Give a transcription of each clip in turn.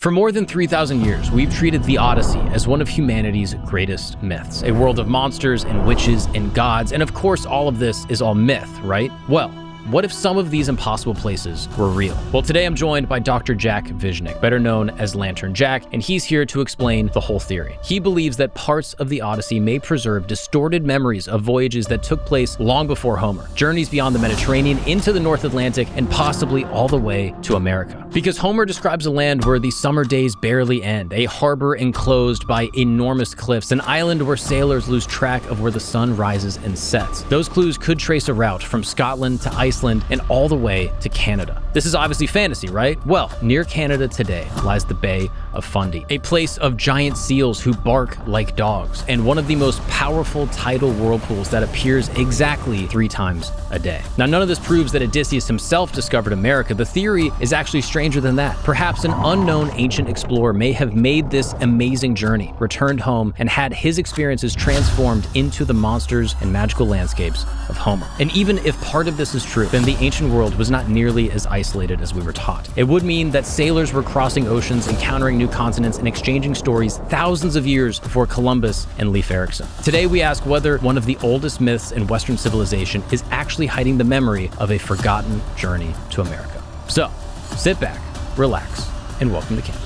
For more than 3,000 years, we've treated the Odyssey as one of humanity's greatest myths. A world of monsters and witches and gods, and of course all of this is all myth, right? Well, what if some of these impossible places were real? Well, today I'm joined by Dr. Jack Viznik, better known as Lantern Jack, and he's here to explain the whole theory. He believes that parts of the Odyssey may preserve distorted memories of voyages that took place long before Homer, journeys beyond the Mediterranean into the North Atlantic, and possibly all the way to America. Because Homer describes a land where the summer days barely end, a harbor enclosed by enormous cliffs, an island where sailors lose track of where the sun rises and sets. Those clues could trace a route from Scotland to Iceland and all the way to Canada. This is obviously fantasy, right? Well, near Canada today lies the Bay of Fundy, a place of giant seals who bark like dogs, and one of the most powerful tidal whirlpools that appears exactly 3 times a day. Now, none of this proves that Odysseus himself discovered America. The theory is actually stranger than that. Perhaps an unknown ancient explorer may have made this amazing journey, returned home, and had his experiences transformed into the monsters and magical landscapes of Homer. And even if part of this is true, then the ancient world was not nearly as isolated as we were taught. It would mean that sailors were crossing oceans, encountering new continents, and exchanging stories thousands of years before Columbus and Leif Erikson. Today we ask whether one of the oldest myths in Western civilization is actually hiding the memory of a forgotten journey to America. So, sit back, relax, and welcome to camp.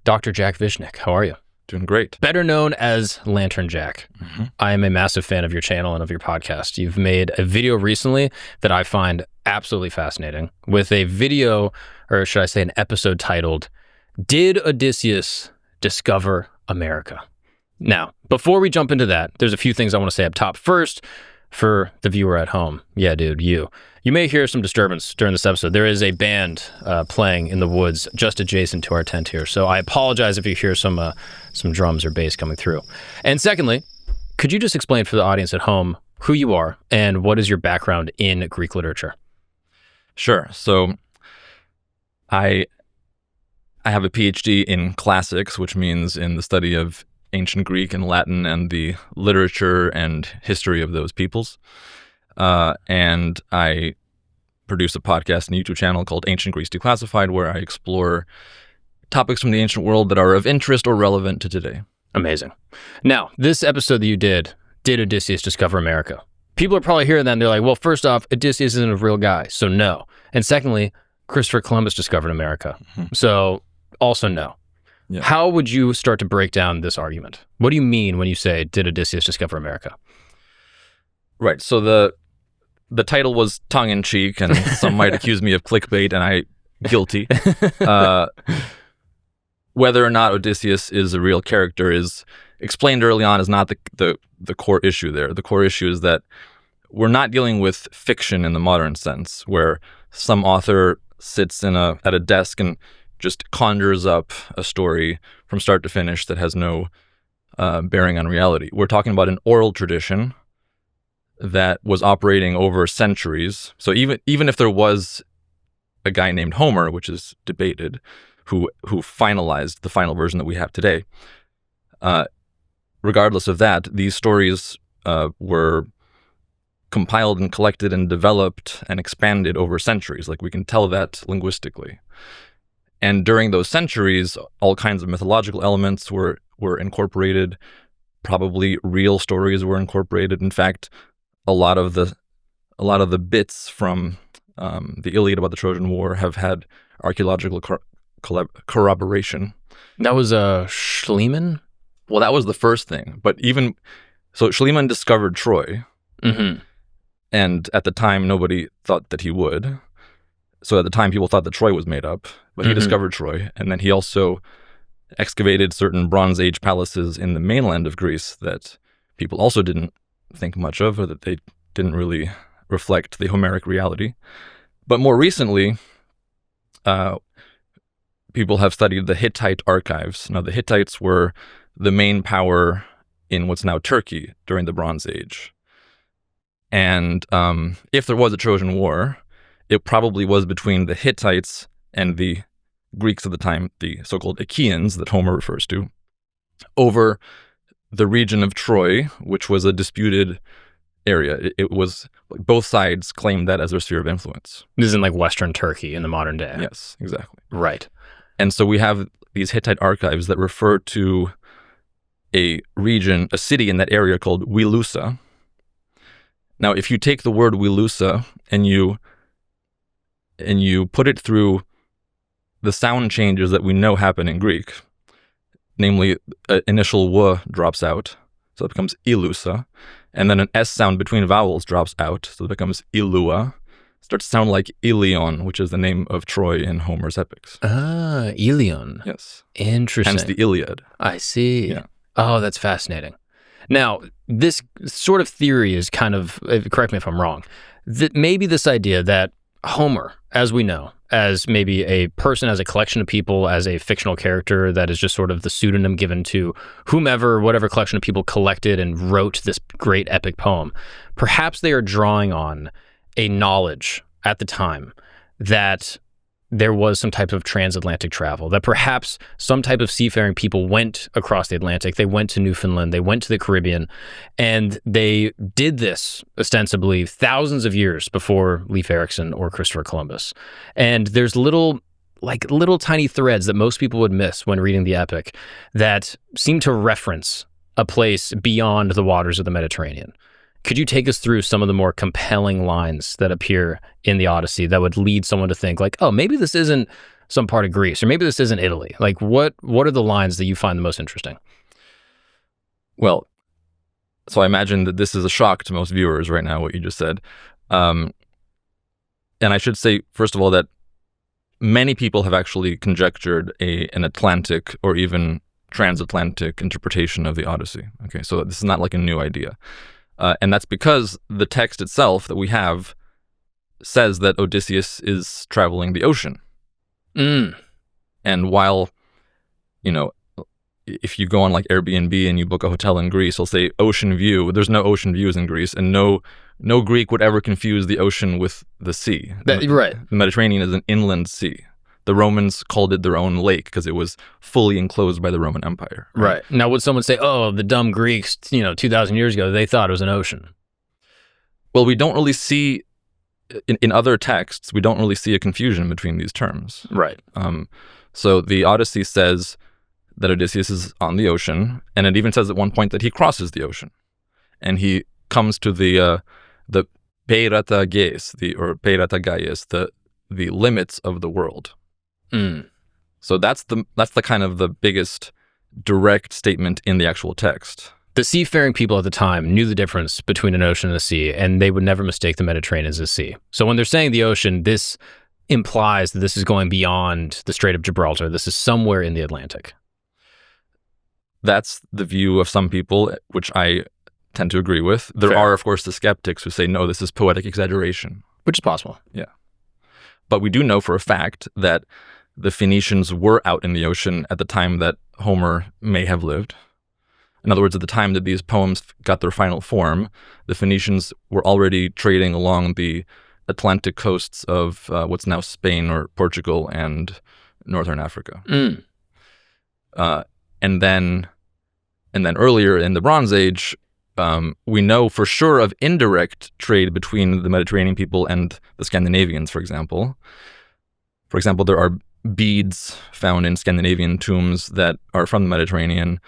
Dr. Jack Viznik, how are you? Doing great. Better known as Lantern Jack. I am a massive fan of your channel and of your podcast. You've made a video recently that I find absolutely fascinating with a video, or should I say an episode titled, Did Odysseus Discover America? Now, before we jump into that, there's a few things I want to say up top. First, for the viewer at home, yeah, dude, you may hear some disturbance during this episode. There is a band playing in the woods just adjacent to our tent here. So I apologize if you hear some drums or bass coming through. And secondly, could you just explain for the audience at home who you are and what is your background in Greek literature? Sure. So I have a PhD in classics, which means in the study of ancient Greek and Latin and the literature and history of those peoples. And I produce a podcast and YouTube channel called Ancient Greece Declassified, where I explore topics from the ancient world that are of interest or relevant to today. Amazing. Now, this episode that you did Odysseus discover America? People are probably hearing that and they're like, well, first off, Odysseus isn't a real guy, so no. And secondly, Christopher Columbus discovered America, so also no. Yeah. How would you start to break down this argument? What do you mean when you say, did Odysseus discover America? Right. So the title was tongue-in-cheek, and some might accuse me of clickbait, and I guilty. Whether or not Odysseus is a real character is explained early on as not the core issue there. The core issue is that we're not dealing with fiction in the modern sense, where some author sits at a desk and just conjures up a story from start to finish that has no bearing on reality. We're talking about an oral tradition that was operating over centuries. So even if there was a guy named Homer, which is debated, who finalized the final version that we have today, regardless of that, these stories were compiled and collected and developed and expanded over centuries. Like, we can tell that linguistically. And during those centuries, all kinds of mythological elements were incorporated. Probably real stories were incorporated. In fact, a lot of the bits from the Iliad about the Trojan War have had archaeological corroboration. That was Schliemann? Well, that was the first thing. But so Schliemann discovered Troy. And at the time, nobody thought that he would. So at the time, people thought that Troy was made up, but he discovered Troy. And then he also excavated certain Bronze Age palaces in the mainland of Greece that people also didn't think much of, or that they didn't really reflect the Homeric reality. But more recently, people have studied the Hittite archives. Now, the Hittites were the main power in what's now Turkey during the Bronze Age. And if there was a Trojan War, it probably was between the Hittites and the Greeks of the time, the so-called Achaeans that Homer refers to, over the region of Troy, which was a disputed area. It was both sides claimed that as their sphere of influence. This is in like Western Turkey in the modern day. Yes, exactly. Right. And so we have these Hittite archives that refer to a region, a city in that area called Wilusa. Now, if you take the word Wilusa and you put it through the sound changes that we know happen in Greek, namely initial w drops out, so it becomes Ilusa, and then an S sound between vowels drops out, so it becomes Ilua. It starts to sound like Ilion, which is the name of Troy in Homer's epics. Ah, Ilion. Yes. Interesting. Hence the Iliad. I see. Yeah. Oh, that's fascinating. Now, this sort of theory is kind of, correct me if I'm wrong, that maybe this idea that Homer, as we know, as maybe a person, as a collection of people, as a fictional character that is just sort of the pseudonym given to whomever, whatever collection of people collected and wrote this great epic poem, perhaps they are drawing on a knowledge at the time that there was some type of transatlantic travel, that perhaps some type of seafaring people went across the Atlantic, they went to Newfoundland, they went to the Caribbean, and they did this ostensibly thousands of years before Leif Erikson or Christopher Columbus. And there's little tiny threads that most people would miss when reading the epic that seem to reference a place beyond the waters of the Mediterranean. Could you take us through some of the more compelling lines that appear in the Odyssey that would lead someone to think like, oh, maybe this isn't some part of Greece, or maybe this isn't Italy? Like, what are the lines that you find the most interesting? Well, so I imagine that this is a shock to most viewers right now, what you just said. And I should say, first of all, that many people have actually conjectured an Atlantic or even transatlantic interpretation of the Odyssey. Okay, so this is not like a new idea. And that's because the text itself that we have says that Odysseus is traveling the ocean. Mm. And while, if you go on like Airbnb and you book a hotel in Greece, it'll say ocean view. There's no ocean views in Greece, and no Greek would ever confuse the ocean with the sea. Right. The Mediterranean is an inland sea. The Romans called it their own lake because it was fully enclosed by the Roman Empire. Right. Now, would someone say, oh, the dumb Greeks, 2,000 years ago, they thought it was an ocean? Well, we don't really see, in other texts, we don't really see a confusion between these terms. Right. So the Odyssey says that Odysseus is on the ocean, and it even says at one point that he crosses the ocean. And he comes to the Peirata Geis, or Peirata Gaius, the limits of the world. Mm. So that's the kind of the biggest direct statement in the actual text. The seafaring people at the time knew the difference between an ocean and a sea, and they would never mistake the Mediterranean as a sea. So when they're saying the ocean, this implies that this is going beyond the Strait of Gibraltar. This is somewhere in the Atlantic. That's the view of some people, which I tend to agree with. There Fair. are, of course, the skeptics who say, no, this is poetic exaggeration. Which is possible. Yeah. But we do know for a fact that the Phoenicians were out in the ocean at the time that Homer may have lived. In other words, at the time that these poems got their final form, the Phoenicians were already trading along the Atlantic coasts of what's now Spain or Portugal and northern Africa. Mm. And then earlier in the Bronze Age, we know for sure of indirect trade between the Mediterranean people and the Scandinavians, for example. For example, there are beads found in Scandinavian tombs that are from the Mediterranean.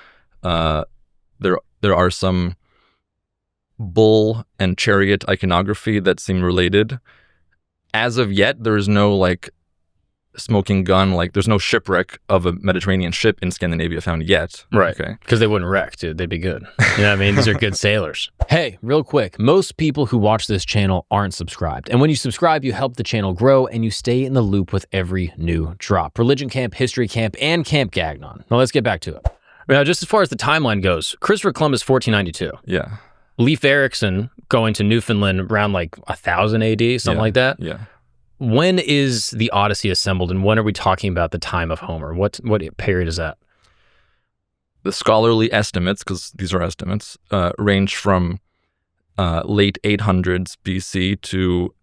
There are some bull and chariot iconography that seem related. As of yet, there is no smoking gun, there's no shipwreck of a Mediterranean ship in Scandinavia found yet. Right. Okay. Because they wouldn't wreck, dude. They'd be good. You know what I mean? These are good sailors. Hey, real quick. Most people who watch this channel aren't subscribed. And when you subscribe, you help the channel grow and you stay in the loop with every new drop. Religion Camp, History Camp, and Camp Gagnon. Now let's get back to it. Now, just as far as the timeline goes, Christopher Columbus, 1492. Yeah. Leif Erikson going to Newfoundland around 1000 AD, something like that. Yeah. When is the Odyssey assembled, and when are we talking about the time of Homer? What period is that? The scholarly estimates, because these are estimates, range from late 800s BC to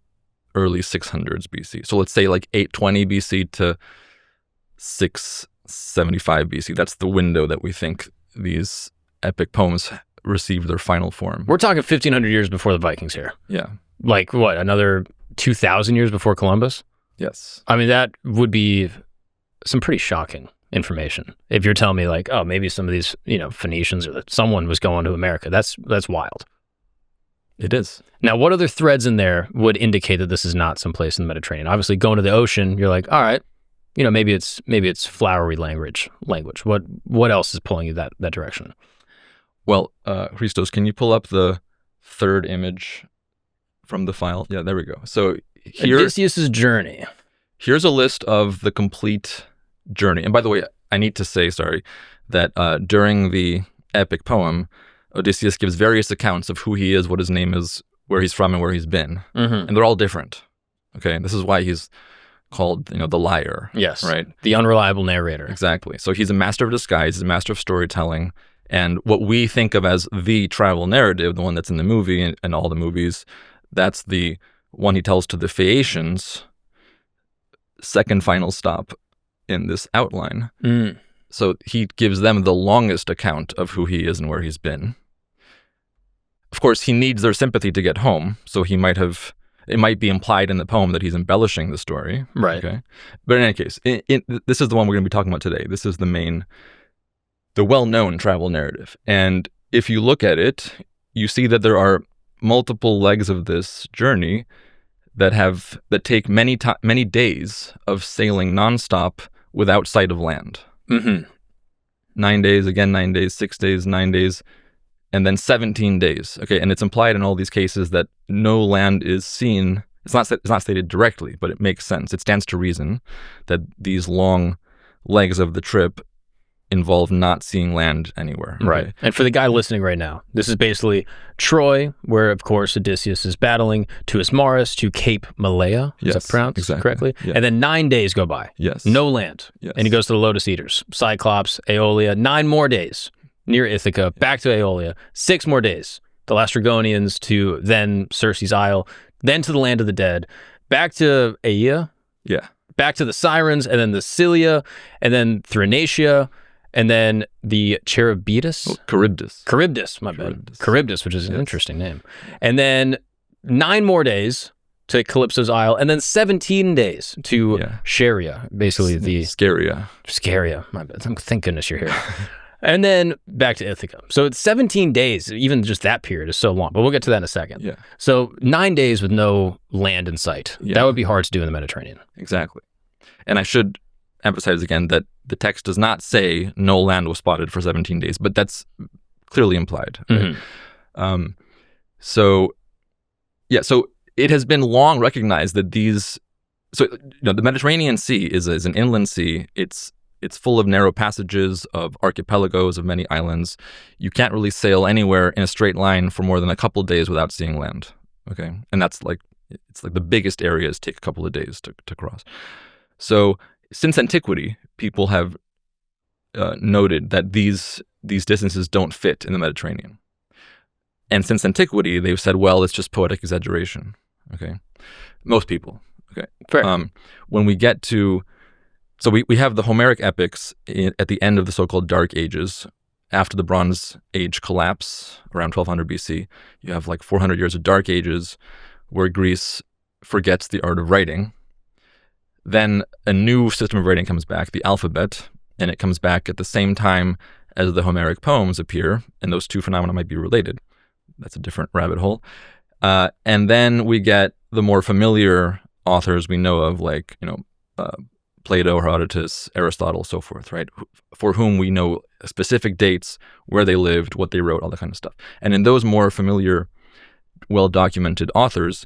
early 600s BC. So let's say 820 BC to 675 BC. That's the window that we think these epic poems received their final form. We're talking 1,500 years before the Vikings here. Yeah. Like what, another 2,000 years before Columbus? Yes. I mean, that would be some pretty shocking information. If you're telling me like, oh, maybe some of these, Phoenicians or that someone was going to America, that's wild. It is. Now, what other threads in there would indicate that this is not someplace in the Mediterranean? Obviously, going to the ocean, you're like, all right, maybe it's flowery language. What else is pulling you that direction? Well, Christos, can you pull up the third image from the file? Yeah, there we go. So here, Odysseus' journey. Here's a list of the complete journey. And by the way, I need to say, that during the epic poem, Odysseus gives various accounts of who he is, what his name is, where he's from, and where he's been. Mm-hmm. And they're all different. Okay, this is why he's called, the liar. Yes, right? The unreliable narrator. Exactly. So he's a master of disguise, he's a master of storytelling. And what we think of as the travel narrative, the one that's in the movie and all the movies, that's the one he tells to the Phaeacians, second final stop in this outline. Mm. So he gives them the longest account of who he is and where he's been. Of course, he needs their sympathy to get home, so it might be implied in the poem that he's embellishing the story. Right. Okay. But in any case, this is the one we're going to be talking about today. This is the well-known travel narrative. And if you look at it, you see that there are multiple legs of this journey that take many days of sailing nonstop without sight of land. Mm-hmm. 9 days, again 9 days, 6 days, 9 days, and then 17 days. Okay, and it's implied in all these cases that no land is seen. It's not stated directly, but it makes sense. It stands to reason that these long legs of the trip involve not seeing land anywhere. Okay? Right. And for the guy listening right now, this is basically Troy, where, of course, Odysseus is battling, to Ismaris, to Cape Malea. Is that pronounced correctly? Yeah. And then 9 days go by. Yes. No land. Yes. And he goes to the Lotus Eaters, Cyclops, Aeolia. 9 more days near Ithaca, back to Aeolia. 6 more days. The Lastrygonians to then Circe's Isle, then to the land of the dead, back to Aea. Yeah. Back to the Sirens, and then the Scylla, and then Thrinacia, and then the Charybdis? Charybdis, my bad. Charybdis, which is an interesting name. And then 9 more days to Calypso's Isle, and then 17 days to Scheria, basically the... Scaria, my bad. Thank goodness you're here. And then back to Ithaca. So it's 17 days, even just that period is so long, but we'll get to that in a second. Yeah. So 9 days with no land in sight. Yeah. That would be hard to do in the Mediterranean. Exactly. And I should emphasize again that the text does not say no land was spotted for 17 days, but that's clearly implied. Right? Mm-hmm. So it has been long recognized that the Mediterranean Sea is an inland sea. It's full of narrow passages, of archipelagos, of many islands. You can't really sail anywhere in a straight line for more than a couple of days without seeing land. Okay, and it's like the biggest areas take a couple of days to cross. So since antiquity, people have noted that these distances don't fit in the Mediterranean. And since antiquity, they've said, well, it's just poetic exaggeration. Okay, most people. Okay, fair. When we get to So we have the Homeric epics at the end of the so-called Dark Ages. After the Bronze Age collapse around 1200 BC, you have like 400 years of Dark Ages where Greece forgets the art of writing. Then a new system of writing comes back, the alphabet, and it comes back at the same time as the Homeric poems appear, and those two phenomena might be related. That's a different rabbit hole. And then we get the more familiar authors we know of, like, Plato, Herodotus, Aristotle, so forth, right? For whom we know specific dates, where they lived, what they wrote, all that kind of stuff. And in those more familiar, well-documented authors,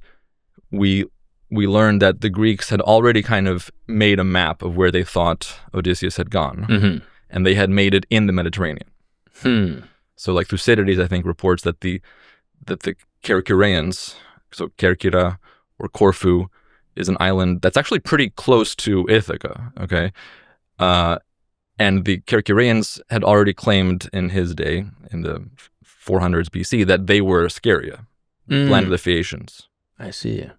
we learned that the Greeks had already kind of made a map of where they thought Odysseus had gone, mm-hmm. and they had made it in the Mediterranean. So like Thucydides, I think, reports that the Kerkyraeans, so Kerkyra or Corfu, is an island that's actually pretty close to Ithaca, okay? And the Kerkyraeans had already claimed in his day, in the 400s BC, that they were Scheria, land of the Phaeacians. I see.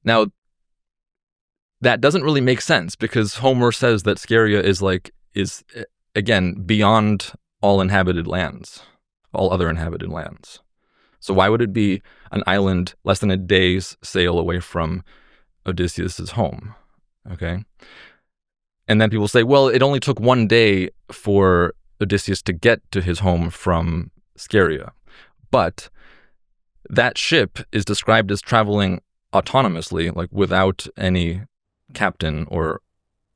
Now, that doesn't really make sense because Homer says that Scheria is again, beyond all inhabited lands. all other inhabited lands. So why would it be an island less than a day's sail away from Odysseus's home? Okay. And then people say, well, it only took 1 day for Odysseus to get to his home from Scheria. But that ship is described as traveling autonomously, like without any captain or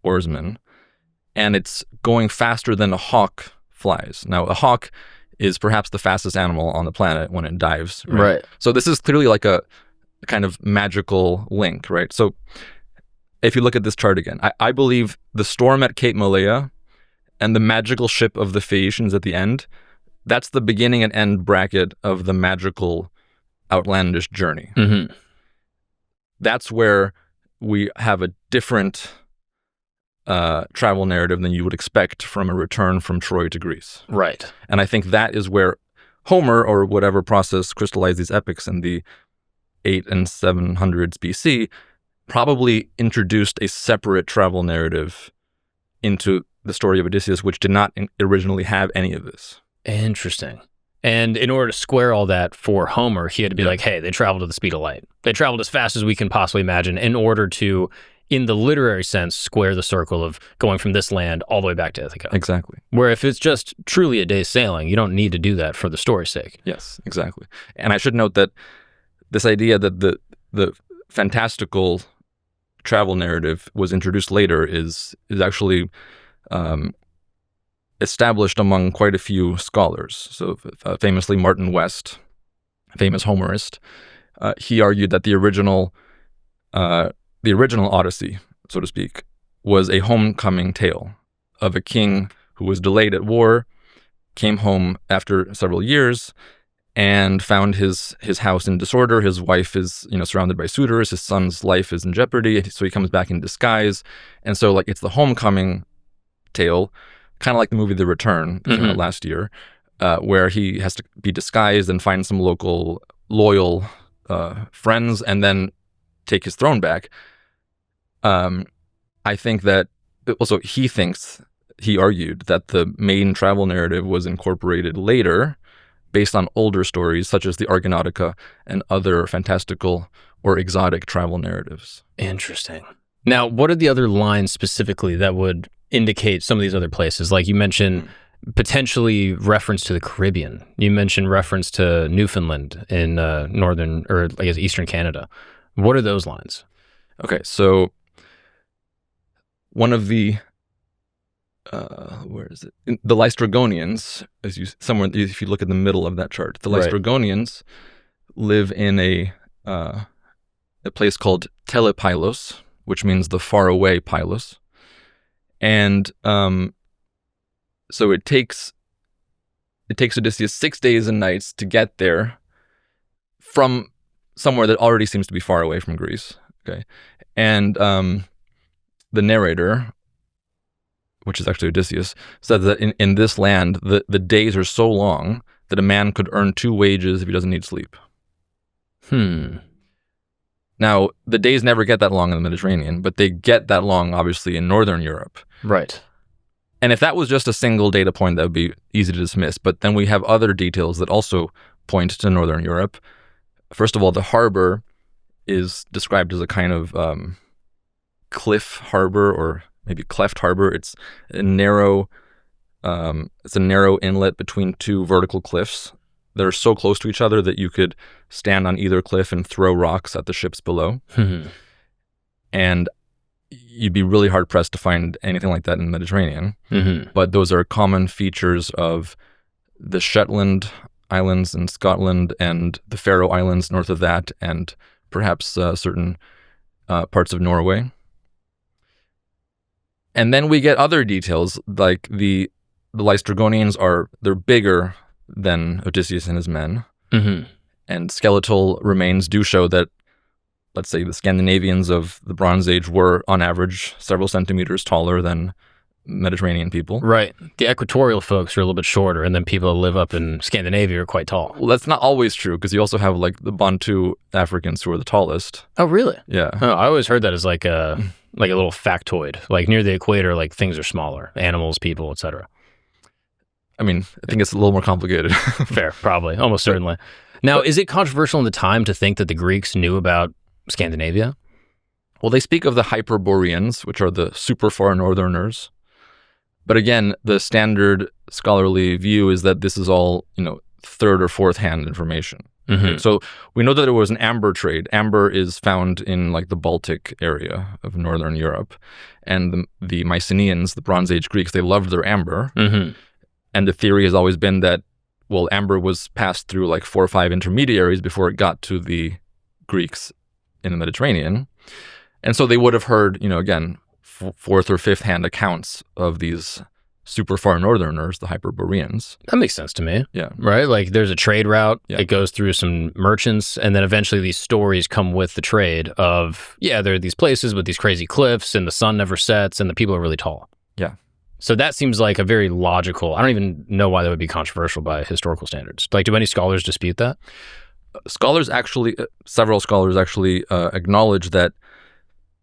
oarsman. And it's going faster than a hawk flies. Now, a hawk is perhaps the fastest animal on the planet when it dives. Right. So this is clearly like a kind of magical link, right? So if you look at this chart again, I believe the storm at Cape Malea and the magical ship of the Phoenicians at the end, that's the beginning and end bracket of the magical outlandish journey. Mm-hmm. That's where we have a different travel narrative than you would expect from a return from Troy to Greece. Right. And I think that is where Homer, or whatever process crystallized these epics in the 800s and 700s BC, probably introduced a separate travel narrative into the story of Odysseus, which did not originally have any of this. Interesting. And in order to square all that for Homer, he had to be like, hey, they traveled at the speed of light. They traveled as fast as we can possibly imagine in order to, in the literary sense, square the circle of going from this land all the way back to Ithaca. Exactly. Where if it's just truly a day's sailing, you don't need to do that for the story's sake. Yes, exactly. And I should note that this idea that the fantastical travel narrative was introduced later is actually established among quite a few scholars. So famously Martin West, famous Homerist, he argued that the original Odyssey, so to speak, was a homecoming tale of a king who was delayed at war, came home after several years, and found his house in disorder. His wife is, surrounded by suitors. His son's life is in jeopardy, so he comes back in disguise. And so, it's the homecoming tale, kind of like the movie The Return, that came out last year, where he has to be disguised and find some local loyal friends and then take his throne back. I think that also he argued that the main travel narrative was incorporated later based on older stories such as the Archaeological and other fantastical or exotic travel narratives. Interesting. Now, what are the other lines specifically that would indicate some of these other places? Like you mentioned potentially reference to the Caribbean. You mentioned reference to Newfoundland in northern, or I guess eastern Canada. What are those lines? Okay, so one of the where is it? The Lystrogonians, if you look at the middle of that chart, the Lystrogonians live in a place called Telepylos, which means the faraway Pylos. And so it takes Odysseus 6 days and nights to get there from somewhere that already seems to be far away from Greece. Okay, and the narrator, which is actually Odysseus, said that in this land, the days are so long that a man could earn 2 wages if he doesn't need sleep. Now, the days never get that long in the Mediterranean, but they get that long, obviously, in Northern Europe. Right. And if that was just a single data point, that would be easy to dismiss. But then we have other details that also point to Northern Europe. First of all, the harbor is described as a kind of cliff harbor, or maybe cleft harbor. It's a narrow inlet between 2 vertical cliffs that are so close to each other that you could stand on either cliff and throw rocks at the ships below. And you'd be really hard-pressed to find anything like that in the Mediterranean. But those are common features of the Shetland Islands in Scotland and the Faroe Islands north of that, and perhaps certain parts of Norway. And then we get other details, like the Lystrogonians they're bigger than Odysseus and his men. And skeletal remains do show that, let's say, the Scandinavians of the Bronze Age were, on average, several centimeters taller than Mediterranean people. Right. The equatorial folks are a little bit shorter, and then people that live up in Scandinavia are quite tall. Well, that's not always true, because you also have, the Bantu Africans who are the tallest. Oh, really? Yeah. Oh, I always heard that as like a little factoid. Like near the equator, things are smaller. Animals, people, etc. I mean, I think it's a little more complicated. Fair, probably, almost certainly. Now, is it controversial in the time to think that the Greeks knew about Scandinavia? Well, they speak of the Hyperboreans, which are the super far northerners. But again, the standard scholarly view is that this is all, third or fourth hand information. Mm-hmm. So we know that there was an amber trade. Amber is found in like the Baltic area of northern Europe. And the Mycenaeans, the Bronze Age Greeks, they loved their amber. Mm-hmm. And the theory has always been that, well, amber was passed through like 4 or 5 intermediaries before it got to the Greeks in the Mediterranean. And so they would have heard, again, fourth or fifth hand accounts of these super far northerners, the Hyperboreans. That makes sense to me. Yeah. Right? Like there's a trade route. Yeah. It goes through some merchants, and then eventually these stories come with the trade of, there are these places with these crazy cliffs and the sun never sets and the people are really tall. Yeah. So that seems like a very logical, I don't even know why that would be controversial by historical standards. Like, do any scholars dispute that? Several scholars actually acknowledge that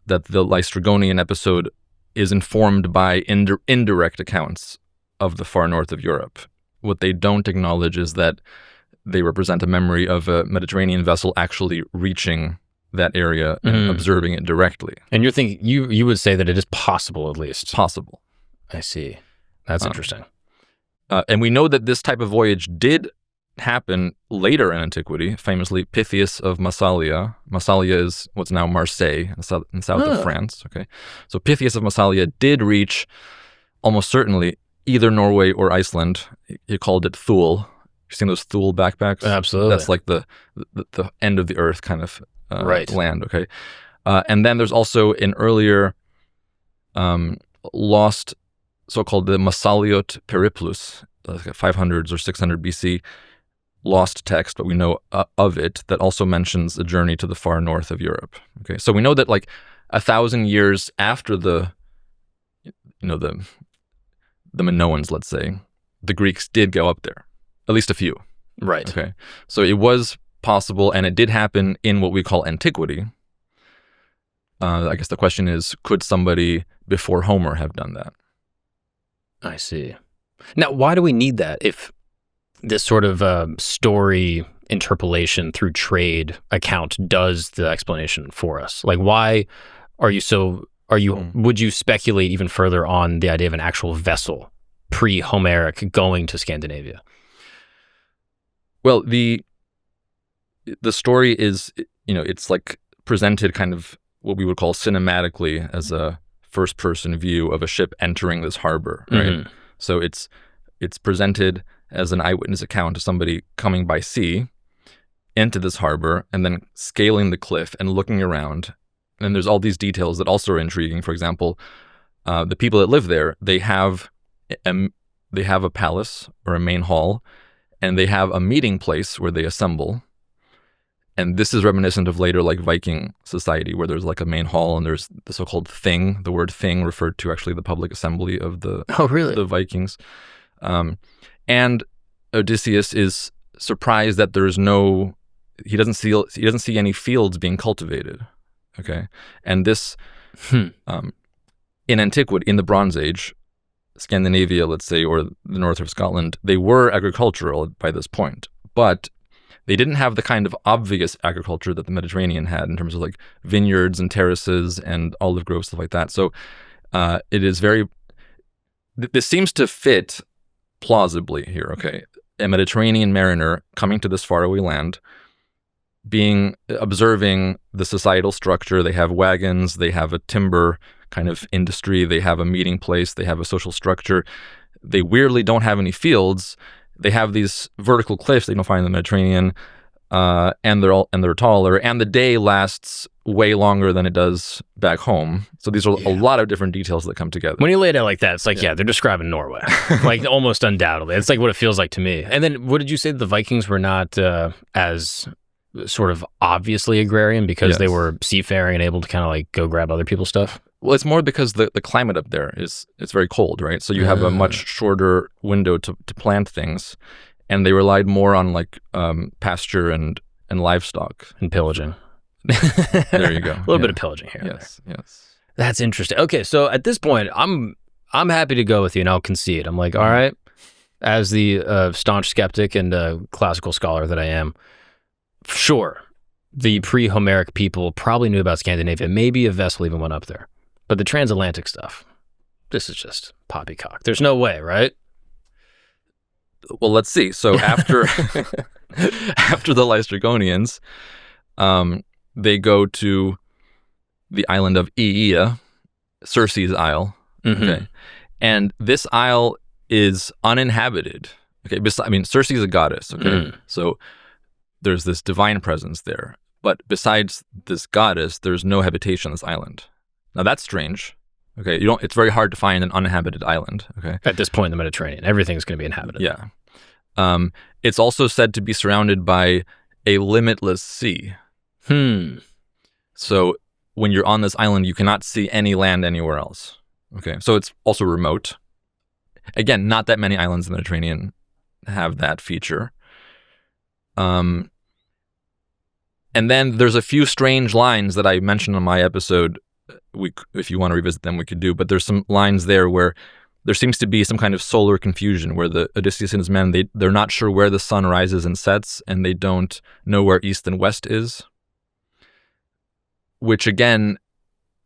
the Laestrygonian episode is informed by indirect accounts of the far north of Europe. What they don't acknowledge is that they represent a memory of a Mediterranean vessel actually reaching that area and observing it directly. And you're thinking, you would say that it is possible, at least. Possible. I see. That's interesting. And we know that this type of voyage did happen later in antiquity. Famously, Pythias of Massalia. Massalia is what's now Marseille in the south of France. Okay, so Pythias of Massalia did reach almost certainly either Norway or Iceland. He called it Thule. You've seen those Thule backpacks? Absolutely. That's like the end of the earth kind of land. Okay, and then there's also an earlier lost so-called the Massaliot Periplus, like 500s or 600 BC. Lost text, but we know of it, that also mentions a journey to the far north of Europe. Okay, so we know that like 1,000 years after the Minoans, let's say, the Greeks did go up there, at least a few. Right. Okay, so it was possible, and it did happen in what we call antiquity. I guess the question is, could somebody before Homer have done that? I see. Now, why do we need that if this sort of story interpolation through trade account does the explanation for us? Like, why would you speculate even further on the idea of an actual vessel pre-Homeric going to Scandinavia? Well, the story is, it's like presented kind of what we would call cinematically as a first-person view of a ship entering this harbor, right? Mm-hmm. So it's presented as an eyewitness account of somebody coming by sea into this harbor and then scaling the cliff and looking around. And there's all these details that also are intriguing. For example, the people that live there, they have a palace or a main hall, and they have a meeting place where they assemble. And this is reminiscent of later like Viking society, where there's like a main hall and there's the so-called thing. The word thing referred to actually the public assembly of the the Vikings. And Odysseus is surprised that he doesn't see any fields being cultivated. Okay, and this in antiquity, in the Bronze Age, Scandinavia, let's say, or the north of Scotland, they were agricultural by this point, but they didn't have the kind of obvious agriculture that the Mediterranean had in terms of like vineyards and terraces and olive groves, stuff like that. So this seems to fit plausibly here, okay? A Mediterranean mariner coming to this faraway land, observing the societal structure. They have wagons, they have a timber kind of industry, they have a meeting place, they have a social structure. They weirdly don't have any fields. They have these vertical cliffs that you don't find in the Mediterranean, and they're taller, and the day lasts way longer than it does back home. So these are a lot of different details that come together. When you lay it out like that, it's like, they're describing Norway, like almost undoubtedly. It's like what it feels like to me. And then what did you say? The Vikings were not as sort of obviously agrarian because they were seafaring and able to kind of like go grab other people's stuff? Well, it's more because the climate up there it's very cold, right? So you have a much shorter window to plant things, and they relied more on like pasture and livestock. And pillaging. There you go. A little bit of pillaging here. Yes. That's interesting. Okay, so at this point, I'm happy to go with you, and I'll concede. I'm like, all right, As the staunch skeptic and classical scholar that I am, sure, the pre-Homeric people probably knew about Scandinavia. Maybe a vessel even went up there. But the transatlantic stuff, this is just poppycock. There's no way, right? Well, let's see. So after after the Laestrygonians, they go to the island of Aea, Circe's isle. Okay, and this isle is uninhabited. Okay, Circe is a goddess. Okay, so there's this divine presence there, but besides this goddess, there's no habitation on this island. Now that's strange. Okay, it's very hard to find an uninhabited island. Okay, at this point in the Mediterranean, everything's going to be inhabited. Yeah. It's also said to be surrounded by a limitless sea. So when you're on this island, you cannot see any land anywhere else. Okay, so it's also remote. Again, not that many islands in the Mediterranean have that feature. And then there's a few strange lines that I mentioned on my episode. If you want to revisit them, we could do. But there's some lines there where there seems to be some kind of solar confusion, where the Odysseus and his men, they're not sure where the sun rises and sets, and they don't know where east and west is. Which again,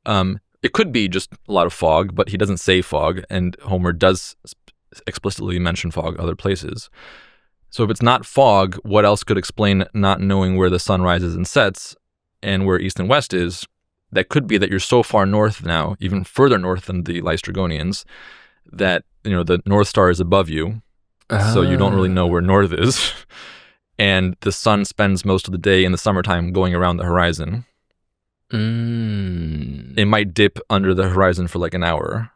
it could be just a lot of fog, but he doesn't say fog, and Homer does explicitly mention fog other places. So if it's not fog, what else could explain not knowing where the sun rises and sets and where east and west is? That could be that you're so far north now, even further north than the Laestrygonians, that the North Star is above you, so you don't really know where north is, and the sun spends most of the day in the summertime going around the horizon. It might dip under the horizon for like an hour,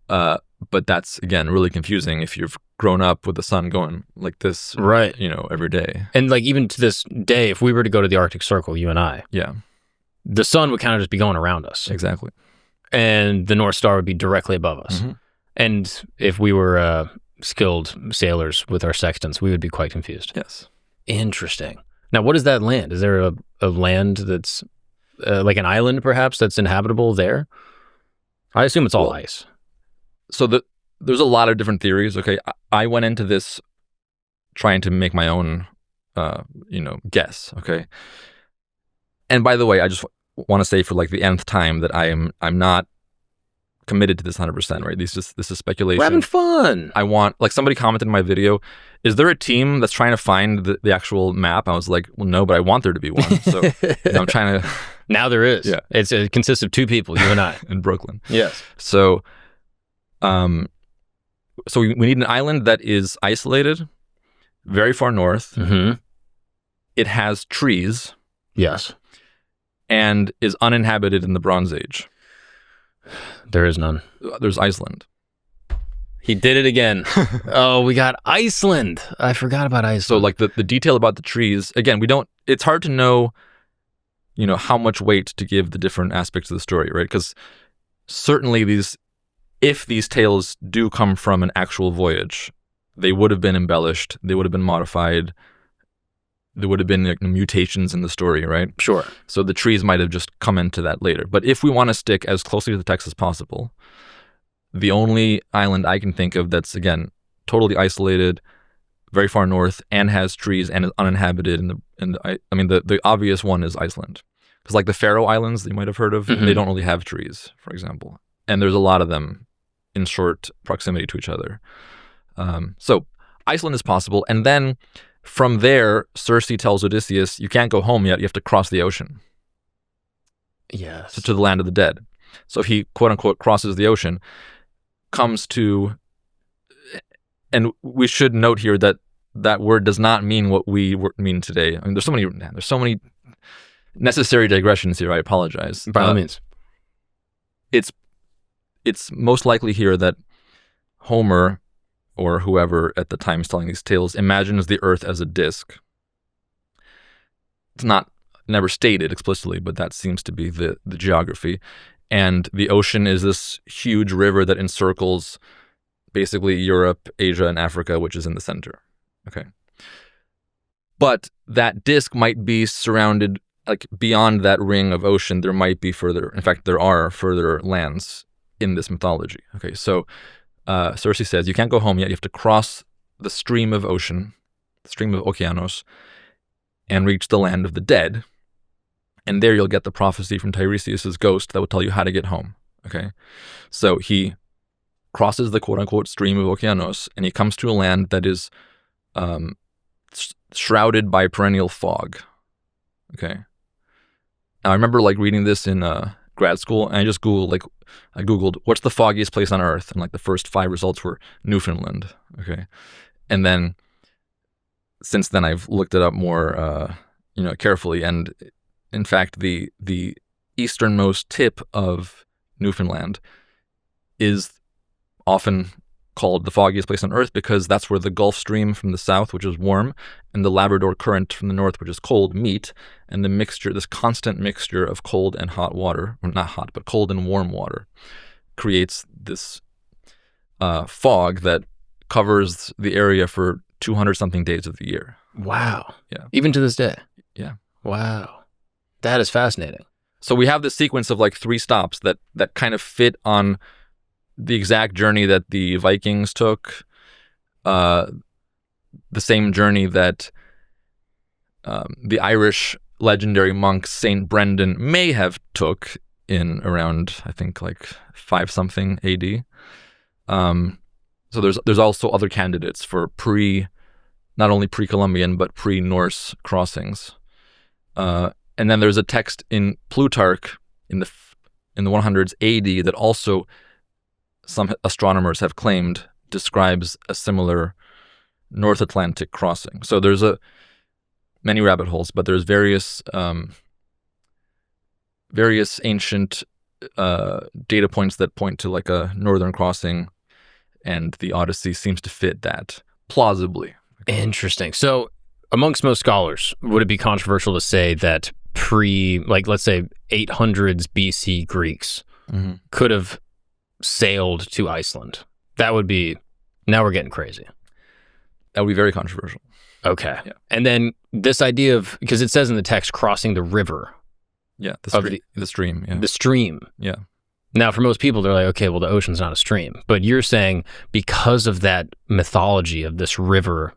but that's again really confusing if you've grown up with the sun going like this, right? Every day. And like even to this day, if we were to go to the Arctic Circle, you and I, yeah, the sun would kind of just be going around us, exactly, and the North Star would be directly above us. And if we were skilled sailors with our sextants, we would be quite confused. Yes. Interesting. Now, what is that land? Is there a land that's like an island, perhaps, that's inhabitable there? I assume it's all ice. So there's a lot of different theories. Okay, I went into this trying to make my own, guess. Okay. And by the way, I just want to say for like the nth time that I'm not committed to this 100%, right? This is speculation. We're having fun. I want, like, somebody commented in my video, is there a team that's trying to find the actual map? I was like, well, no, but I want there to be one. So I'm trying to. Now there is. Yeah. It consists of two people, you and I. In Brooklyn. Yes. So, we need an island that is isolated, very far north. It has trees. Yes. And is uninhabited in the Bronze Age. There is none. There's Iceland. He did it again. Oh, we got Iceland. I forgot about Iceland. So like the detail about the trees, again, it's hard to know, how much weight to give the different aspects of the story, right? Because certainly if these tales do come from an actual voyage, they would have been embellished, they would have been modified, there would have been like mutations in the story, right? Sure. So the trees might have just come into that later. But if we want to stick as closely to the text as possible, the only island I can think of that's, again, totally isolated, very far north, and has trees and is uninhabited, the obvious one is Iceland. Because like the Faroe Islands that you might have heard of, they don't really have trees, for example. And there's a lot of them in short proximity to each other. So Iceland is possible. And then from there, Circe tells Odysseus, you can't go home yet, you have to cross the ocean. Yes. So to the land of the dead. So he, quote unquote, crosses the ocean, comes to, and we should note here that that word does not mean what we mean today. I mean, there's so many necessary digressions here. I apologize. By all means. It's most likely here that Homer, or whoever at the time is telling these tales, imagines the earth as a disk. It's never stated explicitly, but that seems to be the geography. And the ocean is this huge river that encircles basically Europe, Asia, and Africa, which is in the center. Okay. But that disk might be surrounded, like beyond that ring of ocean, there might be further, in fact, there are further lands in this mythology. Okay, so Circe says, you can't go home yet, you have to cross the stream of ocean, the stream of Okeanos, and reach the land of the dead. And there you'll get the prophecy from Tiresias' ghost that will tell you how to get home. Okay? So he crosses the quote-unquote stream of Okeanos, and he comes to a land that is shrouded by perennial fog. Okay? Now, I remember like reading this in grad school, and I just Googled, what's the foggiest place on Earth? And like the first 5 results were Newfoundland. Okay? And then since then I've looked it up more carefully, and in fact the easternmost tip of Newfoundland is often called the foggiest place on Earth because that's where the Gulf Stream from the south, which is warm, and the Labrador Current from the north, which is cold, meet, and this constant mixture of cold and hot water, or not hot, but cold and warm water, creates this fog that covers the area for 200-something days of the year. Wow. Yeah. Even to this day? Yeah. Wow. That is fascinating. So we have this sequence of like 3 stops that kind of fit on the exact journey that the Vikings took, the same journey that the Irish legendary monk Saint Brendan may have took in around, I think, like 5-something AD. So there's also other candidates for not only pre-Columbian, but pre-Norse crossings. And then there's a text in Plutarch in the 100s AD that also some astronomers have claimed describes a similar North Atlantic crossing. So there's many rabbit holes, but there's various ancient data points that point to like a northern crossing, and the Odyssey seems to fit that plausibly. Interesting. So amongst most scholars, would it be controversial to say that let's say 800s BC Greeks could have sailed to Iceland? That would be, now we're getting crazy. That would be very controversial. Okay. Yeah. And then this idea of, because it says in the text, crossing the river. Yeah, the stream. Yeah. The stream. Yeah. Now, for most people, they're like, okay, well, the ocean's not a stream. But you're saying because of that mythology of this river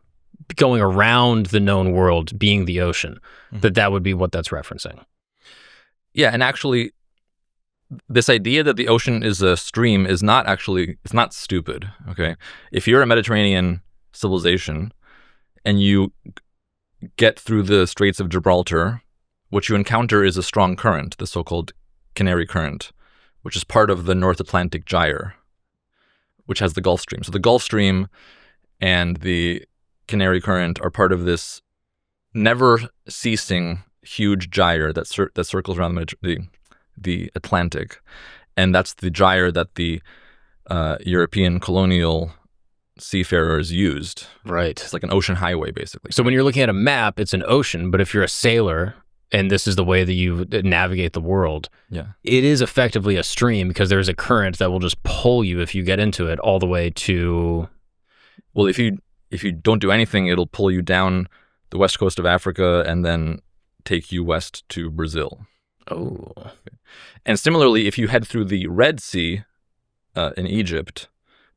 going around the known world being the ocean, that would be what that's referencing. Yeah, and actually, this idea that the ocean is a stream is not actually, it's not stupid, okay? If you're a Mediterranean civilization and you get through the Straits of Gibraltar, what you encounter is a strong current, the so-called Canary Current, which is part of the North Atlantic gyre, which has the Gulf Stream. So the Gulf Stream and the Canary Current are part of this never-ceasing huge gyre that circles around the Atlantic, and that's the gyre that the European colonial seafarers used. Right. It's like an ocean highway, basically. So when you're looking at a map, it's an ocean, but if you're a sailor and this is the way that you navigate the world, it is effectively a stream because there's a current that will just pull you if you get into it all the way to... Well, if you don't do anything, it'll pull you down the west coast of Africa and then take you west to Brazil. Oh. And similarly, if you head through the Red Sea in Egypt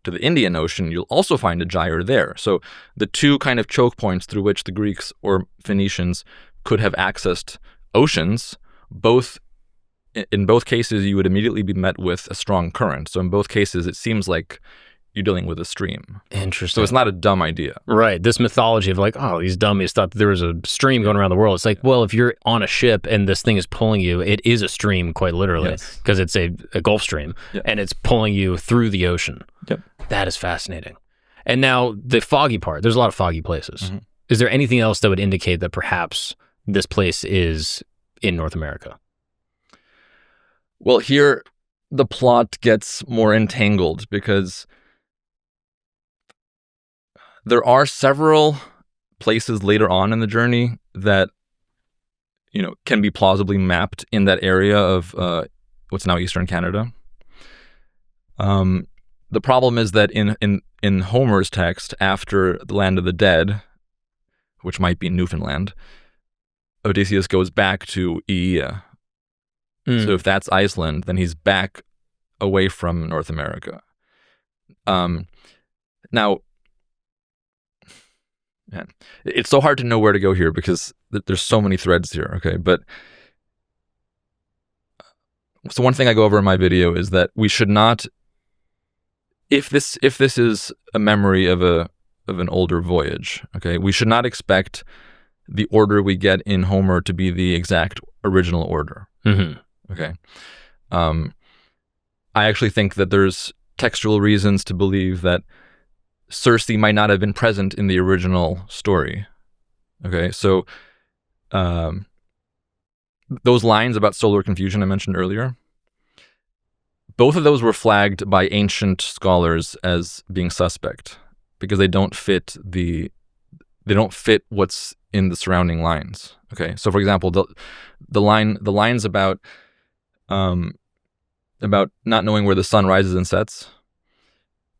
to the Indian Ocean, you'll also find a gyre there. So the two kind of choke points through which the Greeks or Phoenicians could have accessed oceans, in both cases, you would immediately be met with a strong current. So in both cases, it seems like you're dealing with a stream. Interesting. So it's not a dumb idea. Right. This mythology of like, oh, these dummies thought there was a stream going around the world. It's like, well, if you're on a ship and this thing is pulling you, it is a stream quite literally because it's a Gulf Stream and it's pulling you through the ocean. Yep. That is fascinating. And now the foggy part, there's a lot of foggy places. Is there anything else that would indicate that perhaps this place is in North America? Well, here the plot gets more entangled because there are several places later on in the journey that, can be plausibly mapped in that area of what's now Eastern Canada. The problem is that in Homer's text, after the land of the dead, which might be Newfoundland, Odysseus goes back to Aea. So if that's Iceland, then he's back away from North America. Now, Man, it's so hard to know where to go here because there's so many threads here. Okay, but so one thing I go over in my video is that we should not, if this is a memory of an older voyage, okay, we should not expect the order we get in Homer to be the exact original order. Mm-hmm. Okay. I actually think that there's textual reasons to believe that Circe might not have been present in the original story. Okay, so those lines about solar confusion I mentioned earlier, both of those were flagged by ancient scholars as being suspect because they don't fit what's in the surrounding lines. Okay, so for example, the lines about not knowing where the sun rises and sets.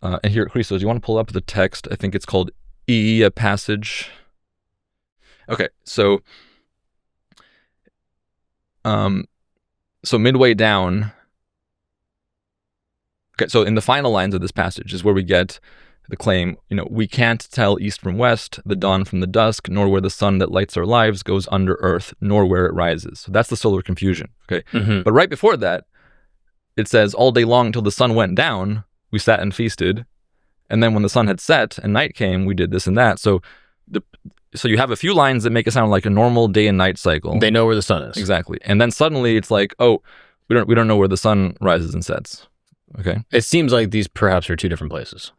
And here, Christos, you want to pull up the text? I think it's called Aeolus passage. Okay, so midway down. Okay, so in the final lines of this passage is where we get the claim, we can't tell east from west, the dawn from the dusk, nor where the sun that lights our lives goes under earth, nor where it rises. So that's the solar confusion. Okay, Mm-hmm. But right before that, it says all day long until the sun went down, we sat and feasted, and then when the sun had set and night came, we did this and that. So you have a few lines that make it sound like a normal day and night cycle. They know where the sun is. Exactly, and then suddenly it's like, oh, we don't know where the sun rises and sets. Okay, It seems like these perhaps are two different places.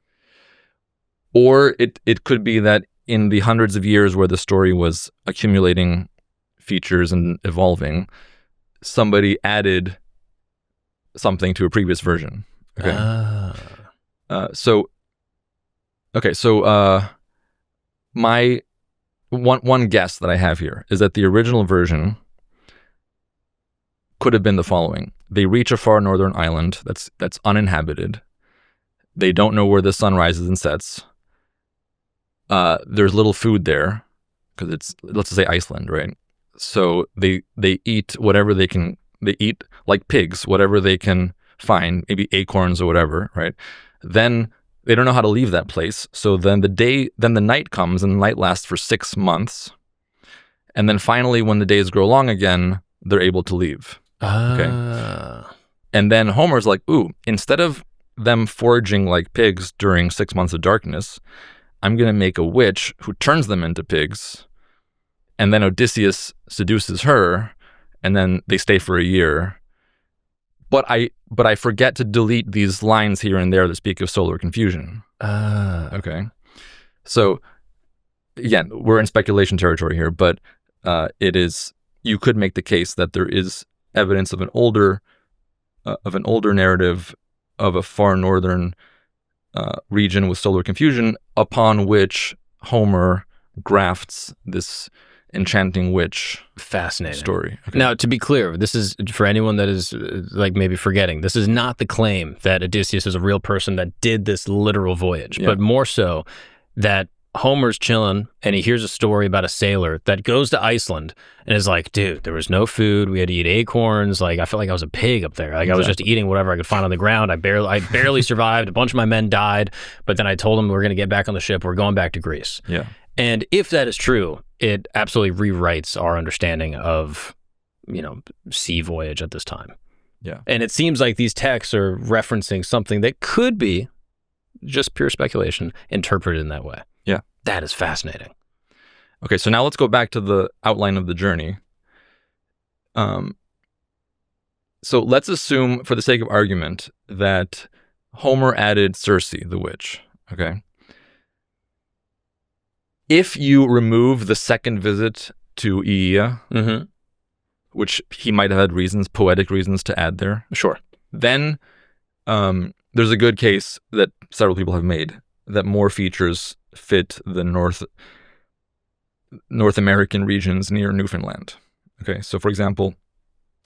or it could be that in the hundreds of years where the story was accumulating features and evolving, somebody added something to a previous version. Okay. So my one guess that I have here is that the original version could have been the following: they reach a far northern island that's uninhabited. They don't know where the sun rises and sets. There's little food there because it's, let's say, Iceland, right? So they eat whatever they can. They eat like pigs, whatever they can find, maybe acorns or whatever, right? Then they don't know how to leave that place. So then the night comes, and the night lasts for 6 months. And then finally, when the days grow long again, they're able to leave. Okay. And then Homer's like, ooh, instead of them foraging like pigs during 6 months of darkness, I'm going to make a witch who turns them into pigs. And then Odysseus seduces her, and then they stay for a year. But I forget to delete these lines here and there that speak of solar confusion. Okay. So again, we're in speculation territory here, but you could make the case that there is evidence of an older narrative of a far northern region with solar confusion, upon which Homer grafts this enchanting witch Fascinating story. Okay. Now, to be clear, this is, for anyone that is like maybe forgetting, this is not the claim that Odysseus is a real person that did this literal voyage, but more so that Homer's chilling and he hears a story about a sailor that goes to Iceland and is like, dude, there was no food. We had to eat acorns. Like, I felt like I was a pig up there. Like, I was just eating whatever I could find on the ground. I barely survived. A bunch of my men died, but then I told them we're going to get back on the ship. We're going back to Greece. Yeah. And if that is true, it absolutely rewrites our understanding of, sea voyage at this time. Yeah. And it seems like these texts are referencing something that could be just pure speculation interpreted in that way. Yeah. That is fascinating. Okay, so now let's go back to the outline of the journey. So let's assume, for the sake of argument, that Homer added Circe, the witch. Okay. If you remove the second visit to Aeolus, which he might have had poetic reasons to add there. Sure. Then there's a good case that several people have made that more features fit the North American regions near Newfoundland. Okay, so for example,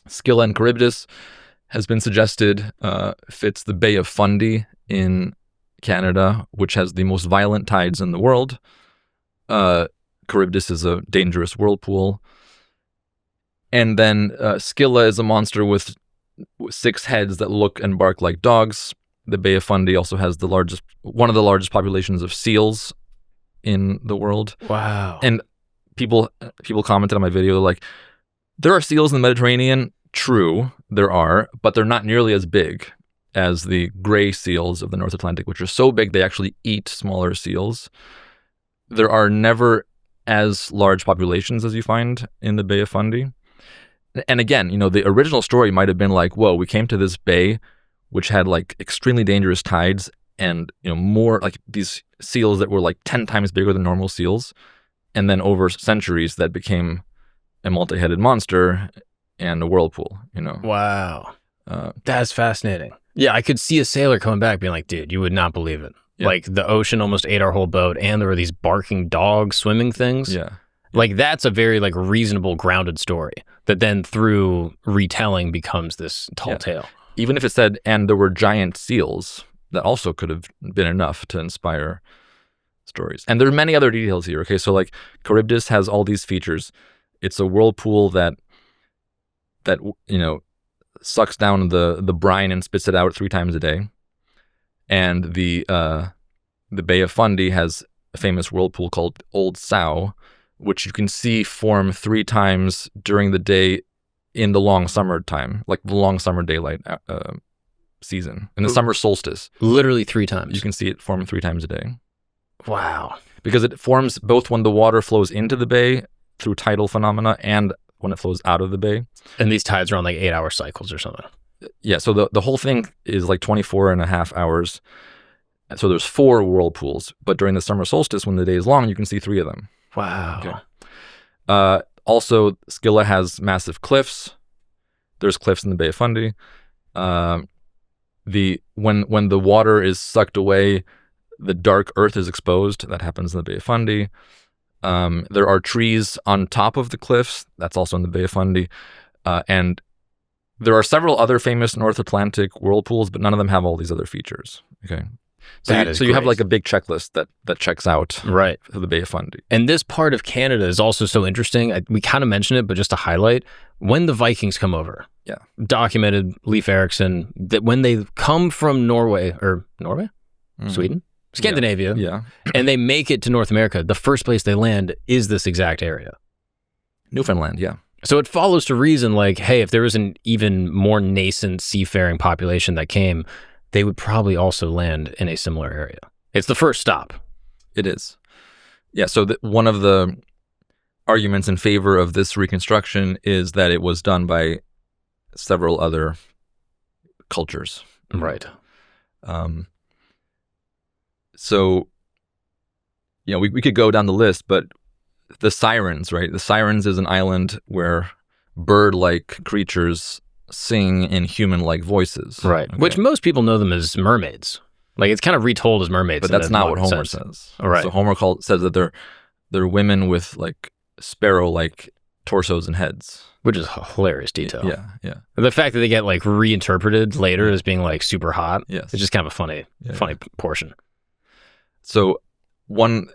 Scylla and Charybdis has been suggested fits the Bay of Fundy in Canada, which has the most violent tides in the world. Charybdis is a dangerous whirlpool. And then Scylla is a monster with 6 heads that look and bark like dogs. The Bay of Fundy also has one of the largest populations of seals in the world. Wow. And people commented on my video like, there are seals in the Mediterranean. True, there are, but they're not nearly as big as the gray seals of the North Atlantic, which are so big they actually eat smaller seals. There are never as large populations as you find in the Bay of Fundy. And again, the original story might have been like, whoa, we came to this bay which had like extremely dangerous tides and more like these seals that were like 10 times bigger than normal seals. And then over centuries that became a multi-headed monster and a whirlpool, Wow. That's fascinating. Yeah, I could see a sailor coming back being like, dude, you would not believe it. Yeah. Like the ocean almost ate our whole boat and there were these barking dog swimming things. Yeah. Like that's a very like reasonable, grounded story that then through retelling becomes this tall tale. Even if it said, and there were giant seals, that also could have been enough to inspire stories. And there are many other details here. Okay, so like Charybdis has all these features. It's a whirlpool that sucks down the brine and spits it out 3 times a day. And the Bay of Fundy has a famous whirlpool called Old Sow, which you can see form 3 times during the day in the long summer time, like the long summer daylight season. In the summer solstice. Literally 3 times. You can see it form 3 times a day. Wow. Because it forms both when the water flows into the bay through tidal phenomena and when it flows out of the bay. And these tides are on like 8-hour cycles or something. Yeah, so the whole thing is like 24 and a half hours. So there's 4 whirlpools, but during the summer solstice, when the day is long, you can see 3 of them. Wow. Okay. Also, Scylla has massive cliffs. There's cliffs in the Bay of Fundy. When the water is sucked away, the dark earth is exposed. That happens in the Bay of Fundy. There are trees on top of the cliffs. That's also in the Bay of Fundy. And there are several other famous North Atlantic whirlpools, but none of them have all these other features. Okay. So you have like a big checklist that checks out right for the Bay of Fundy. And this part of Canada is also so interesting. We kind of mentioned it, but just to highlight, when the Vikings come over, documented Leif Erikson, that when they come from Sweden? Scandinavia, and they make it to North America, the first place they land is this exact area. Newfoundland, yeah. So it follows to reason like, hey, if there was an even more nascent seafaring population that came, they would probably also land in a similar area. It's the first stop. It is. Yeah, so one of the arguments in favor of this reconstruction is that it was done by several other cultures. Right. So, we could go down the list, but the Sirens, right? The Sirens is an island where bird-like creatures sing in human-like voices. Right. Okay. Which most people know them as mermaids. Like it's kind of retold as mermaids. But that's not what Homer says. All right. So Homer says that they're women with like sparrow-like torsos and heads. Which is a hilarious detail. Yeah. The fact that they get like reinterpreted later as being like super hot. Yes. It's just kind of a funny portion. So one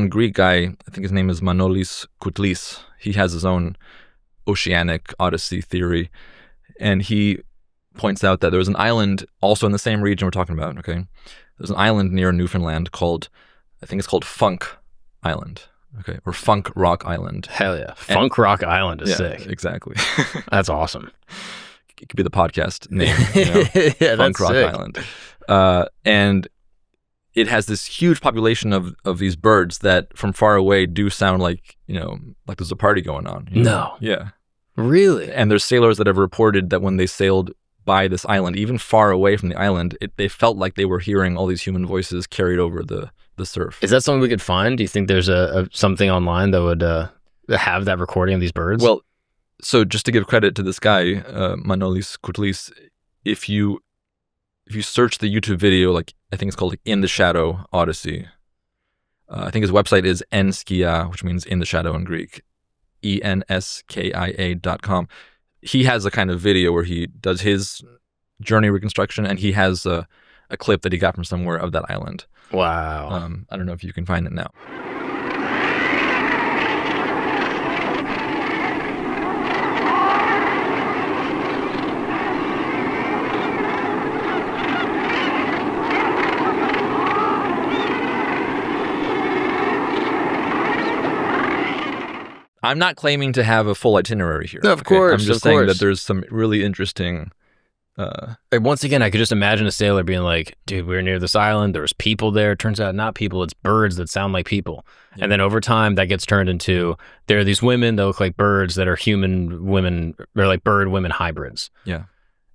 Greek guy, I think his name is Manolis Koutlis, he has his own oceanic Odyssey theory. And he points out that there was an island also in the same region we're talking about, okay? There's an island near Newfoundland called Funk Island, okay? Or Funk Rock Island. Hell yeah. Funk Rock Island is sick. Exactly. That's awesome. It could be the podcast name, yeah, Funk Rock sick. Island. And it has this huge population of these birds that from far away do sound like, like there's a party going on. No. Yeah. Really? And there's sailors that have reported that when they sailed by this island, even far away from the island, they felt like they were hearing all these human voices carried over the surf. Is that something we could find? Do you think there's something online that would have that recording of these birds? Well, so just to give credit to this guy, Manolis Koutlis, if you search the YouTube video, like I think it's called like In the Shadow Odyssey, I think his website is enskia, which means in the shadow in Greek. enskia.com. He has a kind of video where he does his journey reconstruction, and he has a clip that he got from somewhere of that island. Wow. I don't know if you can find it now. I'm not claiming to have a full itinerary here. Of course, I'm just saying that there's some really interesting. Once again, I could just imagine a sailor being like, dude, we were near this island. There was people there. Turns out not people. It's birds that sound like people. Yeah. And then over time, that gets turned into, there are these women that look like birds that are human women. They're like bird women hybrids. Yeah.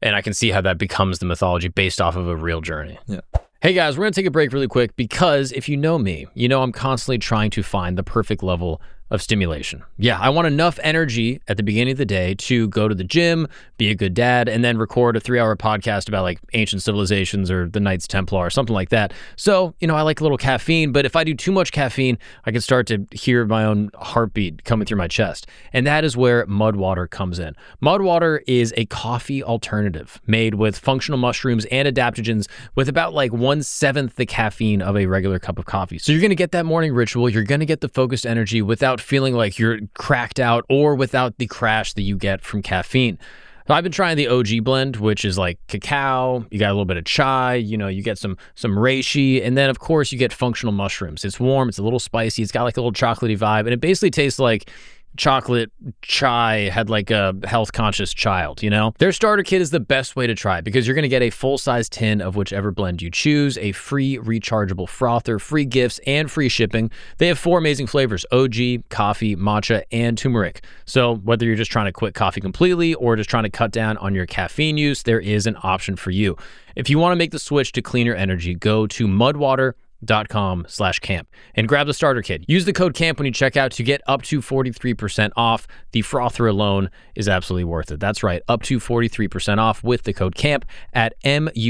And I can see how that becomes the mythology based off of a real journey. Yeah. Hey guys, we're going to take a break really quick because if you know me, you know I'm constantly trying to find the perfect level of stimulation. Yeah, I want enough energy at the beginning of the day to go to the gym, be a good dad, and then record a 3-hour podcast about like ancient civilizations or the Knights Templar or something like that. So, I like a little caffeine, but if I do too much caffeine, I can start to hear my own heartbeat coming through my chest. And that is where mud water comes in. Mud water is a coffee alternative made with functional mushrooms and adaptogens with about like 1/7 the caffeine of a regular cup of coffee. So you're going to get that morning ritual. You're going to get the focused energy without feeling like you're cracked out or without the crash that you get from caffeine. So I've been trying the OG blend, which is like cacao, you got a little bit of chai, you get some reishi, and then of course you get functional mushrooms. It's warm, it's a little spicy, it's got like a little chocolatey vibe, and it basically tastes like chocolate chai had like a health conscious child, Their starter kit is the best way to try it because you're going to get a full-size tin of whichever blend you choose, a free rechargeable frother, free gifts, and free shipping. They have 4 amazing flavors: OG, coffee, matcha, and turmeric. So whether you're just trying to quit coffee completely or just trying to cut down on your caffeine use, there is an option for you. If you want to make the switch to cleaner energy, go to mudwater.com/camp and grab the starter kit. Use the code CAMP when you check out to get up to 43% off. The frother alone is absolutely worth it. That's right, up to 43% off with the code CAMP at mudwtr.com.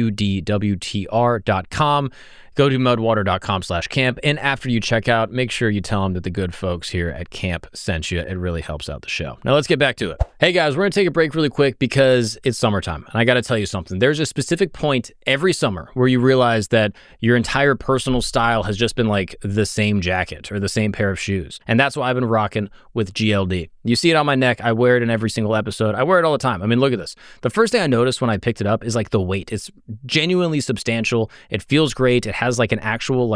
Go to mudwater.com/camp, and after you check out, make sure you tell them that the good folks here at Camp sent you. It really helps out the show. Now let's get back to it. Hey guys, we're going to take a break really quick because it's summertime, and I got to tell you something. There's a specific point every summer where you realize that your entire personal style has just been like the same jacket or the same pair of shoes, and that's why I've been rocking with GLD. You see it on my neck. I wear it in every single episode. I wear it all the time. I mean, look at this. The first thing I noticed when I picked it up is like the weight. It's genuinely substantial. It feels great. It has like an actual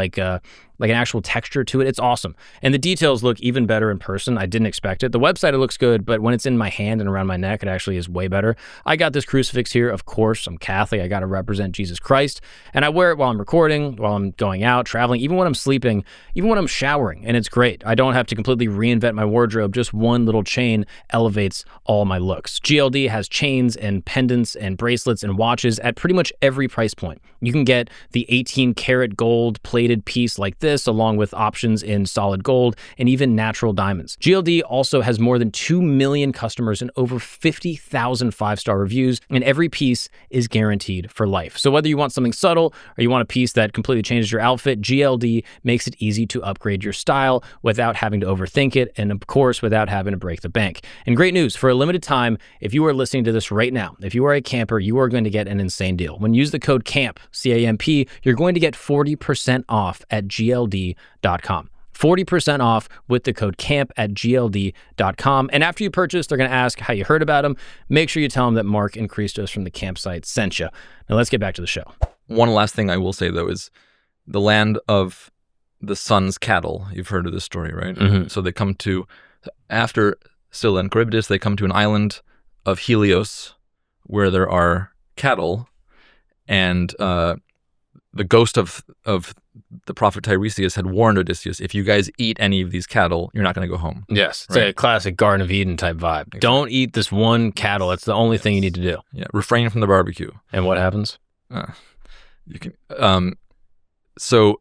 an actual texture to it. It's awesome. And the details look even better in person. I didn't expect it. The website, it looks good, but when it's in my hand and around my neck, it actually is way better. I got this crucifix here. Of course, I'm Catholic. I got to represent Jesus Christ. And I wear it while I'm recording, while I'm going out, traveling, even when I'm sleeping, even when I'm showering. And it's great. I don't have to completely reinvent my wardrobe. Just one little chain elevates all my looks. GLD has chains and pendants and bracelets and watches at pretty much every price point. You can get the 18-karat gold plated piece like this, along with options in solid gold and even natural diamonds. GLD also has more than 2 million customers and over 50,000 5-star reviews, and every piece is guaranteed for life. So whether you want something subtle or you want a piece that completely changes your outfit, GLD makes it easy to upgrade your style without having to overthink it, and of course, without having to break the bank. And great news, for a limited time, if you are listening to this right now, if you are a camper, you are going to get an insane deal. When you use the code CAMP, C-A-M-P, you're going to get 40% off at GLD.com. 40% off with the code CAMP at GLD.com. And after you purchase, they're going to ask how you heard about them. Make sure you tell them that Mark and Christos from the campsite sent you. Now let's get back to the show. One last thing I will say, though, is the land of the sun's cattle. You've heard of this story, right? Mm-hmm. So they come to, after Scylla and Charybdis, they come to an island of Helios where there are cattle, and the ghost of the prophet Tiresias had warned Odysseus, if you guys eat any of these cattle, you're not going to go home. Yes, it's a classic Garden of Eden type vibe. Exactly. Don't eat this one cattle. It's the only thing you need to do. Yeah, refrain from the barbecue. And what happens? You can. So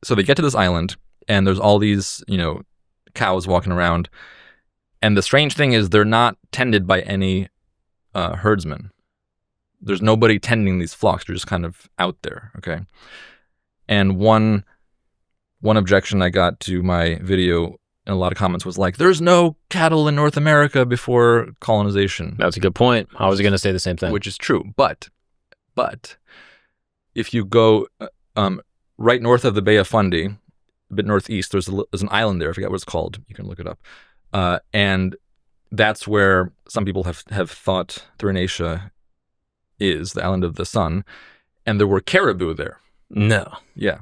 they get to this island, and there's all these, cows walking around, and the strange thing is they're not tended by any herdsmen. There's nobody tending these flocks. They're just kind of out there, okay? And one objection I got to my video in a lot of comments was like, there's no cattle in North America before colonization. That's a good point. I was going to say the same thing. Which is true. But if you go right north of the Bay of Fundy, a bit northeast, there's an island there. I forget what it's called. You can look it up. And that's where some people have thought Thrinacia is, the island of the sun, and there were caribou there. No. Yeah.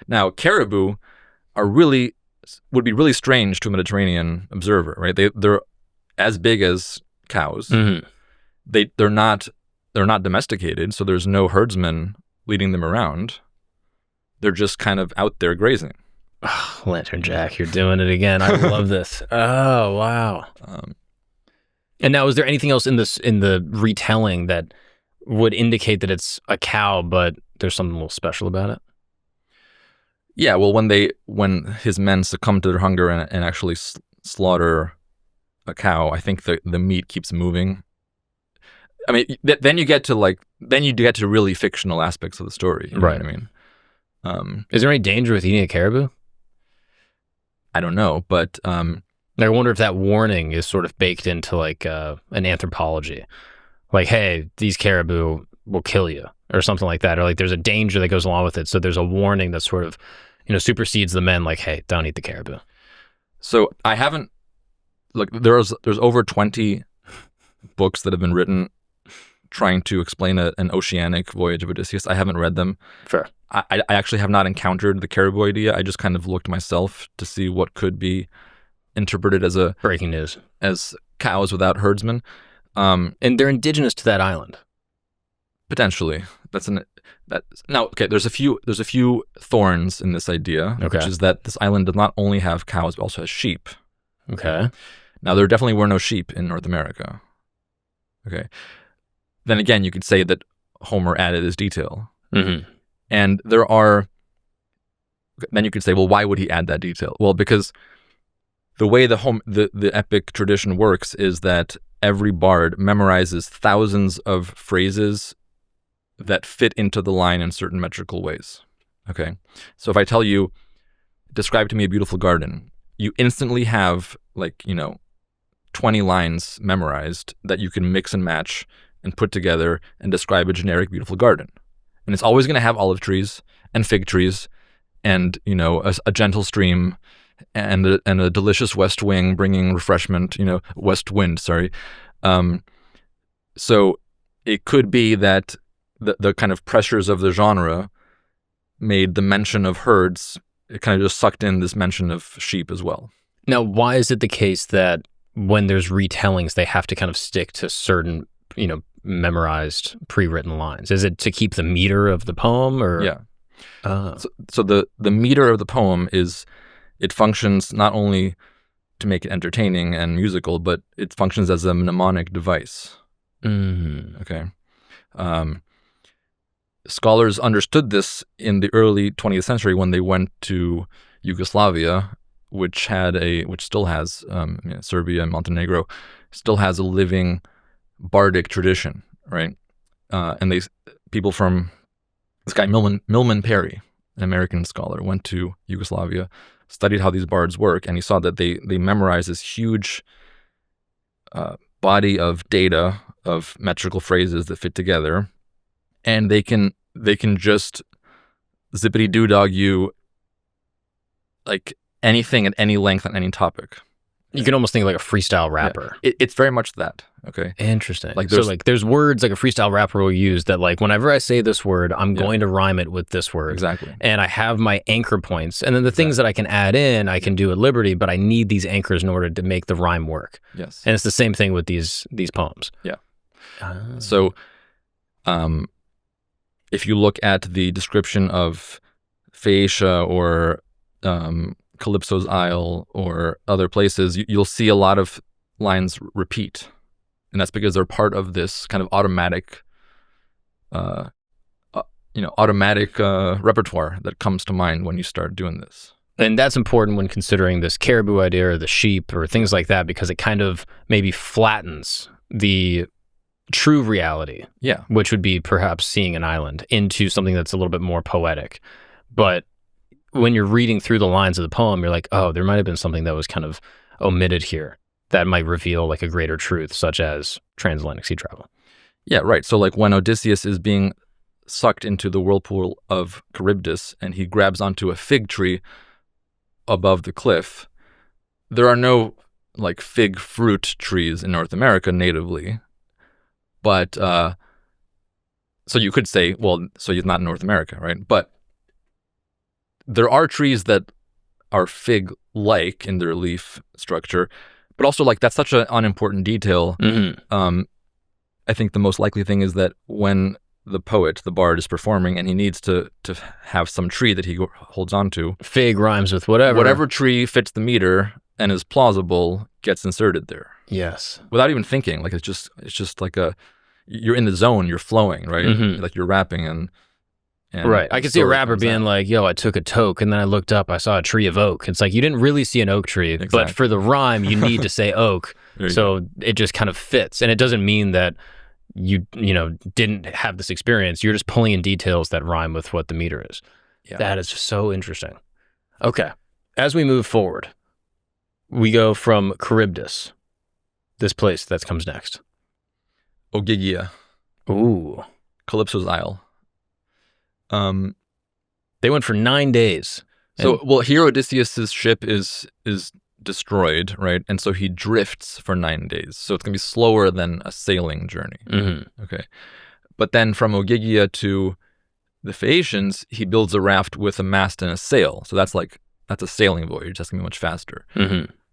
Now, caribou are really would be really strange to a Mediterranean observer, right? They're as big as cows. Mm-hmm. They're not domesticated, so there's no herdsman leading them around. They're just kind of out there grazing. Oh, Lantern Jack, you're doing it again. I love this. Oh, wow. And now, is there anything else in the retelling that would indicate that it's a cow, but there's something a little special about it? Yeah, well, when his men succumb to their hunger and actually slaughter a cow, I think the meat keeps moving. I mean, then you get to really fictional aspects of the story. You know right. what I mean? Is there any danger with eating a caribou? I don't know, but I wonder if that warning is sort of baked into like an anthropology, like, hey, these caribou will kill you, or something like that, or like there's a danger that goes along with it. So there's a warning that sort of, supersedes the men, like, hey, don't eat the caribou. So I haven't, there's over 20 books that have been written trying to explain an oceanic voyage of Odysseus. I haven't read them. Fair. I actually have not encountered the caribou idea. I just kind of looked myself to see what could be interpreted as breaking news, as cows without herdsmen. And they're indigenous to that island. Potentially. There's a few thorns in this idea, okay. Which is that this island does not only have cows, but also has sheep. Okay. Now, there definitely were no sheep in North America. Okay. Then again, you could say that Homer added this detail. Mm-hmm. And then you could say, well, why would he add that detail? Well, because the way the epic tradition works is that every bard memorizes thousands of phrases that fit into the line in certain metrical ways. Okay. So if I tell you, describe to me a beautiful garden, you instantly have 20 lines memorized that you can mix and match and put together and describe a generic beautiful garden. And it's always going to have olive trees and fig trees and, a gentle stream and a delicious west wing bringing refreshment, west wind, sorry. So it could be that the kind of pressures of the genre made the mention of herds, it kind of just sucked in this mention of sheep as well. Now, why is it the case that when there's retellings, they have to kind of stick to certain, memorized pre-written lines? Is it to keep the meter of the poem, or? Yeah. So the meter of the poem it functions not only to make it entertaining and musical, but it functions as a mnemonic device. Mm-hmm. Okay. Scholars understood this in the early 20th century when they went to Yugoslavia, which still has, Serbia and Montenegro, still has a living bardic tradition, right? And people from this guy Milman Perry, an American scholar, went to Yugoslavia, studied how these bards work, and he saw that they memorize this huge body of data of metrical phrases that fit together, and they can just zippity doo dog you like anything at any length on any topic. You can almost think like a freestyle rapper. Yeah. It's very much that. Okay. Interesting. There's words like a freestyle rapper will use that, like, whenever I say this word, I'm going to rhyme it with this word. Exactly. And I have my anchor points. And then the things that I can add in, I can do at liberty, but I need these anchors in order to make the rhyme work. Yes. And it's the same thing with these poems. Yeah. So, if you look at the description of Phaeacia or Calypso's Isle or other places, you'll see a lot of lines repeat. And that's because they're part of this kind of automatic repertoire that comes to mind when you start doing this. And that's important when considering this caribou idea or the sheep or things like that, because it kind of maybe flattens the true reality, which would be perhaps seeing an island, into something that's a little bit more poetic. But when you're reading through the lines of the poem, you're like, oh, there might have been something that was kind of omitted here that might reveal like a greater truth, such as transatlantic sea travel. Yeah, right. So like when Odysseus is being sucked into the whirlpool of Charybdis and he grabs onto a fig tree above the cliff, there are no like fig fruit trees in North America natively. But so you could say, well, so he's not in North America, right? But there are trees that are fig-like in their leaf structure, but also like that's such an unimportant detail. I think the most likely thing is that when the poet, the bard, is performing and he needs to have some tree that he holds on to. Fig rhymes with whatever. Whatever tree fits the meter and is plausible gets inserted there. Yes. Without even thinking. Like it's just like you're in the zone, you're flowing, right? Like you're rapping and right. I could see a rapper being like, yo, I took a toke and then I looked up, I saw a tree of oak. It's like you didn't really see an oak tree, but for the rhyme, you need to say oak. So it just kind of fits. And it doesn't mean that you didn't have this experience. You're just pulling in details that rhyme with what the meter is. Yeah. That is just so interesting. Okay. As we move forward, we go from Charybdis, this place that comes next. Ogygia. Ooh. Calypso's Isle. They went for 9 days. So, here Odysseus's ship is destroyed, right? And so he drifts for 9 days. So it's going to be slower than a sailing journey. Okay. But then from Ogygia to the Phaeacians, he builds a raft with a mast and a sail. So that's a sailing voyage. That's going to be much faster.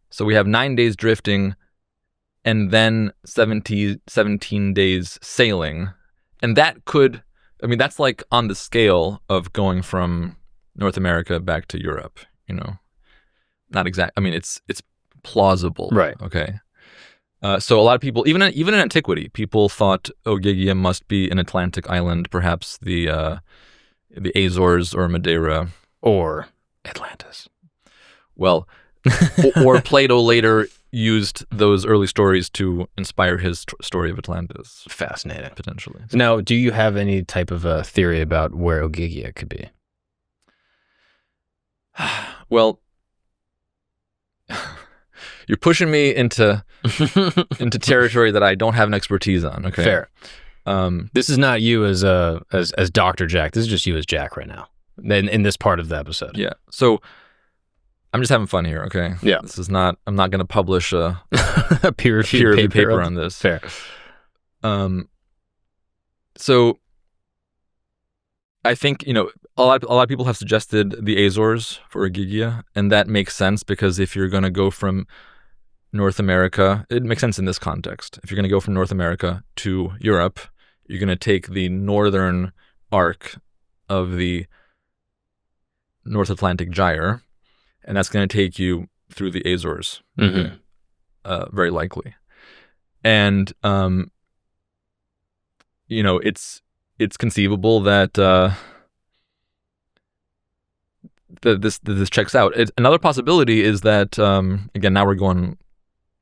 So we have 9 days drifting and then 17 days sailing. And that's like on the scale of going from North America back to Europe, Not exact. I mean, it's plausible. Right. Okay. So a lot of people, even in antiquity, people thought Ogygia must be an Atlantic island, perhaps the Azores or Madeira. Or Atlantis. Well, or Plato later used those early stories to inspire his story of Atlantis. Fascinating. Potentially. Now, do you have any type of a theory about where Ogygia could be? Well, you're pushing me into territory that I don't have an expertise on. Okay, fair. This is not you as Dr. Jack. This is just you as Jack right now. In this part of the episode. Yeah. So I'm just having fun here. Okay. Yeah. This is not. I'm not going to publish a peer-reviewed paper on this. Fair. So I think a lot of people have suggested the Azores for Ogygia, and that makes sense because if you're going to go from North America, it makes sense in this context. If you're going to go from North America to Europe, you're going to take the northern arc of the North Atlantic Gyre, and that's going to take you through the Azores, very likely. And it's conceivable that this checks out. Another possibility is that again, now we're going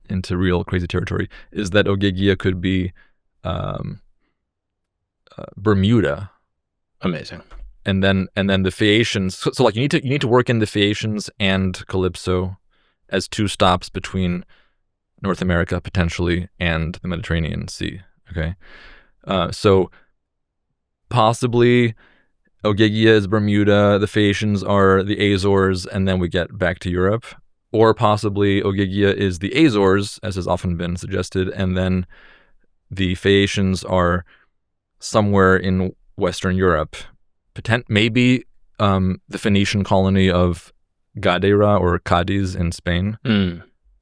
into real crazy territory. Is that Ogygia could be Bermuda? Amazing. And then the Phaeacians. So like you need to work in the Phaeacians and Calypso as two stops between North America potentially and the Mediterranean Sea. Okay, so possibly Ogygia is Bermuda, the Phaeacians are the Azores, and then we get back to Europe. Or possibly Ogygia is the Azores, as has often been suggested, and then the Phaeacians are somewhere in Western Europe. Maybe the Phoenician colony of Gadara or Cadiz in Spain,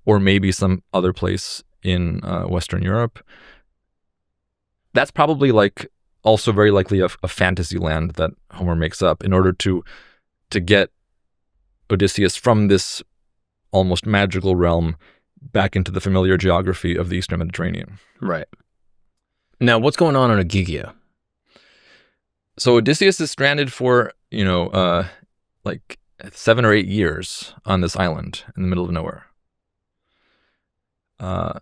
or maybe some other place in Western Europe. That's probably also very likely a fantasy land that Homer makes up in order to get Odysseus from this almost magical realm back into the familiar geography of the Eastern Mediterranean. Right. Now, what's going on Ogygia? So Odysseus is stranded for, 7 or 8 years on this island in the middle of nowhere. So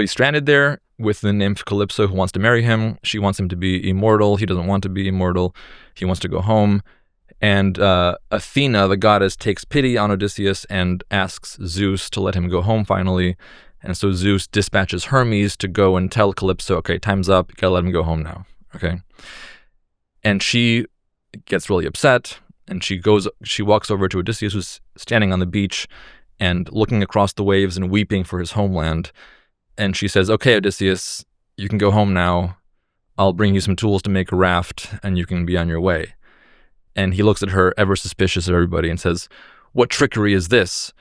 he's stranded there with the nymph Calypso who wants to marry him. She wants him to be immortal. He doesn't want to be immortal. He wants to go home. And Athena, the goddess, takes pity on Odysseus and asks Zeus to let him go home finally. And so Zeus dispatches Hermes to go and tell Calypso, okay, time's up. You gotta let him go home now. Okay. And she gets really upset. And she walks over to Odysseus, who's standing on the beach and looking across the waves and weeping for his homeland. And she says, okay, Odysseus, you can go home now. I'll bring you some tools to make a raft and you can be on your way. And he looks at her, ever suspicious of everybody, and says, "What trickery is this?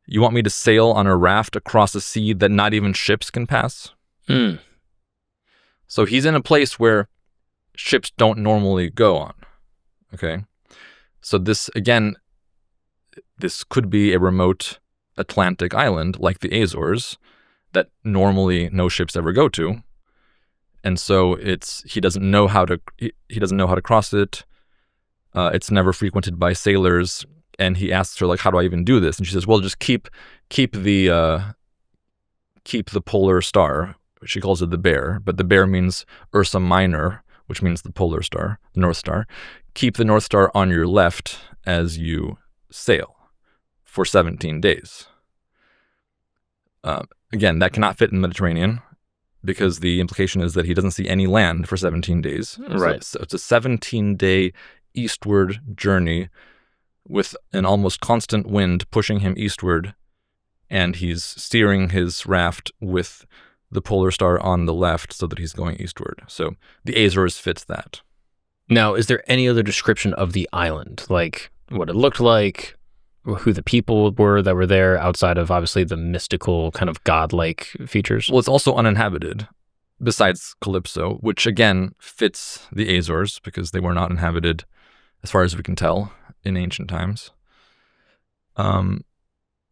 You want me to sail on a raft across a sea that not even ships can pass?" So he's in a place where ships don't normally go on. Okay. So this, again, this could be a remote Atlantic island like the Azores that normally no ships ever go to. And so he doesn't know how to cross it. It's never frequented by sailors. And he asks her, like, how do I even do this? And she says, well, just keep the polar star. She calls it the bear, but the bear means Ursa Minor, which means the polar star, the North Star. Keep the North Star on your left as you sail for 17 days. Again, that cannot fit in the Mediterranean because the implication is that he doesn't see any land for 17 days. Right. So it's a 17-day eastward journey with an almost constant wind pushing him eastward, and he's steering his raft with the polar star on the left so that he's going eastward. So the Azores fits that. Now, is there any other description of the island? Like what it looked like, who the people were that were there outside of obviously the mystical kind of godlike features? Well, it's also uninhabited besides Calypso, which again fits the Azores because they were not inhabited as far as we can tell in ancient times. And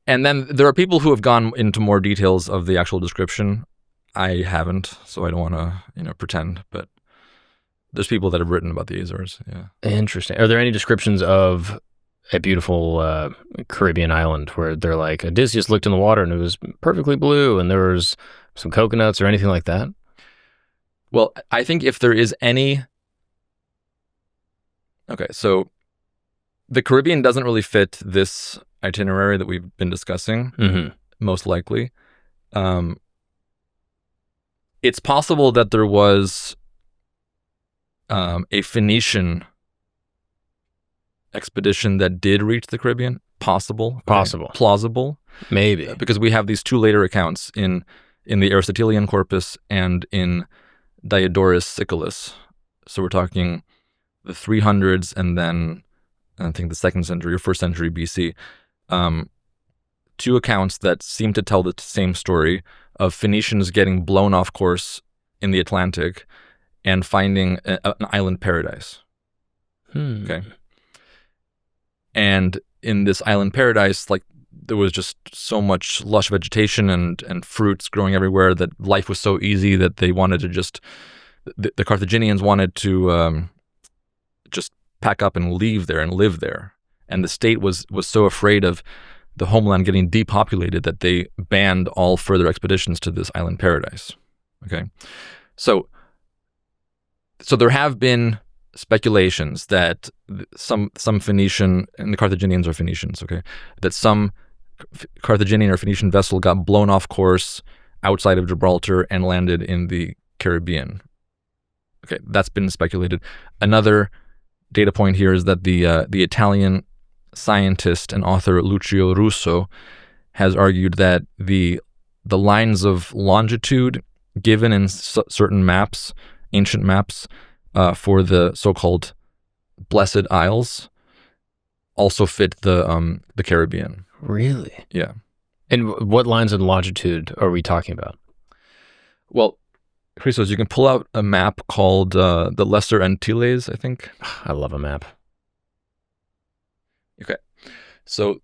then there are people who have gone into more details of the actual description. I haven't, so I don't want to, pretend, but there's people that have written about the Azores. Yeah. Interesting. Are there any descriptions of a beautiful Caribbean island where they're like, Odysseus looked in the water and it was perfectly blue and there was some coconuts or anything like that? Well, I think if there is any... Okay, so the Caribbean doesn't really fit this itinerary that we've been discussing, most likely. It's possible that there was a Phoenician expedition that did reach the Caribbean. Possible. Plausible. Maybe. Because we have these two later accounts in the Aristotelian corpus and in Diodorus Siculus. So we're talking the 300s and then I think the 2nd century or 1st century BC. Two accounts that seem to tell the same story of Phoenicians getting blown off course in the Atlantic and finding an island paradise. Okay. And in this island paradise, like there was just so much lush vegetation and fruits growing everywhere that life was so easy that they wanted to the Carthaginians wanted to just pack up and leave there and live there. And the state was so afraid of the homeland getting depopulated that they banned all further expeditions to this island paradise. Okay. So there have been speculations that some Phoenician, and the Carthaginians are Phoenicians, okay, that some Carthaginian or Phoenician vessel got blown off course outside of Gibraltar and landed in the Caribbean. Okay, that's been speculated. Another data point here is that the Italian scientist and author Lucio Russo has argued that the lines of longitude given in certain maps, ancient maps, for the so-called Blessed Isles, also fit the Caribbean. Really? Yeah. And what lines of longitude are we talking about? Well, Christos, you can pull out a map called the Lesser Antilles, I think. I love a map. Okay. So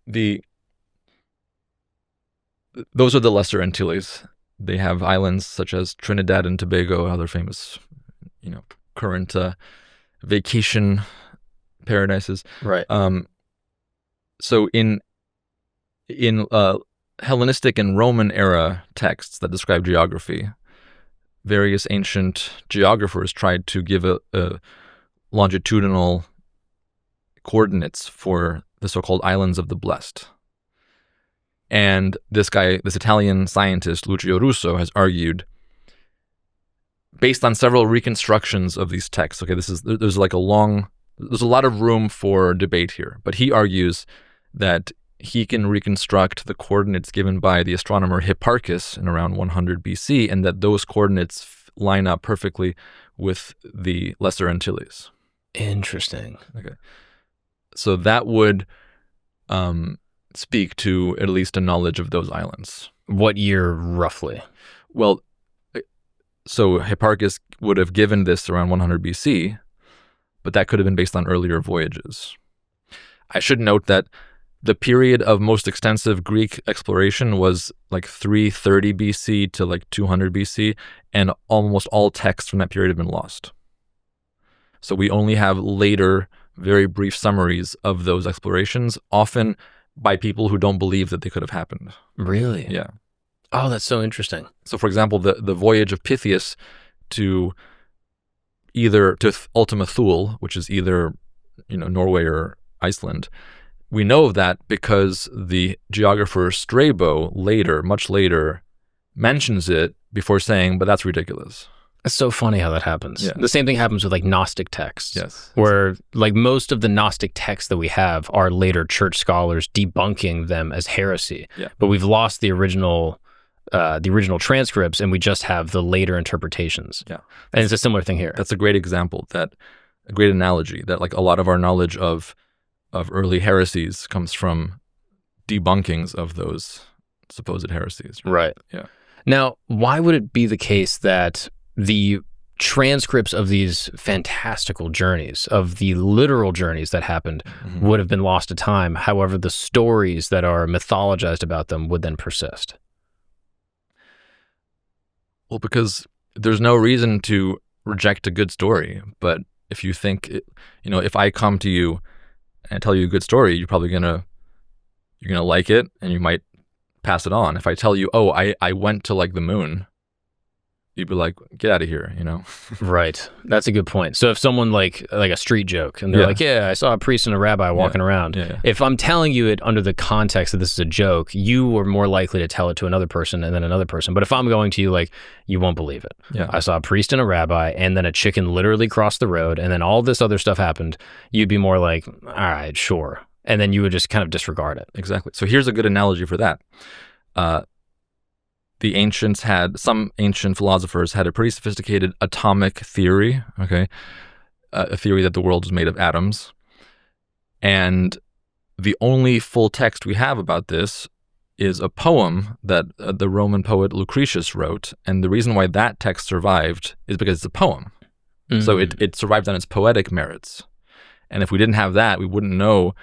those are the Lesser Antilles. They have islands such as Trinidad and Tobago, other famous, current vacation paradises. Right. So in Hellenistic and Roman era texts that describe geography, various ancient geographers tried to give a longitudinal coordinates for the so-called Islands of the Blessed. And this Italian scientist, Lucio Russo, has argued, based on several reconstructions of these texts, okay, there's a lot of room for debate here, but he argues that he can reconstruct the coordinates given by the astronomer Hipparchus in around 100 BC, and that those coordinates line up perfectly with the Lesser Antilles. Interesting. Okay. So that would speak to at least a knowledge of those islands. What year roughly? Well, so Hipparchus would have given this around 100 BC, but that could have been based on earlier voyages. I should note that the period of most extensive Greek exploration was like 330 BC to like 200 BC, and almost all texts from that period have been lost. So we only have later, very brief summaries of those explorations, often by people who don't believe that they could have happened. Really? Yeah. Oh, that's so interesting. So, for example, the voyage of Pytheas to Ultima Thule, which is either Norway or Iceland, we know of that because the geographer Strabo much later, mentions it before saying, "But that's ridiculous." It's so funny how that happens. Yeah. The same thing happens with like Gnostic texts. Yes. Where like most of the Gnostic texts that we have are later church scholars debunking them as heresy. Yeah. But we've lost the original transcripts, and we just have the later interpretations. Yeah. And it's a similar thing here. That's a great example, a great analogy, that like a lot of our knowledge of early heresies comes from debunkings of those supposed heresies. Right. Yeah. Now, why would it be the case that the transcripts of these fantastical journeys, of the literal journeys that happened, would have been lost to time? However, the stories that are mythologized about them would then persist? Well, because there's no reason to reject a good story. But if you think, if I come to you and tell you a good story, you're probably you're gonna like it, and you might pass it on. If I tell you, oh, I went to like the moon, you'd be like, get out of here, Right. That's a good point. So if someone like a street joke, and they're like, yeah, I saw a priest and a rabbi walking around. Yeah. If I'm telling you it under the context that this is a joke, you are more likely to tell it to another person and then another person. But if I'm going to you like, you won't believe it. Yeah. I saw a priest and a rabbi, and then a chicken literally crossed the road, and then all this other stuff happened. You'd be more like, all right, sure. And then you would just kind of disregard it. Exactly. So here's a good analogy for that. Some ancient philosophers had a pretty sophisticated atomic theory, okay? A theory that the world was made of atoms. And the only full text we have about this is a poem that the Roman poet Lucretius wrote. And the reason why that text survived is because it's a poem. Mm-hmm. So it survived on its poetic merits. And if we didn't have that, we wouldn't know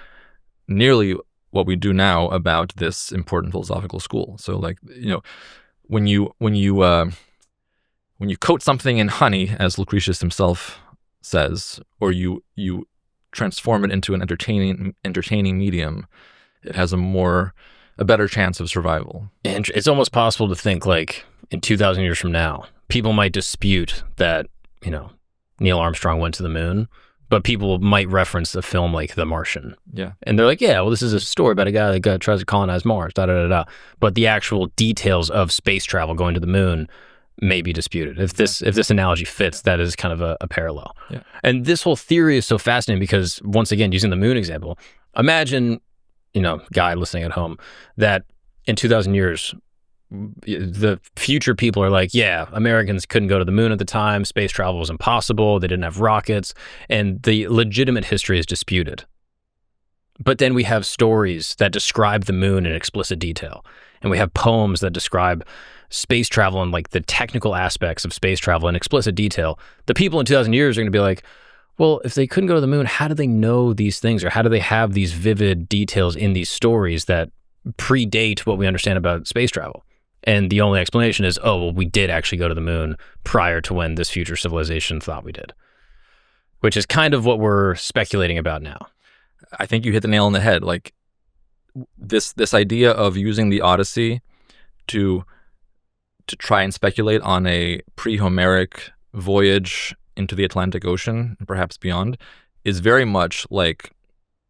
nearly what we do now about this important philosophical school. So like, when you coat something in honey, as Lucretius himself says, or you transform it into an entertaining medium, it has a better chance of survival. And it's almost possible to think like in 2,000 years from now, people might dispute that, Neil Armstrong went to the moon, but people might reference a film like The Martian. Yeah. And they're like, yeah, well, this is a story about a guy that tries to colonize Mars, da-da-da-da. But the actual details of space travel going to the moon may be disputed. If this analogy fits, that is kind of a parallel. Yeah. And this whole theory is so fascinating because, once again, using the moon example, imagine, guy listening at home, that in 2,000 years, the future people are like, yeah, Americans couldn't go to the moon at the time. Space travel was impossible. They didn't have rockets. And the legitimate history is disputed. But then we have stories that describe the moon in explicit detail. And we have poems that describe space travel and like the technical aspects of space travel in explicit detail. The people in 2,000 years are going to be like, well, if they couldn't go to the moon, how do they know these things? Or how do they have these vivid details in these stories that predate what we understand about space travel? And the only explanation is, oh, well, we did actually go to the moon prior to when this future civilization thought we did, which is kind of what we're speculating about now. I think you hit the nail on the head. Like this idea of using the Odyssey to try and speculate on a pre-Homeric voyage into the Atlantic Ocean, and perhaps beyond, is very much like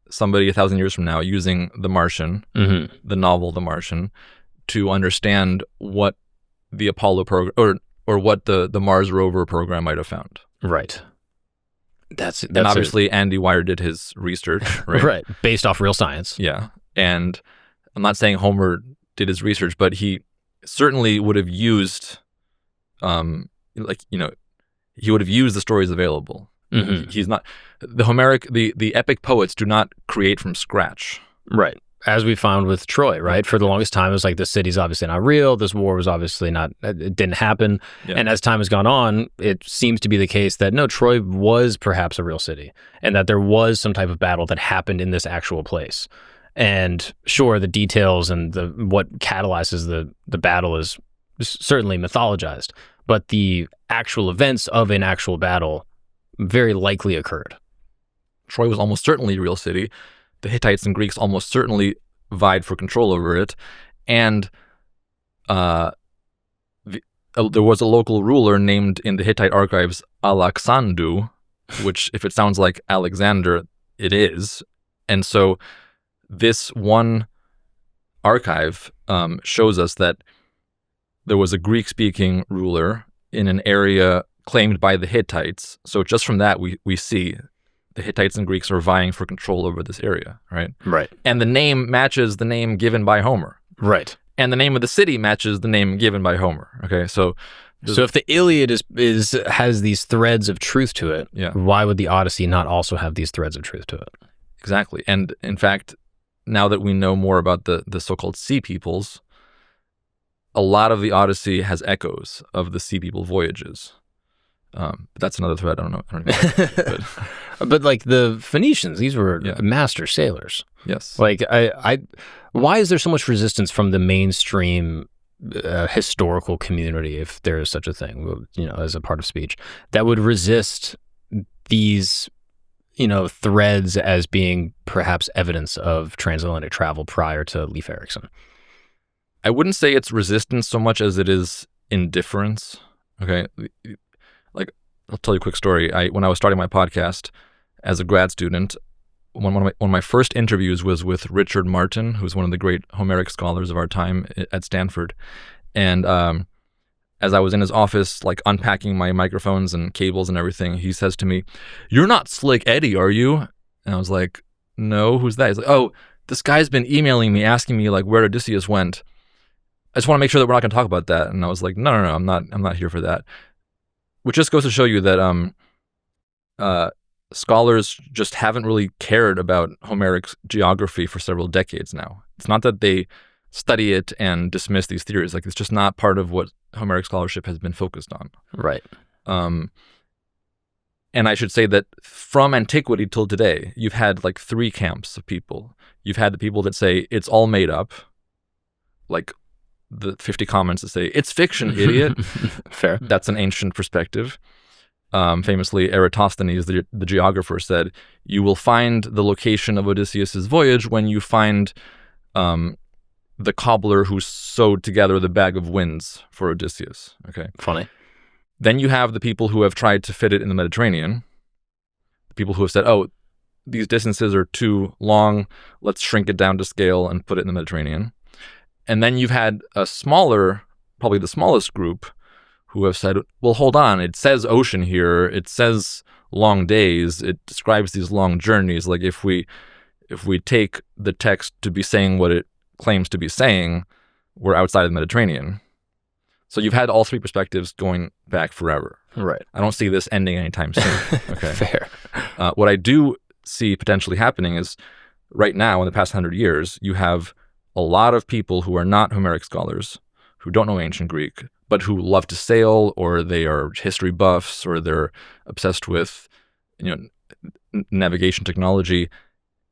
somebody 1,000 years from now using The Martian, the novel The Martian, to understand what the Apollo program or what the Mars rover program might have found. Right. That's and obviously Andy Weir did his research, right? Right, based off real science. Yeah, and I'm not saying Homer did his research, but he certainly would have used, he would have used the stories available. He's not the Homeric. The epic poets do not create from scratch. Right. As we found with Troy, right? For the longest time, it was like the city's obviously not real. This war was obviously not, it didn't happen. Yeah. And as time has gone on, it seems to be the case that no, Troy was perhaps a real city and that there was some type of battle that happened in this actual place. And sure, the details and what catalyzes the battle is certainly mythologized, but the actual events of an actual battle very likely occurred. Troy was almost certainly a real city. The Hittites and Greeks almost certainly vied for control over it. And there was a local ruler named in the Hittite archives Alaksandu, which if it sounds like Alexander, it is. And so this one archive shows us that there was a Greek-speaking ruler in an area claimed by the Hittites. So just from that, we see the Hittites and Greeks are vying for control over this area, right? Right. And the name matches the name given by Homer. Right. And the name of the city matches the name given by Homer. Okay, so if the Iliad has these threads of truth to it, why would the Odyssey not also have these threads of truth to it? Exactly. And in fact, now that we know more about the so-called Sea Peoples, a lot of the Odyssey has echoes of the Sea People voyages. But that's another thread. I don't know. But like the Phoenicians, these were master sailors. Yes. Like why is there so much resistance from the mainstream historical community, if there is such a thing, as a part of speech, that would resist these, threads as being perhaps evidence of transatlantic travel prior to Leif Erikson? I wouldn't say it's resistance so much as it is indifference. Okay. Like, I'll tell you a quick story. When I was starting my podcast as a grad student, one of my first interviews was with Richard Martin, who's one of the great Homeric scholars of our time at Stanford. And as I was in his office, like unpacking my microphones and cables and everything, he says to me, "You're not Slick Eddie, are you?" And I was like, "No, who's that?" He's like, "Oh, this guy's been emailing me, asking me like where Odysseus went. I just want to make sure that we're not going to talk about that." And I was like, no, I'm not here for that. Which just goes to show you that scholars just haven't really cared about Homeric geography for several decades now. It's not that they study it and dismiss these theories. Like, it's just not part of what Homeric scholarship has been focused on. Right. And I should say that from antiquity till today, you've had like three camps of people. You've had the people that say it's all made up, like the 50 comments that say, "It's fiction, idiot." Fair. That's an ancient perspective. Famously, Eratosthenes, the geographer, said, "You will find the location of Odysseus's voyage when you find the cobbler who sewed together the bag of winds for Odysseus." Okay. Funny. Then you have the people who have tried to fit it in the Mediterranean. The people who have said, "Oh, these distances are too long. Let's shrink it down to scale and put it in the Mediterranean." And then you've had a smaller, probably the smallest group, who have said, "Well, hold on, it says ocean here, it says long days, it describes these long journeys. Like, if we take the text to be saying what it claims to be saying, we're outside of the Mediterranean." So you've had all three perspectives going back forever. Right. I don't see this ending anytime soon. Okay. Fair. What I do see potentially happening is, right now, in the past 100 years, you have a lot of people who are not Homeric scholars, who don't know ancient Greek, but who love to sail, or they are history buffs, or they're obsessed with, navigation technology,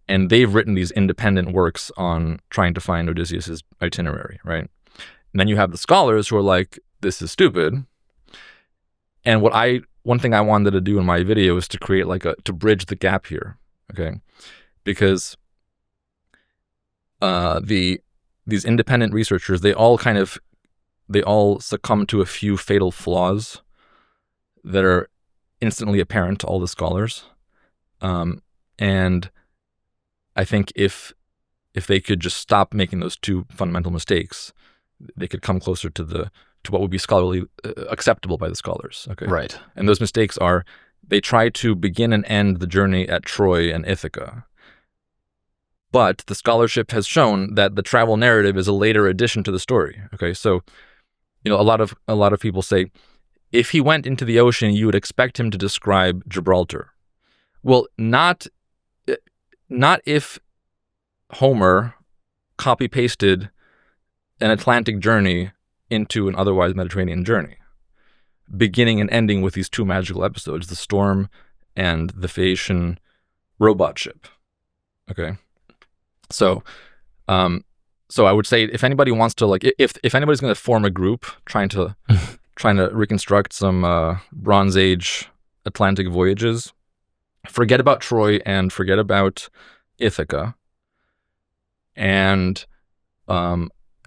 and they've written these independent works on trying to find Odysseus's itinerary, right? And then you have the scholars who are like, "This is stupid." And one thing I wanted to do in my video is to create to bridge the gap here, okay? Because these independent researchers, they all succumb to a few fatal flaws that are instantly apparent to all the scholars. And I think if they could just stop making those two fundamental mistakes, they could come closer to what would be scholarly acceptable by the scholars. Okay. Right. And those mistakes are, they try to begin and end the journey at Troy and Ithaca. But the scholarship has shown that the travel narrative is a later addition to the story. Okay, so a lot of people say if he went into the ocean, you would expect him to describe Gibraltar. Well, not if Homer copy-pasted an Atlantic journey into an otherwise Mediterranean journey, beginning and ending with these two magical episodes, the storm and the Phaeacian robot ship. Okay. So I would say if anybody wants to, like, if anybody's going to form a group trying to reconstruct some Bronze Age Atlantic voyages, forget about Troy and forget about Ithaca, and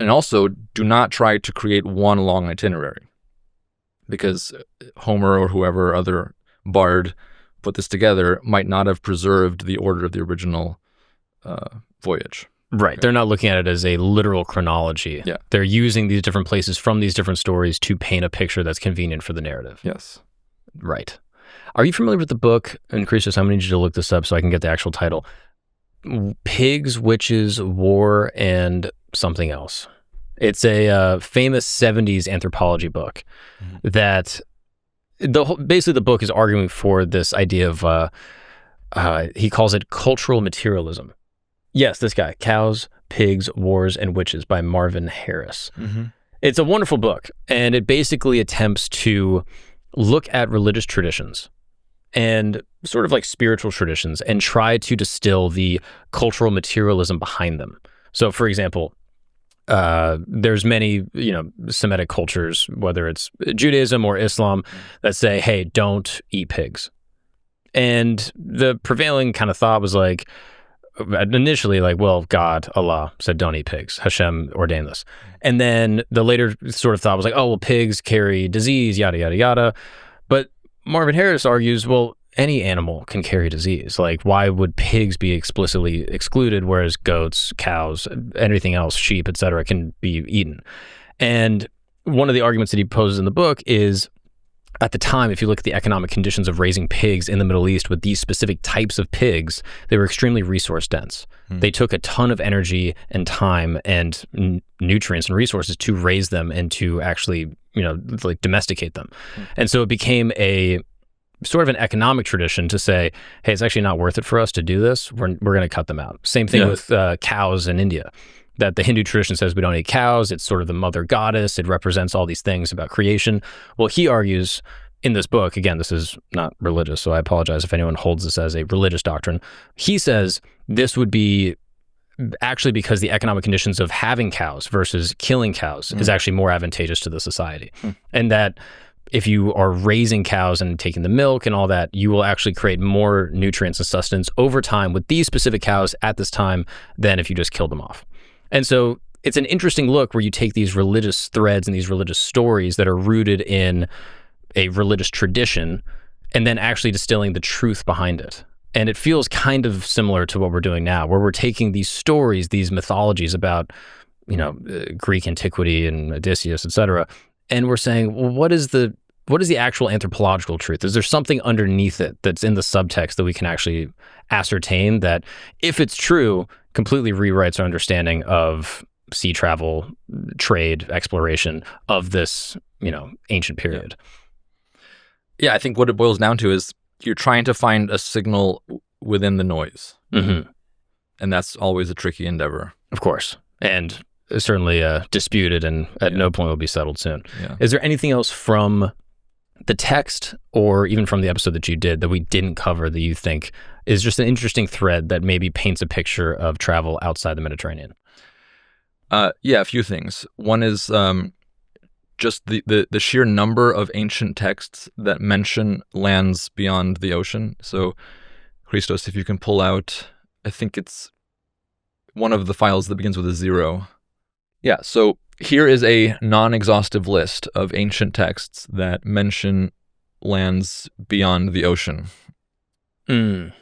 also do not try to create one long itinerary, because Homer or whoever other bard put this together might not have preserved the order of the original voyage. Right. Okay. They're not looking at it as a literal chronology. Yeah. They're using these different places from these different stories to paint a picture that's convenient for the narrative. Yes. Right. Are you familiar with the book, and Christos, I'm going to need you to look this up so I can get the actual title, Pigs, Witches, War, and something else? It's a famous 70s anthropology book that basically the book is arguing for this idea of, he calls it cultural materialism. Yes, this guy, Cows, Pigs, Wars, and Witches by Marvin Harris. Mm-hmm. It's a wonderful book, and it basically attempts to look at religious traditions and sort of like spiritual traditions and try to distill the cultural materialism behind them. So, for example, there's many, Semitic cultures, whether it's Judaism or Islam, that say, hey, don't eat pigs. And the prevailing kind of thought was like, initially like, well, God, Allah said don't eat pigs. Hashem ordained this. And then the later sort of thought was like, oh, well, pigs carry disease, yada, yada, yada. But Marvin Harris argues, well, any animal can carry disease. Like, why would pigs be explicitly excluded, whereas goats, cows, everything else, sheep, etc., can be eaten? And one of the arguments that he poses in the book is, at the time, if you look at the economic conditions of raising pigs in the Middle East with these specific types of pigs, they were extremely resource dense. They took a ton of energy and time and nutrients and resources to raise them and to actually, like domesticate them. And so it became a sort of an economic tradition to say, hey, it's actually not worth it for us to do this. We're going to cut them out. Same thing with cows in India. That the Hindu tradition says we don't eat cows. It's sort of the mother goddess. It represents all these things about creation. Well, he argues in this book, again, this is not religious, so I apologize if anyone holds this as a religious doctrine. He says this would be actually because the economic conditions of having cows versus killing cows is actually more advantageous to the society. And that if you are raising cows and taking the milk and all that, you will actually create more nutrients and sustenance over time with these specific cows at this time than if you just killed them off. And so it's an interesting look where you take these religious threads and these religious stories that are rooted in a religious tradition and then actually distilling the truth behind it. And it feels kind of similar to what we're doing now, where we're taking these stories, these mythologies about, Greek antiquity and Odysseus, etc., and we're saying, well, what is the actual anthropological truth? Is there something underneath it that's in the subtext that we can actually ascertain that, if it's true, completely rewrites our understanding of sea travel, trade, exploration of this, ancient period? Yeah, I think what it boils down to is you're trying to find a signal within the noise. Mm-hmm. And that's always a tricky endeavor. Of course. And certainly disputed and at no point will be settled soon. Yeah. Is there anything else from the text or even from the episode that you did that we didn't cover that you think is just an interesting thread that maybe paints a picture of travel outside the Mediterranean? Yeah, a few things. One is just the sheer number of ancient texts that mention lands beyond the ocean. So, Christos, if you can pull out, I think it's one of the files that begins with a 0. Yeah, so here is a non-exhaustive list of ancient texts that mention lands beyond the ocean. We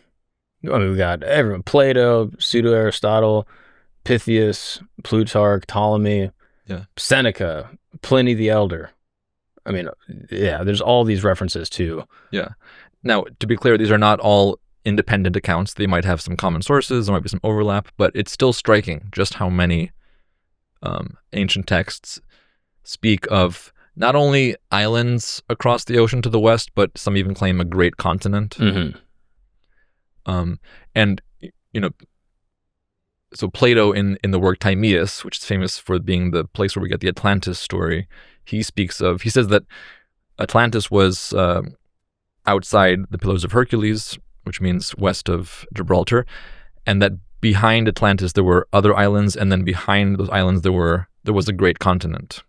got everyone: Plato, Pseudo-Aristotle, Pythias, Plutarch, Ptolemy, Seneca, Pliny the Elder. There's all these references too. Yeah. Now, to be clear, these are not all independent accounts. They might have some common sources, there might be some overlap, but it's still striking just how many ancient texts speak of not only islands across the ocean to the west, but some even claim a great continent. And, so Plato in the work Timaeus, which is famous for being the place where we get the Atlantis story, he says that Atlantis was outside the Pillars of Hercules, which means west of Gibraltar, and that behind Atlantis there were other islands, and then behind those islands there was a great continent.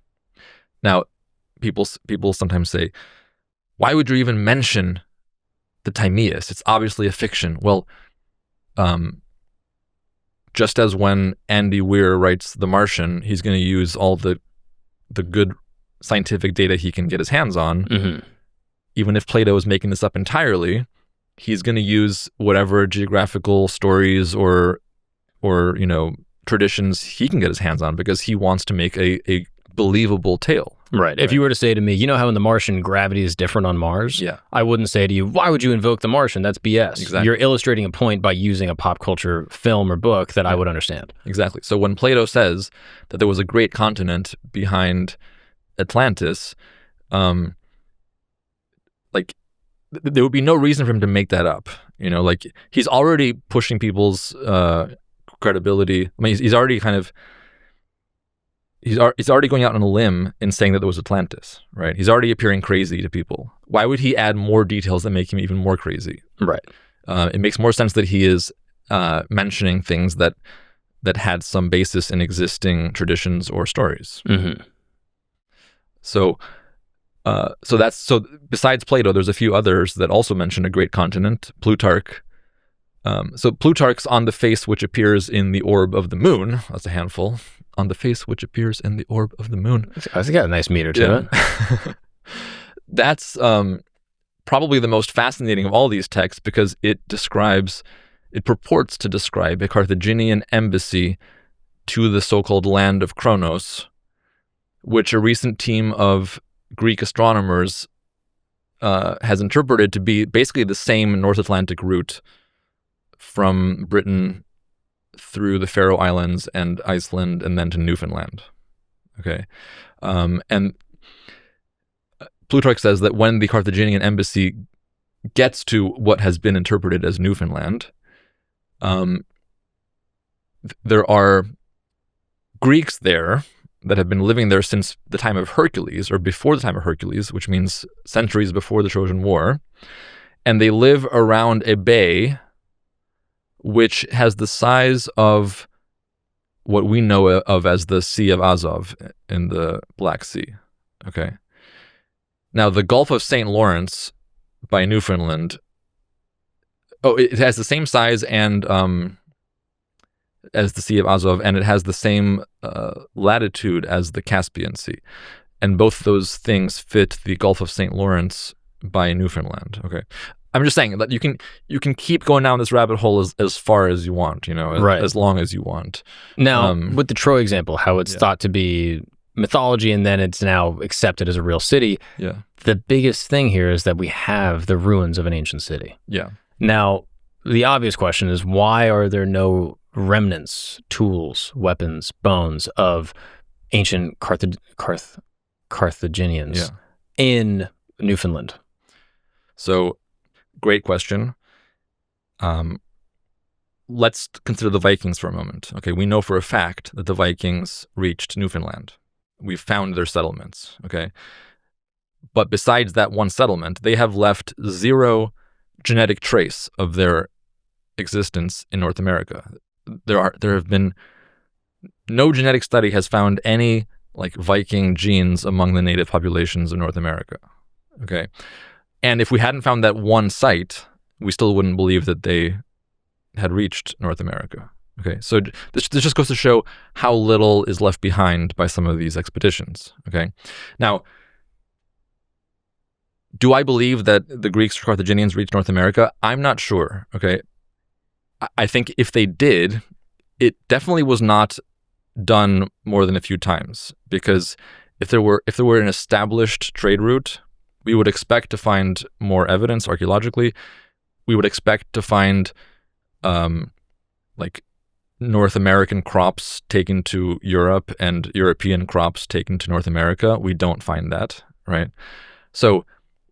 Now, people sometimes say, why would you even mention the Timaeus? It's obviously a fiction. Well, just as when Andy Weir writes The Martian, he's going to use all the good scientific data he can get his hands on. Even if Plato is making this up entirely, he's going to use whatever geographical stories or traditions he can get his hands on, because he wants to make a believable tale. Right. If you were to say to me, you know how in The Martian gravity is different on Mars? Yeah. I wouldn't say to you, why would you invoke The Martian? That's BS. Exactly. You're illustrating a point by using a pop culture film or book that I would understand. Exactly. So when Plato says that there was a great continent behind Atlantis, there would be no reason for him to make that up. He's already pushing people's credibility. I mean, he's already going out on a limb in saying that there was Atlantis, right? He's already appearing crazy to people. Why would he add more details that make him even more crazy? Right. It makes more sense that he is mentioning things that had some basis in existing traditions or stories. So besides Plato, there's a few others that also mention a great continent. Plutarch. So Plutarch's on the face which appears in the orb of the moon. That's a handful. On the face which appears in the orb of the moon. It's got a nice meter to it. That's probably the most fascinating of all these texts, because it purports to describe a Carthaginian embassy to the so-called land of Kronos, which a recent team of Greek astronomers has interpreted to be basically the same North Atlantic route from Britain through the Faroe Islands and Iceland and then to Newfoundland. Okay. And Plutarch says that when the Carthaginian embassy gets to what has been interpreted as Newfoundland, there are Greeks there that have been living there since the time of Hercules, or before the time of Hercules, which means centuries before the Trojan War. And they live around a bay which has the size of what we know of as the Sea of Azov in the Black Sea. Okay. Now, the Gulf of St. Lawrence by Newfoundland, it has the same size and as the Sea of Azov, and it has the same latitude as the Caspian Sea. And both those things fit the Gulf of St. Lawrence by Newfoundland. Okay. I'm just saying that you can keep going down this rabbit hole as far as you want, as long as you want. Now, with the Troy example, how it's thought to be mythology and then it's now accepted as a real city. Yeah. The biggest thing here is that we have the ruins of an ancient city. Yeah. Now, the obvious question is, why are there no remnants, tools, weapons, bones of ancient Carthaginians in Newfoundland? So, great question. Let's consider the Vikings for a moment. Okay, we know for a fact that the Vikings reached Newfoundland. We've found their settlements, okay? But besides that one settlement, they have left zero genetic trace of their existence in North America. There have been no genetic study has found any Viking genes among the native populations of North America. Okay. And if we hadn't found that one site, we still wouldn't believe that they had reached North America. Okay. So this just goes to show how little is left behind by some of these expeditions. Okay. Now, do I believe that the Greeks or Carthaginians reached North America? I'm not sure. Okay. I think if they did, it definitely was not done more than a few times, because if there were an established trade route, we would expect to find more evidence archaeologically. We would expect to find North American crops taken to Europe and European crops taken to North America. We don't find that, right? So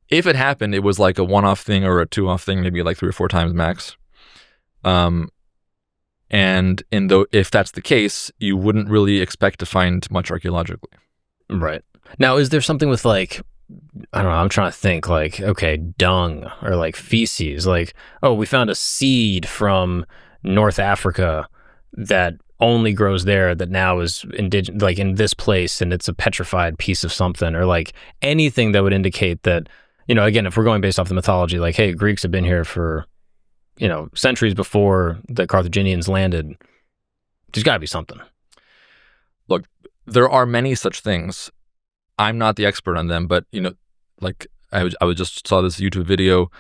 if it happened, it was like a one-off thing or a two-off thing, maybe like 3 or 4 times max. And if that's the case, you wouldn't really expect to find much archaeologically. Right. Now, is there something with like, I don't know, I'm trying to think like, okay, dung or like feces, like, oh, we found a seed from North Africa that only grows there that now is indigenous, like in this place, and it's a petrified piece of something, or like anything that would indicate that, you know, again, if we're going based off the mythology, like, hey, Greeks have been here for, you know, centuries before the Carthaginians landed. There's got to be something. Look, there are many such things. I'm not the expert on them, but, you know, like I just saw this YouTube video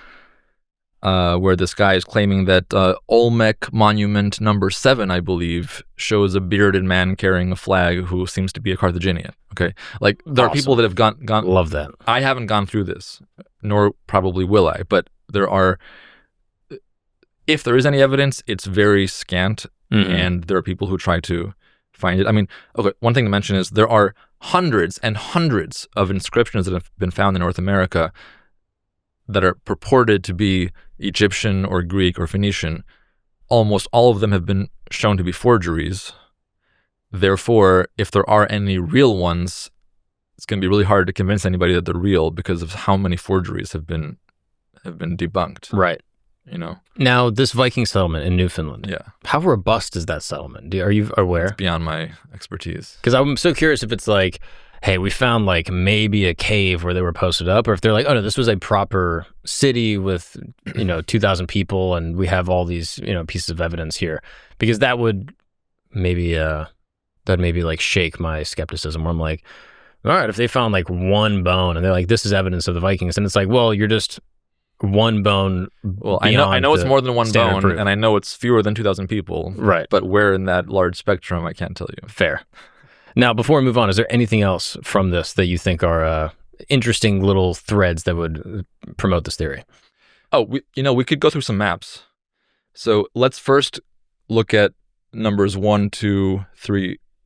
where this guy is claiming that Olmec Monument number 7, I believe, shows a bearded man carrying a flag who seems to be a Carthaginian. Okay, like there are people that have gone. Love that. I haven't gone through this, nor probably will I. But there are, if there is any evidence, it's very scant, and there are people who try to find it. I mean, okay, one thing to mention is there are hundreds and hundreds of inscriptions that have been found in North America that are purported to be Egyptian or Greek or Phoenician. Almost all of them have been shown to be forgeries. Therefore, if there are any real ones, it's going to be really hard to convince anybody that they're real because of how many forgeries have been debunked. Right. You know. Now, this Viking settlement in Newfoundland. Yeah. How robust is that settlement? Are you aware? It's beyond my expertise. Because I'm so curious if it's like, hey, we found like maybe a cave where they were posted up, or if they're like, oh no, this was a proper city with, you know, 2,000 people, and we have all these, you know, pieces of evidence here. Because that would maybe like shake my skepticism, where I'm like, all right, if they found like one bone and they're like, this is evidence of the Vikings, and it's like, well, you're just one bone. Well, I know it's more than one bone, and I know it's fewer than 2,000 people. Right. But where in that large spectrum, I can't tell you. Fair. Now, before we move on, is there anything else from this that you think are interesting little threads that would promote this theory? Oh, we could go through some maps. So let's first look at numbers 1, 2,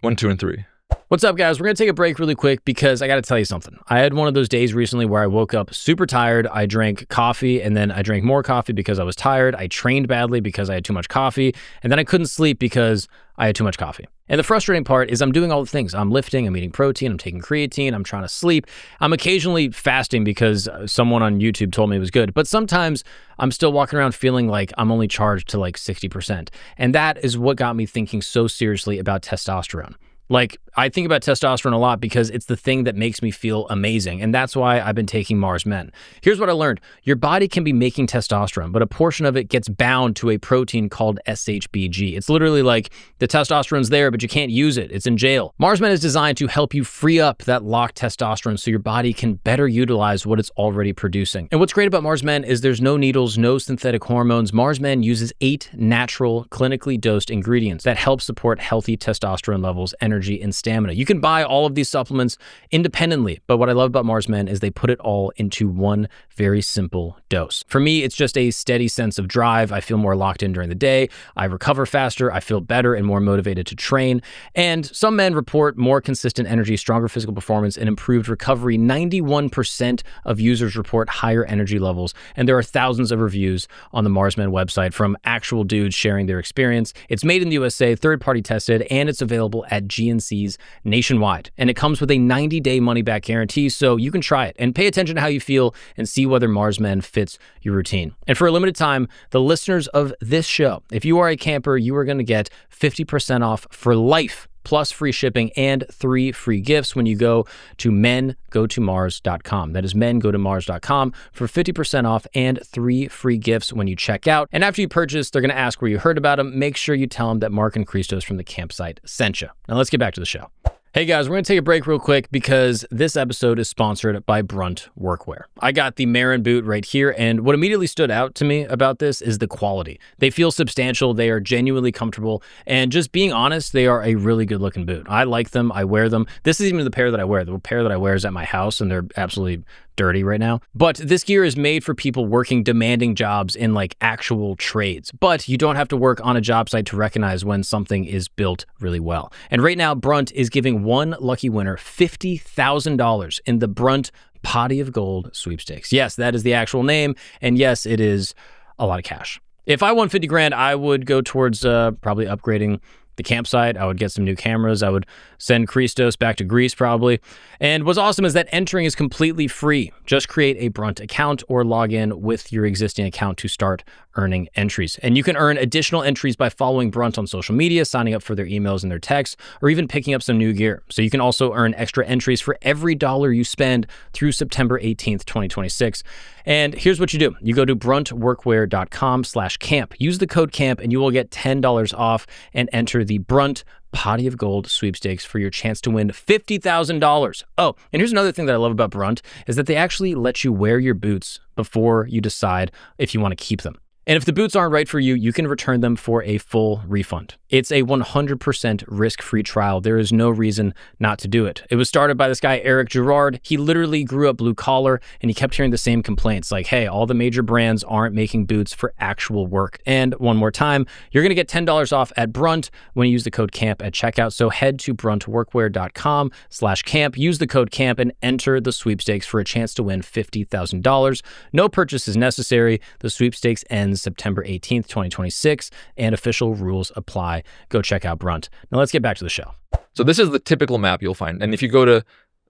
and 3. What's up, guys? We're going to take a break really quick because I got to tell you something. I had one of those days recently where I woke up super tired. I drank coffee, and then I drank more coffee because I was tired. I trained badly because I had too much coffee, and then I couldn't sleep because I had too much coffee. And the frustrating part is I'm doing all the things. I'm lifting, I'm eating protein, I'm taking creatine, I'm trying to sleep. I'm occasionally fasting because someone on YouTube told me it was good. But sometimes I'm still walking around feeling like I'm only charged to like 60%. And that is what got me thinking so seriously about testosterone. Like, I think about testosterone a lot because it's the thing that makes me feel amazing. And that's why I've been taking Mars Men. Here's what I learned. Your body can be making testosterone, but a portion of it gets bound to a protein called SHBG. It's literally like the testosterone's there, but you can't use it. It's in jail. Mars Men is designed to help you free up that locked testosterone so your body can better utilize what it's already producing. And what's great about Mars Men is there's no needles, no synthetic hormones. Mars Men uses 8 natural, clinically dosed ingredients that help support healthy testosterone levels, energy, and stamina. You can buy all of these supplements independently, but what I love about Mars Men is they put it all into one very simple dose. For me, it's just a steady sense of drive. I feel more locked in during the day. I recover faster. I feel better and more motivated to train. And some men report more consistent energy, stronger physical performance, and improved recovery. 91% of users report higher energy levels, and there are thousands of reviews on the Mars Men website from actual dudes sharing their experience. It's made in the USA, third-party tested, and it's available at GNCs nationwide. And it comes with a 90-day money-back guarantee, so you can try it and pay attention to how you feel and see whether Mars Men fits your routine. And for a limited time, the listeners of this show, if you are a camper, you are going to get 50% off for life, plus free shipping and 3 free gifts when you go to mengotomars.com. That is mengotomars.com for 50% off and 3 free gifts when you check out. And after you purchase, they're going to ask where you heard about them. Make sure you tell them that Mark and Christos from the campsite sent you. Now let's get back to the show. Hey guys, we're going to take a break real quick because this episode is sponsored by Brunt Workwear. I got the Marin boot right here, and what immediately stood out to me about this is the quality. They feel substantial, they are genuinely comfortable, and just being honest, they are a really good looking boot. I like them, I wear them. This is even the pair that I wear. The pair that I wear is at my house, and they're absolutely dirty right now. But this gear is made for people working demanding jobs in like actual trades. But you don't have to work on a job site to recognize when something is built really well. And right now, Brunt is giving one lucky winner $50,000 in the Brunt Potty of Gold sweepstakes. Yes, that is the actual name. And yes, it is a lot of cash. If I won 50 grand, I would go towards probably upgrading the campsite. I would get some new cameras. I would send Christos back to Greece probably. And what's awesome is that entering is completely free. Just create a Brunt account or log in with your existing account to start earning entries. And you can earn additional entries by following Brunt on social media, signing up for their emails and their texts, or even picking up some new gear. So you can also earn extra entries for every dollar you spend through September 18th, 2026. And here's what you do. You go to bruntworkwear.com/camp. Use the code CAMP and you will get $10 off and enter the Brunt Potty of Gold sweepstakes for your chance to win $50,000. Oh, and here's another thing that I love about Brunt is that they actually let you wear your boots before you decide if you want to keep them. And if the boots aren't right for you, you can return them for a full refund. It's a 100% risk-free trial. There is no reason not to do it. It was started by this guy, Eric Girard. He literally grew up blue collar and he kept hearing the same complaints like, hey, all the major brands aren't making boots for actual work. And one more time, you're going to get $10 off at Brunt when you use the code CAMP at checkout. So head to bruntworkwear.com/camp, use the code CAMP and enter the sweepstakes for a chance to win $50,000. No purchase is necessary. The sweepstakes ends September 18th, 2026, and official rules apply. Go check out Brunt. Now let's get back to the show. So this is the typical map you'll find. And if you go to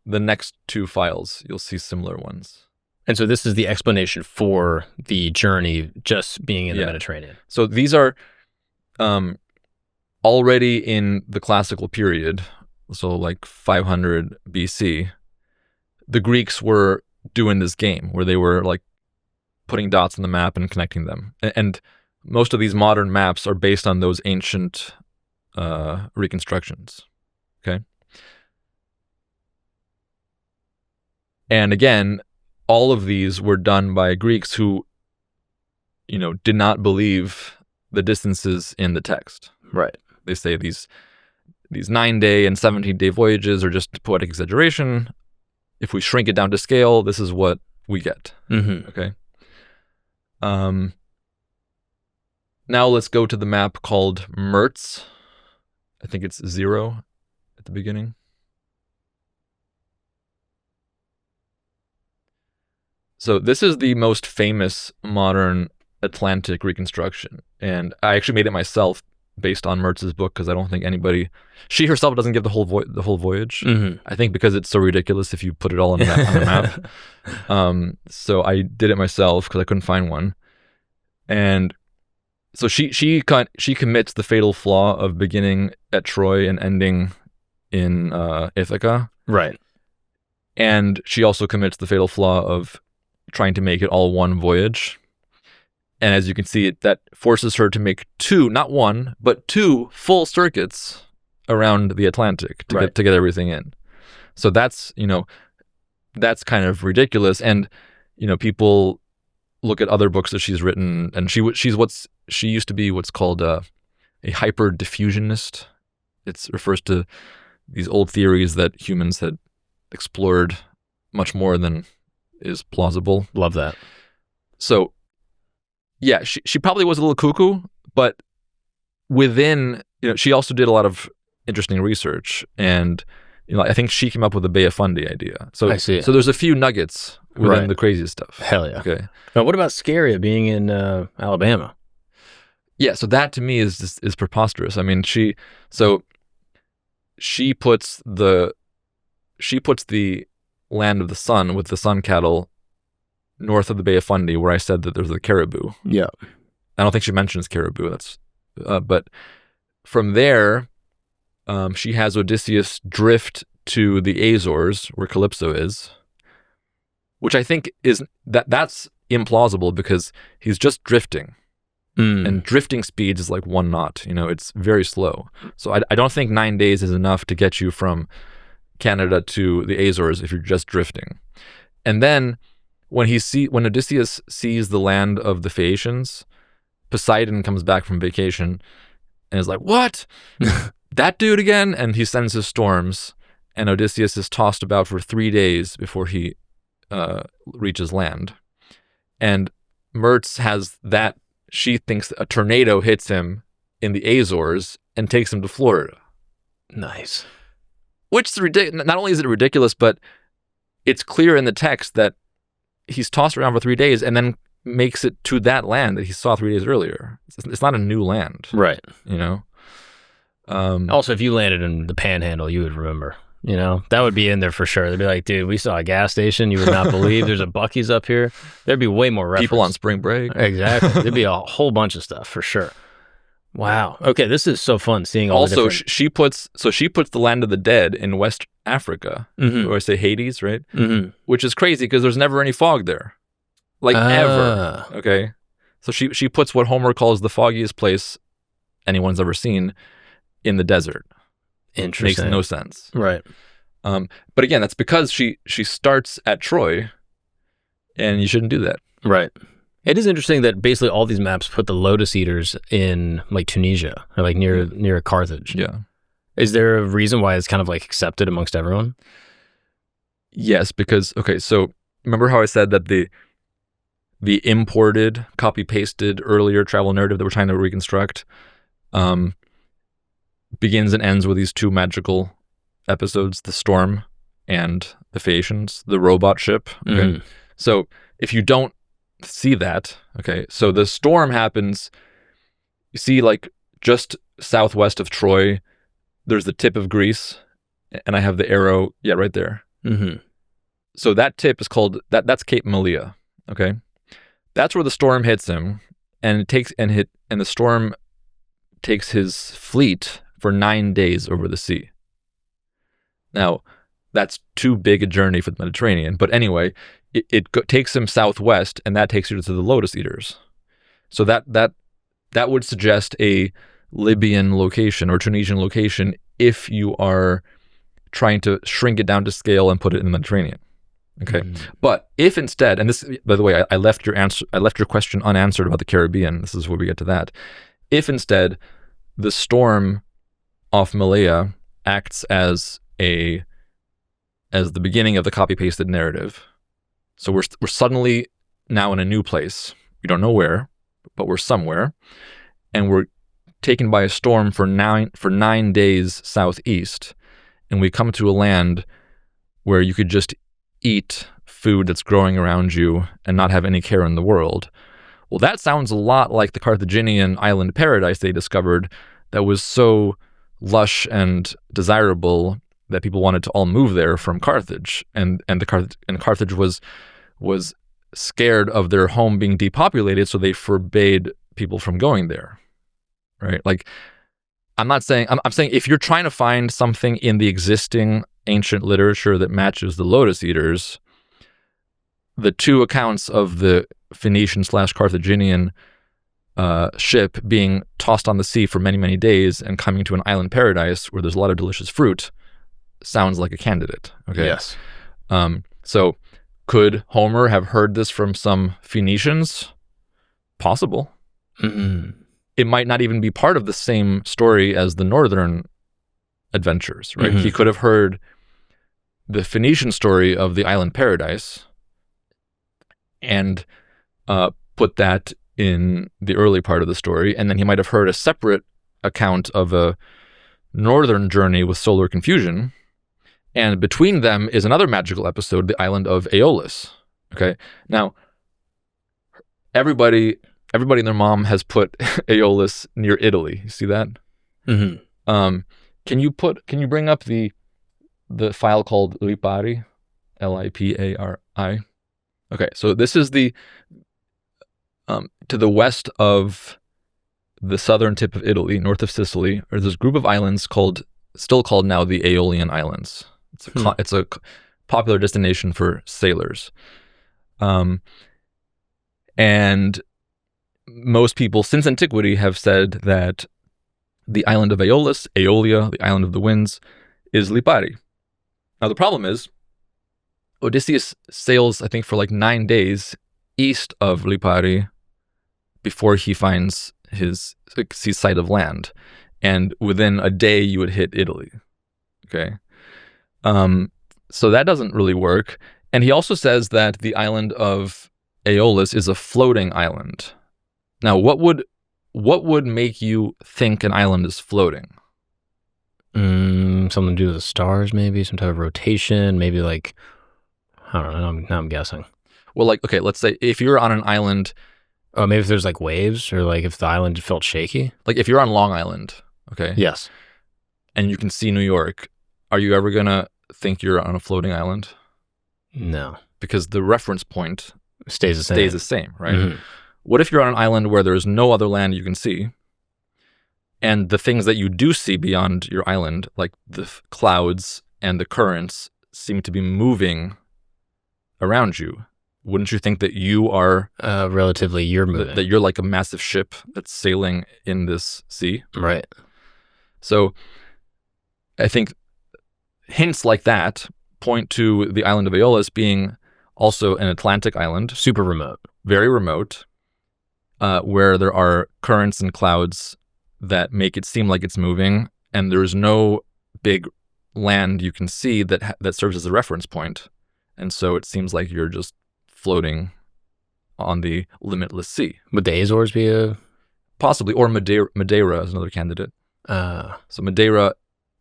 the next two files, you'll see similar ones. And so this is the explanation for the journey just being in the Mediterranean. So these are already in the classical period, so like 500 BC. The Greeks were doing this game where they were like putting dots on the map and connecting them. And most of these modern maps are based on those ancient reconstructions, okay? And again, all of these were done by Greeks who, you know, did not believe the distances in the text. Right. They say these 9-day and 17-day voyages are just poetic exaggeration. If we shrink it down to scale, this is what we get, okay? Now let's go to the map called Mertz. I think it's 0 at the beginning. So this is the most famous modern Atlantic reconstruction. And I actually made it myself based on Mertz's book because I don't think anybody, she herself doesn't give the whole voyage. I think because it's so ridiculous if you put it all on the map. So I did it myself because I couldn't find one. And so she commits the fatal flaw of beginning at Troy and ending in Ithaca. Right. And she also commits the fatal flaw of trying to make it all one voyage. And as you can see, that forces her to make two, not one, but two full circuits around the Atlantic to get everything in. So that's, you know, that's kind of ridiculous. And, you know, people look at other books that she's written, and she used to be what's called a hyper diffusionist. It refers to these old theories that humans had explored much more than is plausible. Love that. So, yeah, she probably was a little cuckoo, but within, you know, she also did a lot of interesting research, and, you know, I think she came up with the Bay of Fundy idea. So I see. So there's a few nuggets within the craziest stuff. Hell yeah. Okay. Now, what about Scaria being in Alabama? Yeah, so that to me is preposterous. I mean, she puts the land of the sun with the sun cattle north of the Bay of Fundy, where I said that there's the caribou. Yeah. I don't think she mentions caribou. That's, but from there, she has Odysseus drift to the Azores, where Calypso is, which I think is that's implausible because he's just drifting. And drifting speed is like 1 knot. You know, it's very slow. So I don't think 9 days is enough to get you from Canada to the Azores if you're just drifting. And then when Odysseus sees the land of the Phaeacians, Poseidon comes back from vacation and is like, "What? That dude again?" And he sends his storms, and Odysseus is tossed about for 3 days before he reaches land. And Mertz has that, she thinks a tornado hits him in the Azores and takes him to Florida. Nice. Which is ridiculous. Not only is it ridiculous, but it's clear in the text that he's tossed around for 3 days and then makes it to that land that he saw 3 days earlier. It's not a new land. Right. You know? Also, if you landed in the Panhandle, you would remember. You know, that would be in there for sure. They'd be like, dude, we saw a gas station you would not believe. There's a Buc-ee's up here. There'd be way more reference. People on spring break. Exactly. There'd be a whole bunch of stuff for sure. Wow. Okay, this is so fun seeing all also, the different... she puts the land of the dead in West Africa, or I say Hades, right? Mm-hmm. Which is crazy because there's never any fog there, like ever. Okay, so she puts what Homer calls the foggiest place anyone's ever seen in the desert. Interesting. Makes no sense. Right. But again, that's because she starts at Troy, and you shouldn't do that. Right. It is interesting that basically all these maps put the Lotus Eaters in like Tunisia or like near Carthage. Yeah. Is there a reason why it's kind of like accepted amongst everyone? Yes, because so remember how I said that the imported, copy-pasted earlier travel narrative that we're trying to reconstruct begins and ends with these two magical episodes, the Storm and the Phaeacians, the robot ship. Okay. Mm-hmm. So if you don't see that, so the Storm happens, you see like just southwest of Troy, there's the tip of Greece, and I have the arrow, right there. Mm-hmm. So that tip is called, that's Cape Malea, okay? That's where the Storm hits him, and the Storm takes his fleet for 9 days over the sea. Now, that's too big a journey for the Mediterranean, but anyway, it takes him southwest, and that takes you to the Lotus Eaters. So that would suggest a Libyan location or Tunisian location if you are trying to shrink it down to scale and put it in the Mediterranean. Okay. But if instead, and this, by the way, I left your question unanswered about the Caribbean. This is where we get to that. If instead the Storm off Malaya acts as the beginning of the copy-pasted narrative. So we're suddenly now in a new place. We don't know where, but we're somewhere, and we're taken by a storm for 9 days southeast, and we come to a land where you could just eat food that's growing around you and not have any care in the world. Well, that sounds a lot like the Carthaginian island paradise they discovered that was so lush and desirable that people wanted to all move there from Carthage, and Carthage was scared of their home being depopulated, so they forbade people from going there. Right? Like, I'm saying if you're trying to find something in the existing ancient literature that matches the Lotus Eaters, the two accounts of the Phoenician/Carthaginian ship being tossed on the sea for many, many days and coming to an island paradise where there's a lot of delicious fruit sounds like a candidate. Okay. Yes. So could Homer have heard this from some Phoenicians? Possible. Mm-hmm. It might not even be part of the same story as the northern adventures, right? Mm-hmm. He could have heard the Phoenician story of the island paradise and put that in the early part of the story, and then he might have heard a separate account of a northern journey with solar confusion, and between them is another magical episode, the island of Aeolus. Okay, now everybody and their mom has put Aeolus near Italy. You see that? Mm-hmm. Can you bring up the file called Lipari, Lipari? Okay, so this is the to the west of the southern tip of Italy, north of Sicily, there's this group of islands still called now the Aeolian Islands. It's a popular destination for sailors. And most people since antiquity have said that the island of Aeolus, Aeolia, the island of the winds, is Lipari. Now the problem is, Odysseus sails, I think, for like 9 days east of Lipari before he finds his sight of land, and within a day you would hit Italy. Okay, so that doesn't really work. And he also says that the island of Aeolus is a floating island. Now, what would make you think an island is floating? Something to do with the stars, maybe some type of rotation, maybe like, I don't know. Now I'm guessing. Well, like, okay, let's say if you're on an island. Oh, maybe if there's like waves, or like if the island felt shaky. Like if you're on Long Island, okay? Yes. And you can see New York, are you ever going to think you're on a floating island? No. Because the reference point stays the same, right? Mm-hmm. What if you're on an island where there's no other land you can see, and the things that you do see beyond your island, like the clouds and the currents, seem to be moving around you? Wouldn't you think that you are you're moving? That you're like a massive ship that's sailing in this sea? Right. So I think hints like that point to the island of Aeolus being also an Atlantic island. Super remote. Very remote, where there are currents and clouds that make it seem like it's moving, and there's no big land you can see that serves as a reference point. And so it seems like you're just floating on the limitless sea. Would the Azores be a... Possibly, or Madeira is another candidate. So Madeira,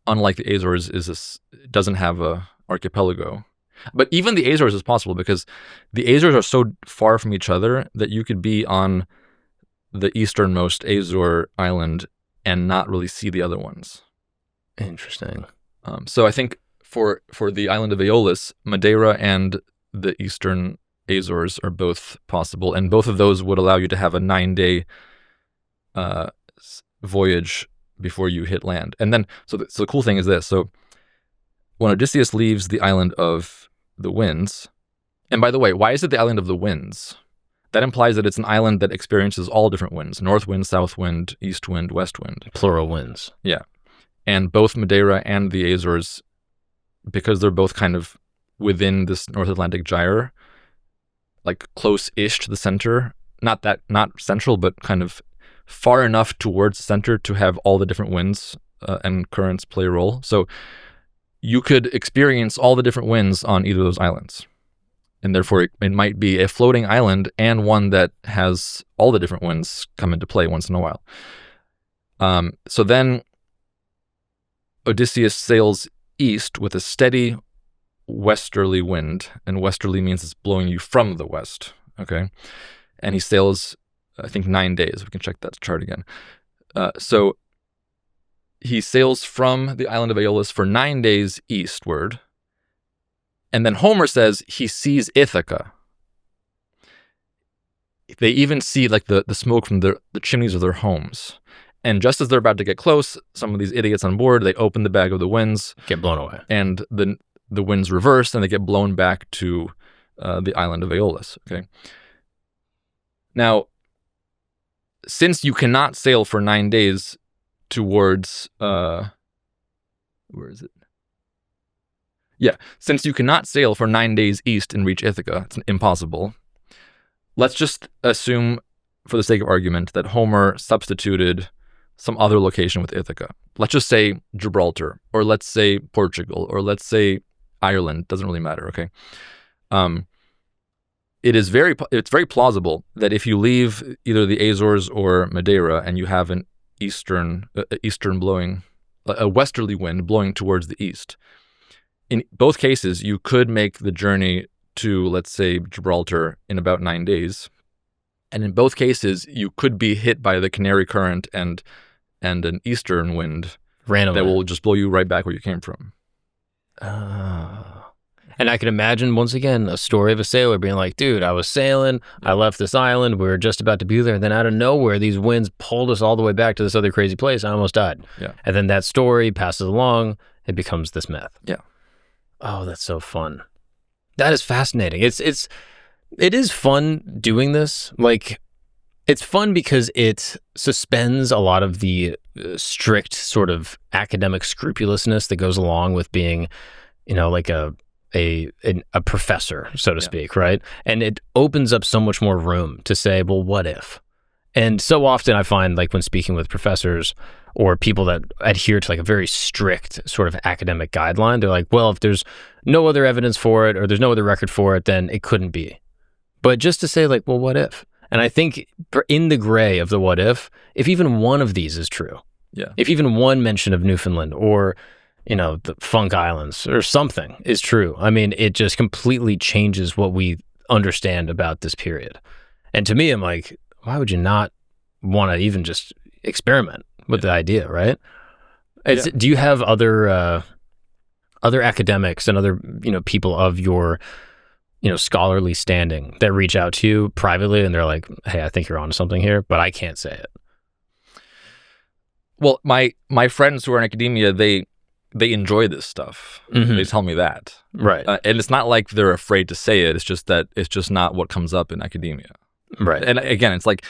unlike the Azores, doesn't have a archipelago. But even the Azores is possible, because the Azores are so far from each other that you could be on the easternmost Azore island and not really see the other ones. Interesting. So I think for the island of Aeolus, Madeira and the eastern Azores are both possible, and both of those would allow you to have a 9-day voyage before you hit land. And then, so the cool thing is this. So when Odysseus leaves the island of the winds, and by the way, why is it the island of the winds? That implies that it's an island that experiences all different winds: north wind, south wind, east wind, west wind. Plural winds. Yeah. And both Madeira and the Azores, because they're both kind of within this North Atlantic gyre, like close-ish to the center, not central, but kind of far enough towards the center to have all the different winds and currents play a role. So you could experience all the different winds on either of those islands. And therefore, it might be a floating island and one that has all the different winds come into play once in a while. So then Odysseus sails east with a steady westerly wind, and westerly means it's blowing you from the west, okay? And he sails, I think, 9 days. We can check that chart again. So he sails from the island of Aeolus for 9 days eastward, and then Homer says he sees Ithaca. They even see like the smoke from the chimneys of their homes. And just as they're about to get close, some of these idiots on board, they open the bag of the winds. Get blown away. And the winds reverse, and they get blown back to the island of Aeolus. Okay. Now, since you cannot sail for 9 days towards, where is it? Yeah, since you cannot sail for 9 days east and reach Ithaca, it's impossible. Let's just assume, for the sake of argument, that Homer substituted some other location with Ithaca. Let's just say Gibraltar, or let's say Portugal, or let's say Ireland. Doesn't really matter, okay? It's very plausible that if you leave either the Azores or Madeira and you have an eastern blowing, a westerly wind blowing towards the east, in both cases, you could make the journey to, let's say, Gibraltar in about 9 days. And in both cases, you could be hit by the Canary Current and an eastern wind randomly that will just blow you right back where you came from. And I can imagine, once again, a story of a sailor being like, dude, I was sailing, I left this island, we were just about to be there, and then out of nowhere, these winds pulled us all the way back to this other crazy place. I almost died. Yeah. And then that story passes along, it becomes this myth. Yeah. Oh, that's so fun. That is fascinating. It is fun doing this. Like, it's fun because it suspends a lot of the strict sort of academic scrupulousness that goes along with being, like a professor, so to speak, right? And it opens up so much more room to say, well, what if? And so often I find, like, when speaking with professors or people that adhere to like a very strict sort of academic guideline, they're like, well, if there's no other evidence for it or there's no other record for it, then it couldn't be. But just to say, like, well, what if? And I think in the gray of the what if even one of these is true, if even one mention of Newfoundland or, the Funk Islands or something is true, I mean, it just completely changes what we understand about this period. And to me, I'm like, why would you not want to even just experiment with the idea, right? Do you have other academics and other, people of your, scholarly standing that reach out to you privately and they're like, hey, I think you're onto something here, but I can't say it? Well, my friends who are in academia, they enjoy this stuff. They tell me that. Right. And it's not like they're afraid to say it. It's just that it's just not what comes up in academia. Right. And again, it's like,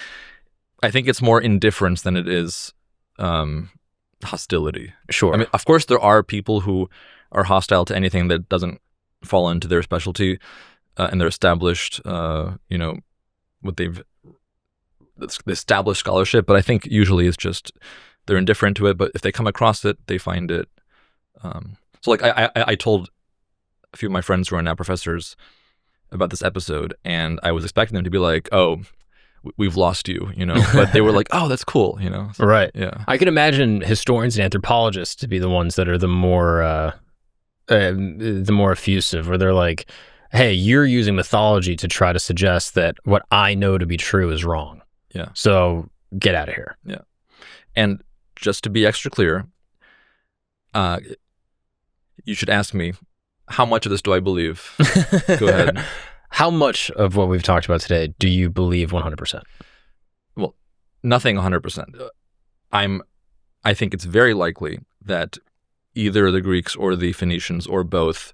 I think it's more indifference than it is hostility. Sure. I mean, of course, there are people who are hostile to anything that doesn't fall into their specialty and their established, the established scholarship. But I think usually it's just they're indifferent to it. But if they come across it, they find it. So like I told a few of my friends who are now professors about this episode, and I was expecting them to be like, oh, we've lost you, but they were like, oh, that's cool, So, right. Yeah. I can imagine historians and anthropologists to be the ones that are the more effusive, where they're like, hey, you're using mythology to try to suggest that what I know to be true is wrong. Yeah. So get out of here. Yeah. And just to be extra clear, you should ask me, how much of this do I believe? Go ahead. How much of what we've talked about today do you believe 100%? Well, nothing 100%. I think it's very likely that either the Greeks or the Phoenicians or both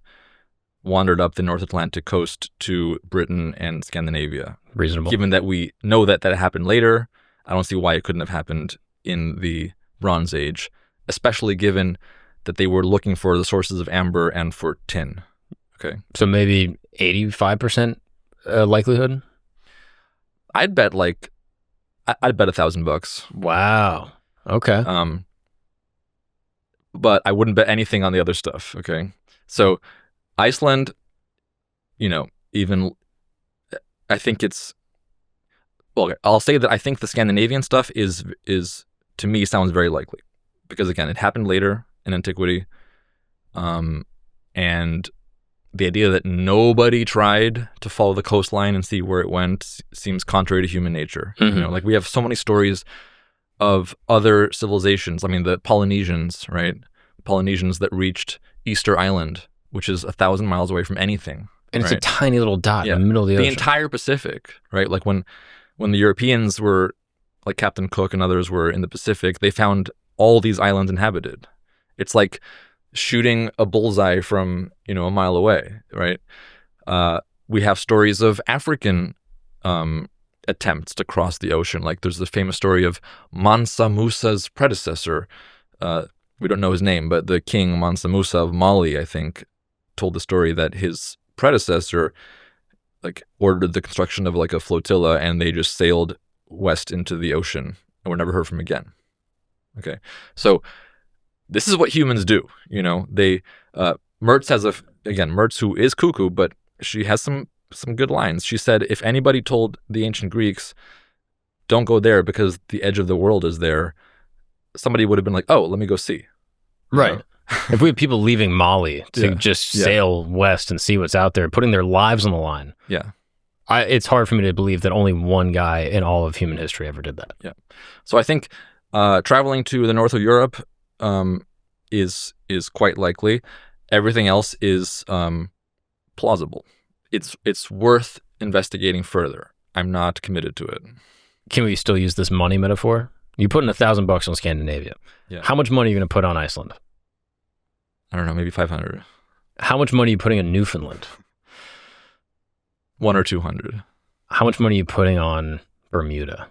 wandered up the North Atlantic coast to Britain and Scandinavia. Reasonable. Given that we know that happened later, I don't see why it couldn't have happened in the Bronze Age, especially given that they were looking for the sources of amber and for tin. Okay. So maybe 85% likelihood? I'd bet $1,000. Wow. Okay. But I wouldn't bet anything on the other stuff. Okay. So Iceland, even I think it's, well, I'll say that I think the Scandinavian stuff is to me sounds very likely because again, it happened later in antiquity. And the idea that nobody tried to follow the coastline and see where it went seems contrary to human nature. Like we have so many stories of other civilizations. I mean, the Polynesians, right? Polynesians that reached Easter Island, which is 1,000 miles away from anything. And it's a tiny little dot in the middle of the ocean. The entire Pacific, right? Like when the Europeans were, like Captain Cook and others were in the Pacific, they found all these islands inhabited. It's like shooting a bullseye from, a mile away, right? We have stories of African attempts to cross the ocean. Like there's the famous story of Mansa Musa's predecessor. We don't know his name, but the king Mansa Musa of Mali, I think, told the story that his predecessor like ordered the construction of like a flotilla and they just sailed west into the ocean and were never heard from again. Okay. So this is what humans do, they, Mertz has Mertz, who is cuckoo, but she has some good lines. She said, if anybody told the ancient Greeks, don't go there because the edge of the world is there, somebody would have been like, oh, let me go see. Right. If we have people leaving Mali to just sail west and see what's out there, putting their lives on the line. Yeah. It's hard for me to believe that only one guy in all of human history ever did that. Yeah. So I think traveling to the north of Europe is quite likely. Everything else is plausible. It's worth investigating further. I'm not committed to it. Can we still use this money metaphor? You put in $1,000 on Scandinavia. Yeah. How much money are you going to put on Iceland? I don't know, maybe 500. How much money are you putting in Newfoundland? 100 or 200. How much money are you putting on Bermuda?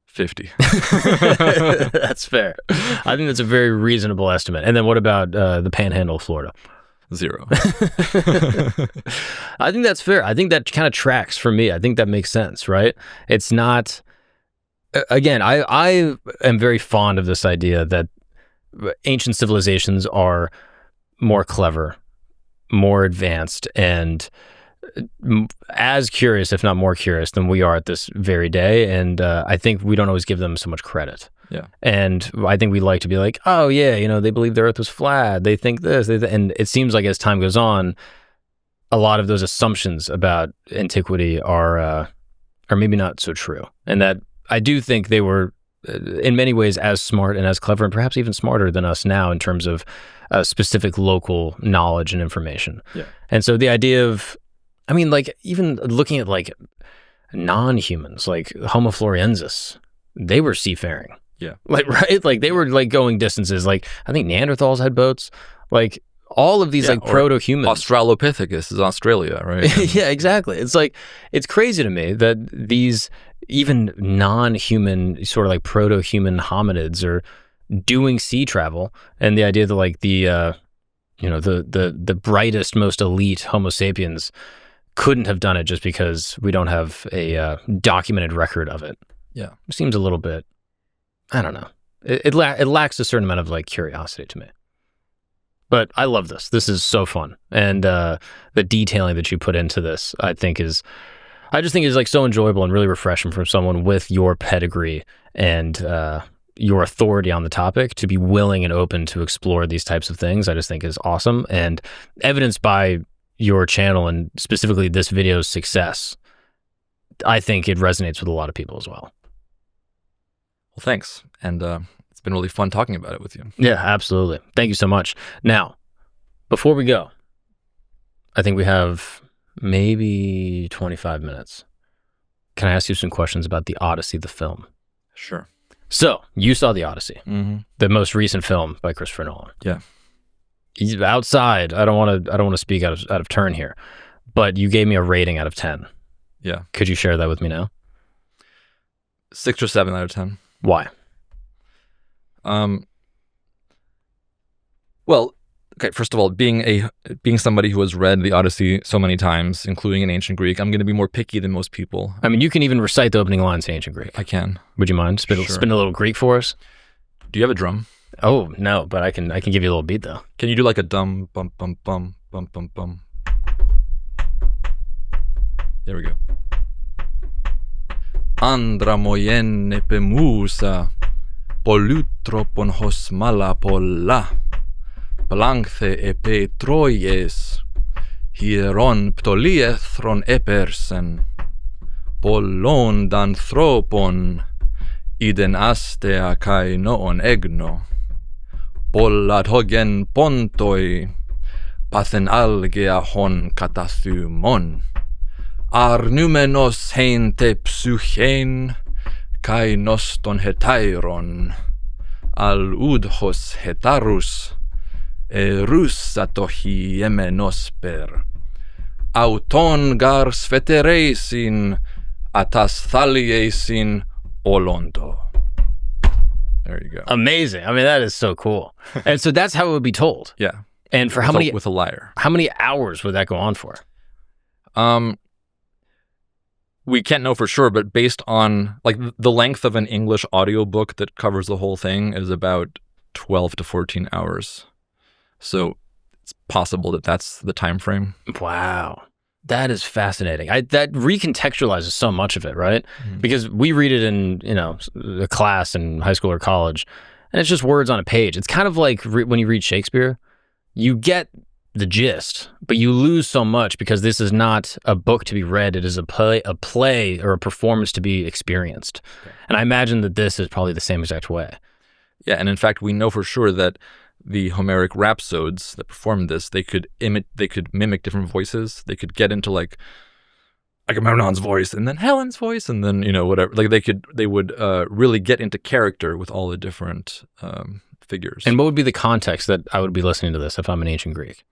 50. That's fair. I think that's a very reasonable estimate. And then what about the Panhandle of Florida? 0. I think that's fair. I think that kind of tracks for me. I think that makes sense, right? It's not, again, I am very fond of this idea that ancient civilizations are more clever, more advanced, and as curious, if not more curious, than we are at this very day. And I think we don't always give them so much credit. Yeah. And I think we like to be like, oh yeah, you know, they believe the Earth was flat. They think this, and it seems like as time goes on, a lot of those assumptions about antiquity are maybe not so true. And that I do think they were, in many ways, as smart and as clever, and perhaps even smarter than us now in terms of specific local knowledge and information. Yeah. And so the idea of, I mean, like, even looking at like non-humans, like Homo floresiensis, they were seafaring. Yeah. Like, right? Like, they were like going distances. Like, I think Neanderthals had boats. Like, all of these like proto-humans. Australopithecus is Australia, right? Yeah, exactly. It's like, it's crazy to me that these even non-human, sort of like proto-human hominids are doing sea travel, and the idea that like the the brightest, most elite Homo sapiens couldn't have done it just because we don't have a documented record of it. Yeah, it seems a little bit, I don't know. It lacks a certain amount of like curiosity to me. But I love this. This is so fun, and the detailing that you put into this, I just think is like so enjoyable and really refreshing from someone with your pedigree and your authority on the topic to be willing and open to explore these types of things. I just think is awesome, and evidenced by your channel and specifically this video's success. I think it resonates with a lot of people as well. Well, thanks, and it's been really fun talking about it with you. Yeah, absolutely. Thank you so much. Now, before we go, I think we have maybe 25 minutes. Can I ask you some questions about the Odyssey, the film? Sure. So, you saw the Odyssey, mm-hmm. the most recent film by Christopher Nolan. Yeah. He's outside. I don't want to speak out of turn here, but you gave me a rating out of 10. Yeah. Could you share that with me now? 6 or 7 out of 10. Why? Well, okay, first of all, being somebody who has read the Odyssey so many times, including in ancient Greek, I'm going to be more picky than most people. I mean, you can even recite the opening lines in ancient Greek. I can. Would you mind spin a little Greek for us? Do you have a drum? Oh, no, but I can give you a little beat though. Can you do like a dum bum bum bum bum bum bum? There we go. Andra moyenne pemusa polutropon hos malapolla Balanthe epe troies hieron ptoliethron epersen Pollon danthropon iden astea kai noon egno Pollat hogen pontoi pathen algea hon katathymon Arnumenos hein te psychein kai noston hetairon al udhos hetarus Russatohi emenosper auton gar sfetereisin atas thaliesin olondo. There you go. Amazing. I mean, that is so cool. And so that's how it would be told. Yeah. And for with a lyre. How many hours would that go on for? We can't know for sure, but based on like the length of an English audiobook that covers the whole thing is about 12 to 14 hours. So it's possible that that's the time frame. Wow. That is fascinating. That recontextualizes so much of it, right? Mm-hmm. Because we read it in, a class in high school or college, and it's just words on a page. It's kind of like when you read Shakespeare, you get the gist, but you lose so much because this is not a book to be read. It is a play or a performance to be experienced. Okay. And I imagine that this is probably the same exact way. Yeah, and in fact, we know for sure that the Homeric rhapsodes that performed this, they could mimic different voices. They could get into like Agamemnon's voice and then Helen's voice and then, whatever. Like they would really get into character with all the different figures. And what would be the context that I would be listening to this if I'm in ancient Greek?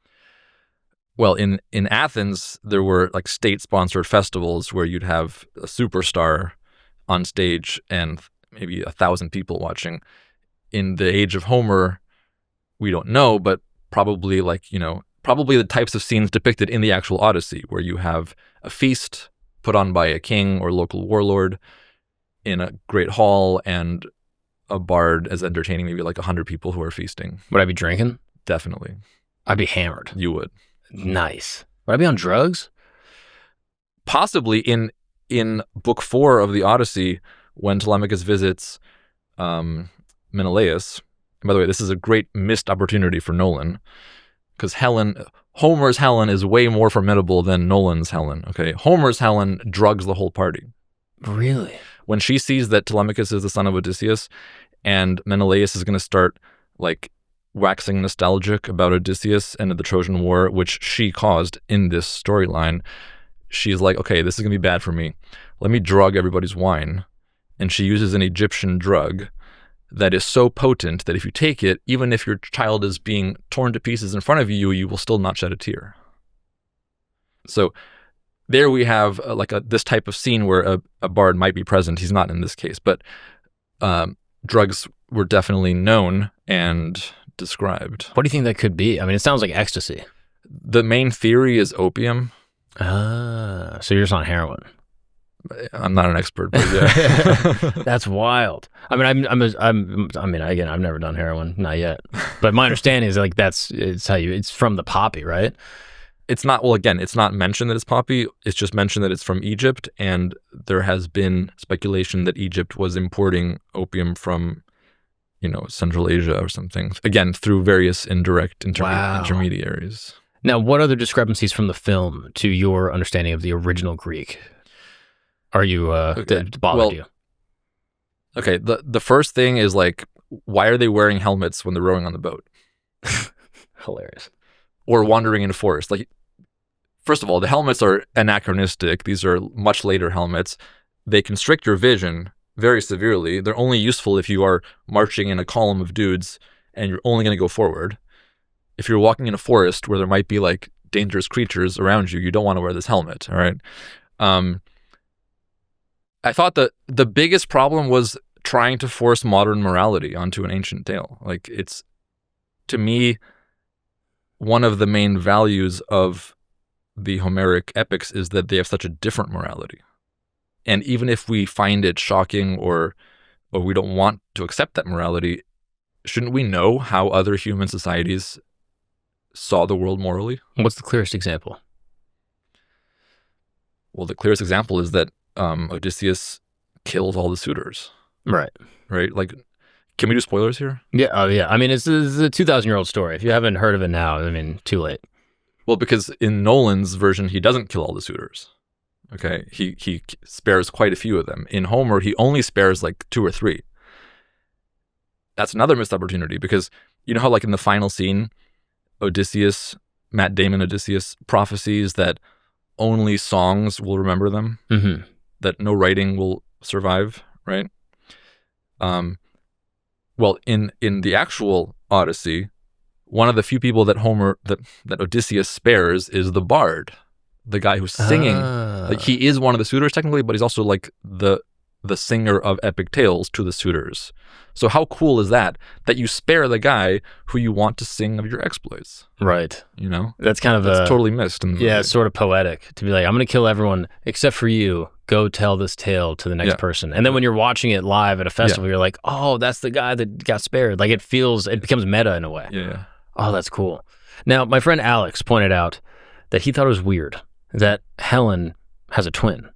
Well, in Athens, there were like state-sponsored festivals where you'd have a superstar on stage and maybe 1,000 people watching. In the age of Homer, we don't know, but probably probably the types of scenes depicted in the actual Odyssey, where you have a feast put on by a king or local warlord in a great hall and a bard as entertaining maybe like 100 people who are feasting. Would I be drinking? Definitely. I'd be hammered. You would. Nice. Would I be on drugs? Possibly in book 4 of the Odyssey, when Telemachus visits Menelaus. And by the way, this is a great missed opportunity for Nolan, because Homer's Helen is way more formidable than Nolan's Helen. Okay, Homer's Helen drugs the whole party. Really? When she sees that Telemachus is the son of Odysseus, and Menelaus is going to start like waxing nostalgic about Odysseus and the Trojan War, which she caused in this storyline, she's like, okay, this is going to be bad for me. Let me drug everybody's wine. And she uses an Egyptian drug that is so potent that if you take it, even if your child is being torn to pieces in front of you, you will still not shed a tear. So there we have this type of scene where a bard might be present. He's not in this case, but drugs were definitely known and described. What do you think that could be? I mean, it sounds like ecstasy. The main theory is opium. Ah, so you're just on heroin. I'm not an expert, but yeah. That's wild. I mean, again, I've never done heroin, not yet. But my understanding is like it's from the poppy, right? It's not, well, again, it's not mentioned that it's poppy. It's just mentioned that it's from Egypt, and there has been speculation that Egypt was importing opium from, Central Asia or something. Again, through various indirect intermediaries. Now, what other discrepancies from the film to your understanding of the original Greek are you bothered you? Okay, the first thing is like, why are they wearing helmets when they're rowing on the boat? Hilarious. Or wandering in a forest. Like, first of all, the helmets are anachronistic. These are much later helmets. They constrict your vision very severely. They're only useful if you are marching in a column of dudes and you're only going to go forward. If you're walking in a forest where there might be like dangerous creatures around you, you don't want to wear this helmet, all right? I thought that the biggest problem was trying to force modern morality onto an ancient tale. Like, it's, to me, one of the main values of the Homeric epics is that they have such a different morality. And even if we find it shocking or we don't want to accept that morality, shouldn't we know how other human societies saw the world morally? What's the clearest example? Well, the clearest example is that Odysseus kills all the suitors. Right. Right? Like, can we do spoilers here? Yeah. Oh, yeah. I mean, it's a 2,000-year-old story. If you haven't heard of it now, I mean, too late. Well, because in Nolan's version, he doesn't kill all the suitors. Okay? He spares quite a few of them. In Homer, he only spares like 2 or 3. That's another missed opportunity, because you know how like in the final scene, Matt Damon Odysseus prophesies that only songs will remember them, that no writing will survive, right? Well, in the actual Odyssey, one of the few people that that Odysseus spares is the bard, the guy who's singing. Like, he is one of the suitors technically, but he's also like the singer of epic tales to the suitors. So how cool is that you spare the guy who you want to sing of your exploits? Right. That's kind of totally missed. It's sort of poetic to be like, I'm going to kill everyone except for you. Go tell this tale to the next person. And then when you're watching it live at a festival, you're like, oh, that's the guy that got spared. Like, it becomes meta in a way. Yeah. Oh, that's cool. Now, my friend Alex pointed out that he thought it was weird that Helen has a twin.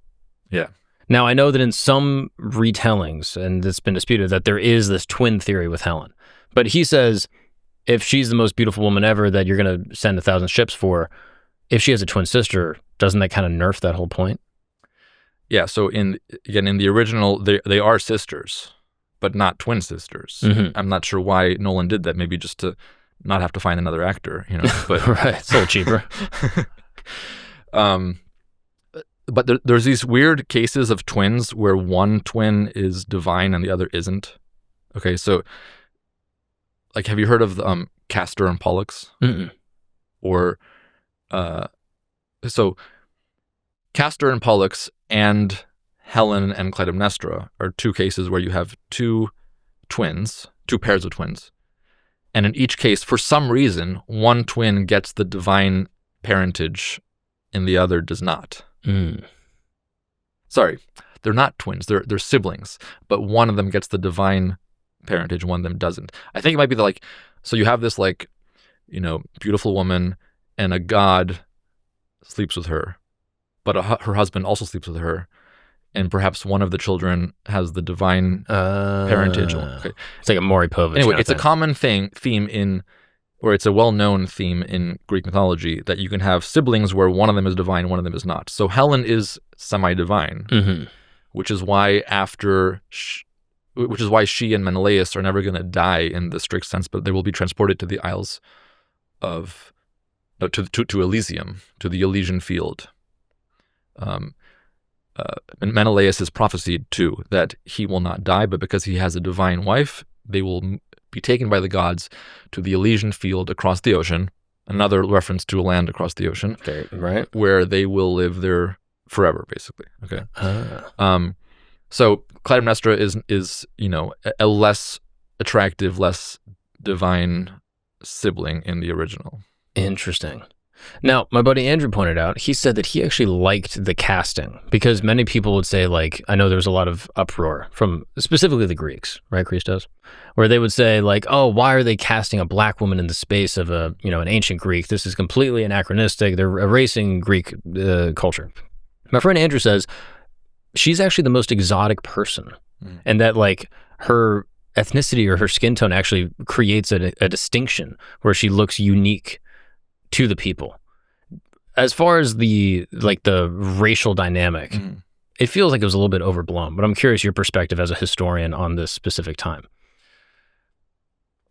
Yeah. Now, I know that in some retellings, and it's been disputed, that there is this twin theory with Helen. But he says, if she's the most beautiful woman ever that you're going to send 1,000 ships for, if she has a twin sister, doesn't that kind of nerf that whole point? Yeah, so in the original, they are sisters, but not twin sisters. I'm not sure why Nolan did that. Maybe just to not have to find another actor, But right, it's a little cheaper. But there's these weird cases of twins where one twin is divine and the other isn't. Okay, so like, have you heard of the Castor and Pollux? Or so Castor and Pollux and Helen and Clytemnestra are 2 cases where you have 2 pairs of twins. And in each case, for some reason, one twin gets the divine parentage and the other does not. Sorry, they're not twins. They're siblings, but one of them gets the divine parentage, one of them doesn't. I think it might be so you have this like beautiful woman, and a god sleeps with her, but her husband also sleeps with her, and perhaps one of the children has the divine parentage. Okay. It's like a Maury Povich. Anyway, it's a common theme or it's a well-known theme in Greek mythology that you can have siblings where one of them is divine, one of them is not. So Helen is semi-divine, which is why she and Menelaus are never going to die in the strict sense, but they will be transported to the Isles of to Elysium, to the Elysian field. And Menelaus is prophesied too that he will not die, but because he has a divine wife, they will be taken by the gods to the Elysian field across the ocean. Another reference to a land across the ocean, okay, right? Where they will live there forever, basically. Okay. So Clytemnestra is a less attractive, less divine sibling in the original. Interesting. Now, my buddy Andrew pointed out, he said that he actually liked the casting because many people would say, like, I know there was a lot of uproar from specifically the Greeks, right, Christos? Where they would say, like, oh, why are they casting a black woman in the space of an ancient Greek? This is completely anachronistic. They're erasing Greek culture. My friend Andrew says she's actually the most exotic person, and that, like, her ethnicity or her skin tone actually creates a distinction where she looks unique to the people. As far as the racial dynamic, it feels like it was a little bit overblown, but I'm curious your perspective as a historian on this specific time.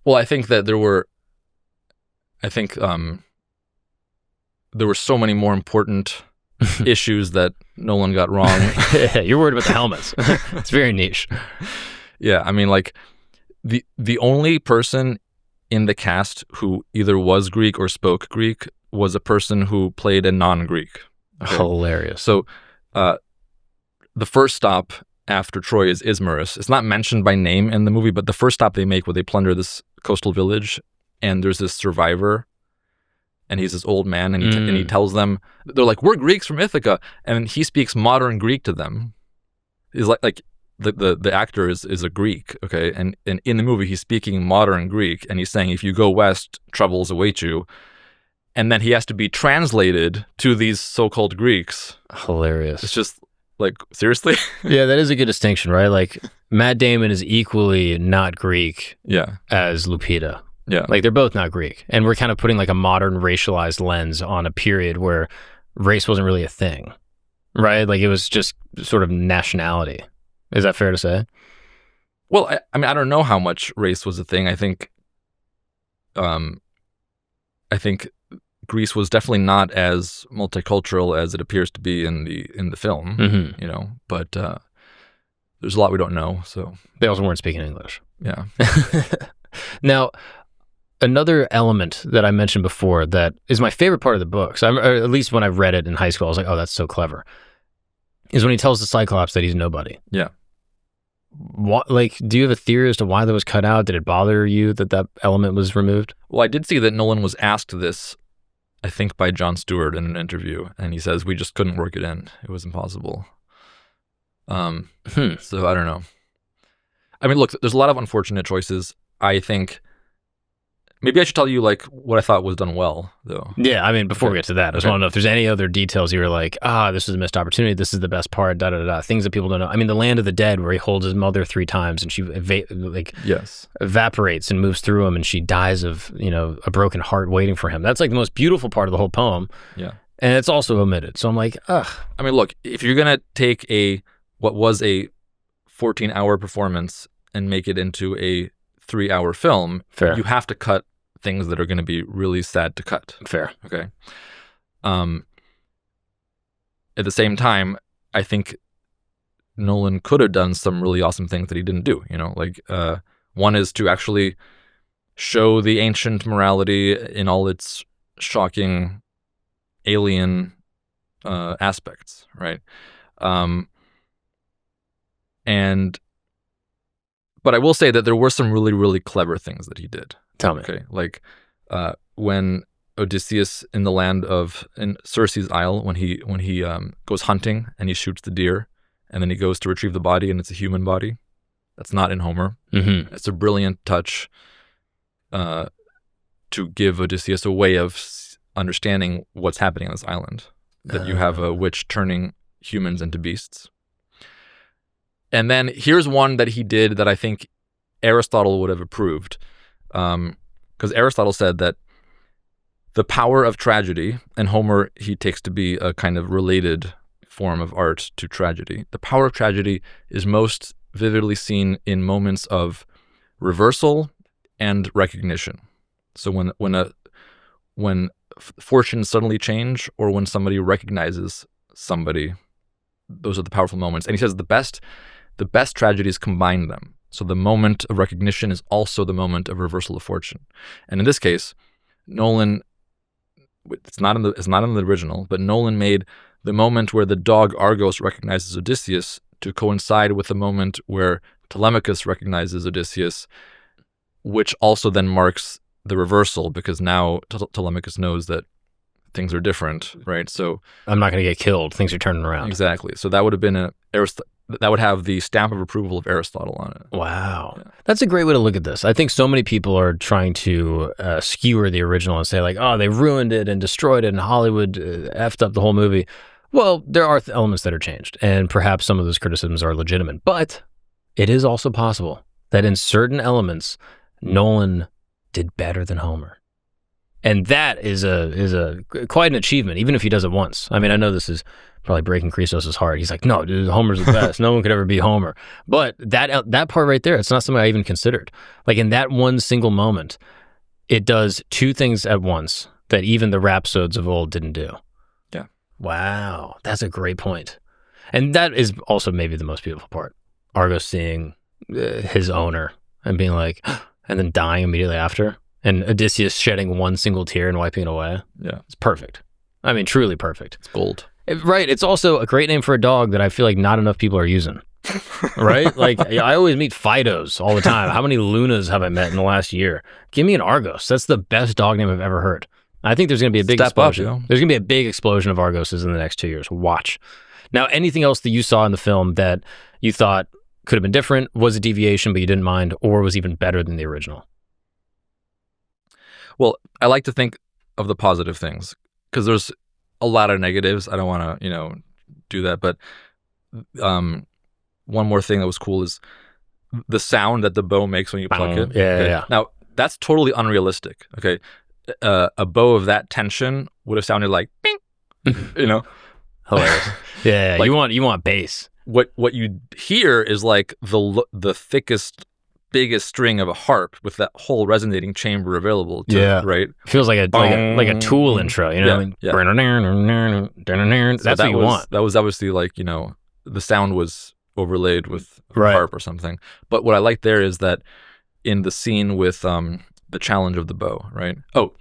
Well, I think that there were so many more important issues that Nolan got wrong. Yeah, you're worried about the helmets. It's very niche. Yeah, I mean, like, the only person in the cast who either was Greek or spoke Greek was a person who played a non-Greek. Okay? Hilarious. So the first stop after Troy is Ismarus. It's not mentioned by name in the movie, but the first stop they make where they plunder this coastal village, and there's this survivor, and he's this old man, and he tells them, they're like, we're Greeks from Ithaca, and he speaks modern Greek to them. He's like the actor is a Greek, okay, and in the movie he's speaking modern Greek, and he's saying, if you go west, troubles await you, and then he has to be translated to these so-called Greeks. Hilarious. It's just like, seriously? Yeah, that is a good distinction, right? Like, Matt Damon is equally not Greek as Lupita. Yeah. Like, they're both not Greek, and we're kind of putting like a modern racialized lens on a period where race wasn't really a thing, right? Like, it was just sort of nationality. Is that fair to say? Well, I mean, I don't know how much race was a thing. I think Greece was definitely not as multicultural as it appears to be in the film, but there's a lot we don't know. So they also weren't speaking English. Yeah. Now, another element that I mentioned before that is my favorite part of the book, or at least when I read it in high school, I was like, oh, that's so clever, is when he tells the Cyclops that he's nobody. Yeah. What, like, do you have a theory as to why that was cut out? Did it bother you that element was removed? Well, I did see that Nolan was asked this, I think, by Jon Stewart in an interview, and he says, we just couldn't work it in. It was impossible. So I don't know. I mean, look, there's a lot of unfortunate choices. I think maybe I should tell you, like, what I thought was done well, though. Yeah, I mean, before we get to that, I just want to know if there's any other details you were like, this is a missed opportunity, this is the best part, things that people don't know. I mean, the Land of the Dead, where he holds his mother 3 times and she evaporates and moves through him, and she dies of, a broken heart waiting for him. That's like the most beautiful part of the whole poem. Yeah. And it's also omitted. So I'm like, ugh. I mean, look, if you're going to take what was a 14-hour performance and make it into a 3-hour film, fair, you have to cut things that are going to be really sad to cut. Fair. Okay. At the same time, I think Nolan could have done some really awesome things that he didn't do. One is to actually show the ancient morality in all its shocking alien aspects, right? But I will say that there were some really, really clever things that he did. Tell me. Okay, like when Odysseus in Circe's Isle, when he goes hunting and he shoots the deer, and then he goes to retrieve the body and it's a human body. That's not in Homer. Mm-hmm. It's a brilliant touch to to give Odysseus a way of understanding what's happening on this island, that you have a witch turning humans into beasts. And then here's one that he did that I think Aristotle would have approved, because Aristotle said that the power of tragedy, and Homer he takes to be a kind of related form of art to tragedy. The power of tragedy is most vividly seen in moments of reversal and recognition. So when fortunes suddenly change, or when somebody recognizes somebody, those are the powerful moments. And he says the best tragedies combine them. So the moment of recognition is also the moment of reversal of fortune. And in this case, Nolan, it's not in the original, but Nolan made the moment where the dog Argos recognizes Odysseus to coincide with the moment where Telemachus recognizes Odysseus, which also then marks the reversal, because now Telemachus knows that things are different, right? So I'm not going to get killed. Things are turning around. Exactly. So that would have been that would have the stamp of approval of Aristotle on it. Wow. Yeah. That's a great way to look at this. I think so many people are trying to skewer the original and say like, oh, they ruined it and destroyed it and Hollywood effed up the whole movie. Well, there are elements that are changed, and perhaps some of those criticisms are legitimate, but it is also possible that in certain elements, Nolan did better than Homer. And that is quite an achievement, even if he does it once. I mean, I know this is probably breaking Christos' heart. He's like, no, dude, Homer's the best. No one could ever be Homer. But that part right there, it's not something I even considered. Like in that one single moment, it does two things at once that even the rhapsodes of old didn't do. Yeah. Wow, that's a great point. And that is also maybe the most beautiful part. Argos seeing his owner and being like, and then dying immediately after. And Odysseus shedding one single tear and wiping it away. Yeah. It's perfect. I mean, truly perfect. It's gold. Right. It's also a great name for a dog that I feel like not enough people are using. Right? Like, I always meet Fidos all the time. How many Lunas have I met in the last year? Give me an Argos. That's the best dog name I've ever heard. I think there's going to be a big explosion. There's going to be a big explosion of Argoses in the next 2 years. Watch. Now, anything else that you saw in the film that you thought could have been different, was a deviation, but you didn't mind, or was even better than the original? Well, I like to think of the positive things, because there's a lot of negatives. I don't want to, do that. But one more thing that was cool is the sound that the bow makes when you pluck it. Yeah. Now, that's totally unrealistic. Okay. A bow of that tension would have sounded like, bing, Hilarious. Yeah. Like, you want bass. What you hear is like the thickest, biggest string of a harp with that whole resonating chamber available to, right? Feels like a Tool intro, Yeah. That's what you want. That was obviously like, the sound was overlaid with harp or something. But what I like there is that in the scene with the challenge of the bow, right? Oh,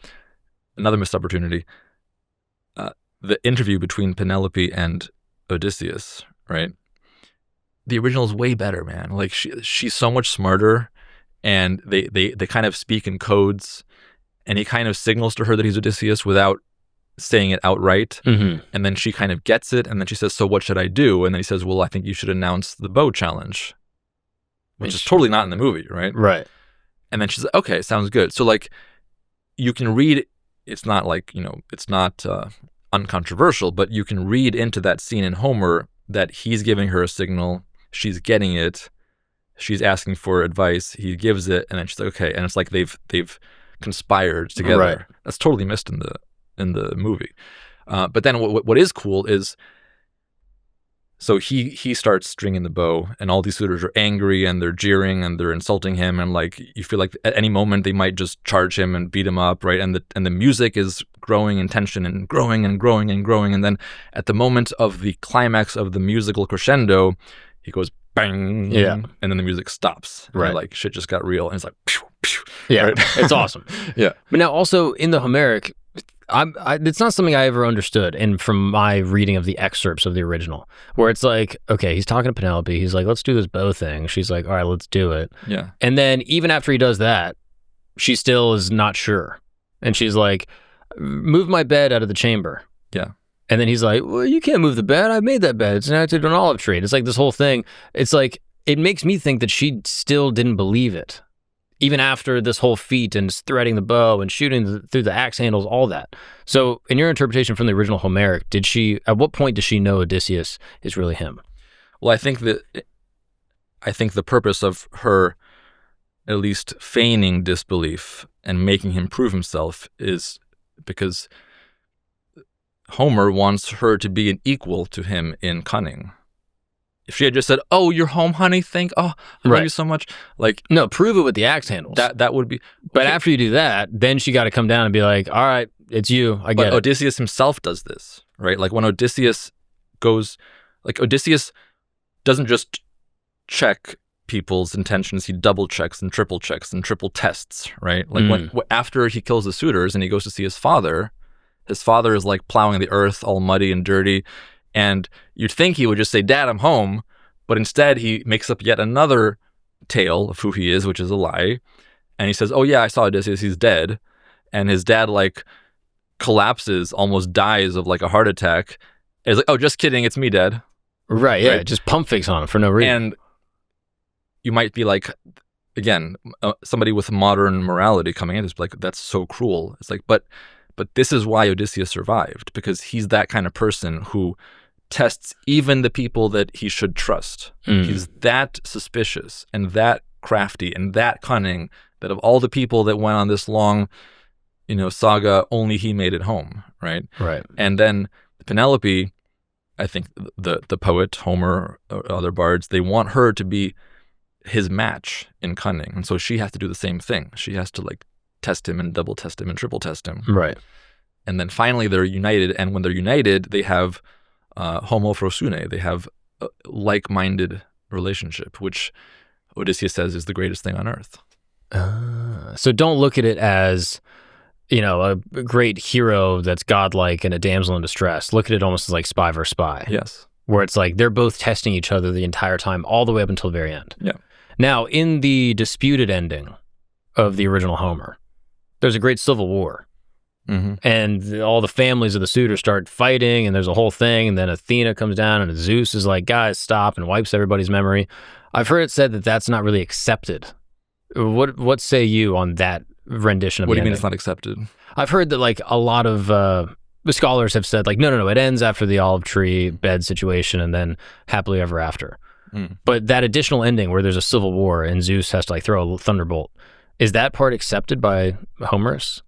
another missed opportunity. The interview between Penelope and Odysseus, right? The original is way better, man. Like she's so much smarter, and they kind of speak in codes, and he kind of signals to her that he's Odysseus without saying it outright. Mm-hmm. And then she kind of gets it, and then she says, "So what should I do?" And then he says, "Well, I think you should announce the bow challenge," which is totally not in the movie, right? Right. And then she's like, "Okay, sounds good." So like, you can read. It's not like it's not uncontroversial, but you can read into that scene in Homer that he's giving her a signal. She's getting it. She's asking for advice. He gives it, and then she's like, "Okay." And it's like they've conspired together. Right. That's totally missed in the movie. But then what is cool is, so he starts stringing the bow, and all these suitors are angry, and they're jeering, and they're insulting him, and like you feel like at any moment they might just charge him and beat him up, right? And the music is growing in tension and growing and growing and growing, and then at the moment of the climax of the musical crescendo, he goes bang, and then the music stops. Right. And like shit just got real, and it's like, pew, pew, yeah, right? It's awesome. Yeah. But now also in the Homeric, it's not something I ever understood, and from my reading of the excerpts of the original, where it's like, okay, he's talking to Penelope, he's like, let's do this bow thing. She's like, all right, let's do it. Yeah. And then even after he does that, she still is not sure, and she's like, move my bed out of the chamber. Yeah. And then he's like, well, you can't move the bed. I made that bed. It's connected to an olive tree. It's like this whole thing. It's like, it makes me think that she still didn't believe it. even after this whole feat and threading the bow and shooting through the axe handles, all that. So in your interpretation from the original Homeric, at what point does she know Odysseus is really him? Well, I think the purpose of her at least feigning disbelief and making him prove himself is because Homer wants her to be an equal to him in cunning. If she had just said, "Oh, you're home, honey. I love you so much." Like, no, prove it with the axe handles. That would be. But after you do that, then she got to come down and be like, "All right, it's you. I get it." But Odysseus himself does this, right? Like when Odysseus Odysseus doesn't just check people's intentions; he double checks and triple tests, right? Like when after he kills the suitors and he goes to see his father is like plowing the earth, all muddy and dirty. And you'd think he would just say, "Dad, I'm home." But instead, he makes up yet another tale of who he is, which is a lie. And he says, "Oh, yeah, I saw Odysseus. He's dead." And his dad, like, collapses, almost dies of, like, a heart attack. And he's like, "Oh, just kidding. It's me, Dad." Right, yeah. Right? Just pump fakes on him for no reason. And you might be like, again, somebody with modern morality coming in is like, that's so cruel. It's like, but this is why Odysseus survived, because he's that kind of person who tests even the people that he should trust. He's that suspicious and that crafty and that cunning that of all the people that went on this long, saga, only he made it home, right? Right. And then Penelope, I think the poet, Homer, or other bards, they want her to be his match in cunning. And so she has to do the same thing. She has to like test him and double test him and triple test him. Right. And then finally they're united. And when they're united, they have homophrosyne. They have a like-minded relationship, which Odysseus says is the greatest thing on earth. So don't look at it as, a great hero that's godlike and a damsel in distress. Look at it almost as like spy versus spy. Yes. Where it's like they're both testing each other the entire time, all the way up until the very end. Yeah. Now, in the disputed ending of the original Homer, there's a great civil war. Mm-hmm. And all the families of the suitors start fighting, and there's a whole thing, and then Athena comes down, and Zeus is like, guys, stop, and wipes everybody's memory. I've heard it said that that's not really accepted. What say you on that rendition of What the do you mean ending? it's not accepted? I've heard that like a lot of the scholars have said like, no, it ends after the olive tree bed situation and then happily ever after. But that additional ending where there's a civil war and Zeus has to like throw a thunderbolt, is that part accepted by Homerus?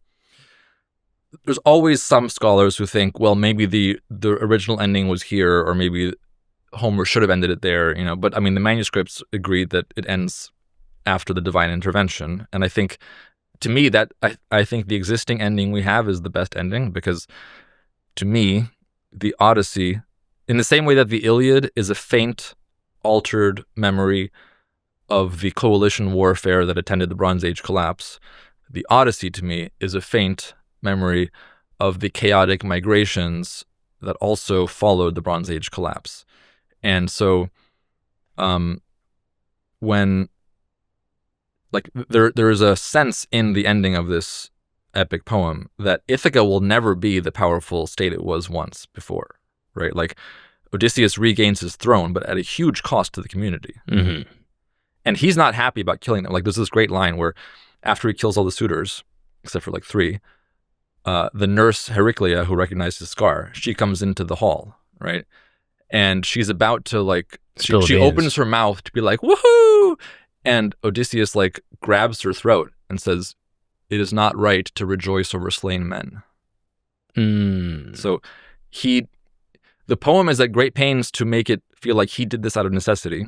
There's always some scholars who think, well, maybe the original ending was here, or maybe Homer should have ended it there, But I mean, the manuscripts agreed that it ends after the divine intervention. And I think, to me, that I think the existing ending we have is the best ending, because to me, the Odyssey, in the same way that the Iliad is a faint, altered memory of the coalition warfare that attended the Bronze Age collapse, the Odyssey to me is a faint memory of the chaotic migrations that also followed the Bronze Age collapse. And so when like there is a sense in the ending of this epic poem that Ithaca will never be the powerful state it was once before, right? Like Odysseus regains his throne, but at a huge cost to the community. Mm-hmm. And he's not happy about killing them. Like there's this great line where after he kills all the suitors, except for like 3, the nurse Heraclea, who recognized his scar, she comes into the hall, right? And she's about to like, she opens her mouth to be like, woohoo! And Odysseus like grabs her throat and says, "It is not right to rejoice over slain men." So the poem is at great pains to make it feel like he did this out of necessity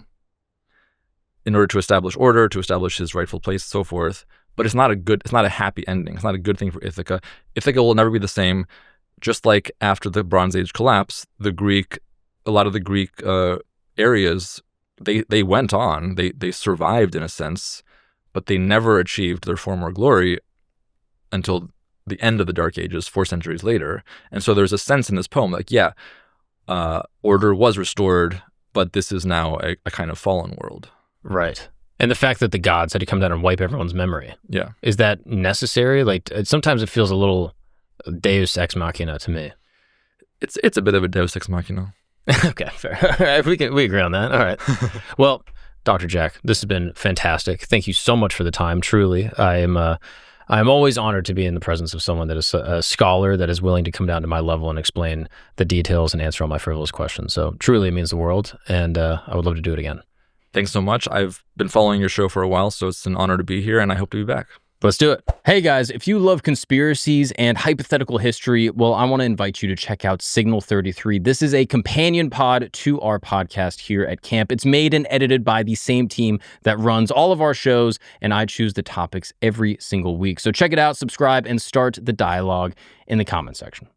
in order to establish order, to establish his rightful place, so forth. But it's not a happy ending. It's not a good thing for Ithaca. Ithaca will never be the same. Just like after the Bronze Age collapse, a lot of the Greek areas, they went on, they survived in a sense, but they never achieved their former glory until the end of the Dark Ages, 4 centuries later. And so there's a sense in this poem like, order was restored, but this is now a kind of fallen world. Right. And the fact that the gods had to come down and wipe everyone's memory. Yeah. Is that necessary? Like sometimes it feels a little Deus Ex Machina to me. It's a bit of a Deus Ex Machina. Okay, fair. We agree on that. All right. Well, Dr. Jack, this has been fantastic. Thank you so much for the time. Truly, I'm always honored to be in the presence of someone that is a scholar that is willing to come down to my level and explain the details and answer all my frivolous questions. So truly, it means the world, and I would love to do it again. Thanks so much. I've been following your show for a while, so it's an honor to be here, and I hope to be back. Let's do it. Hey guys, if you love conspiracies and hypothetical history, well, I want to invite you to check out Signal 33. This is a companion pod to our podcast here at camp. It's made and edited by the same team that runs all of our shows, and I choose the topics every single week. So check it out, subscribe, and start the dialogue in the comment section.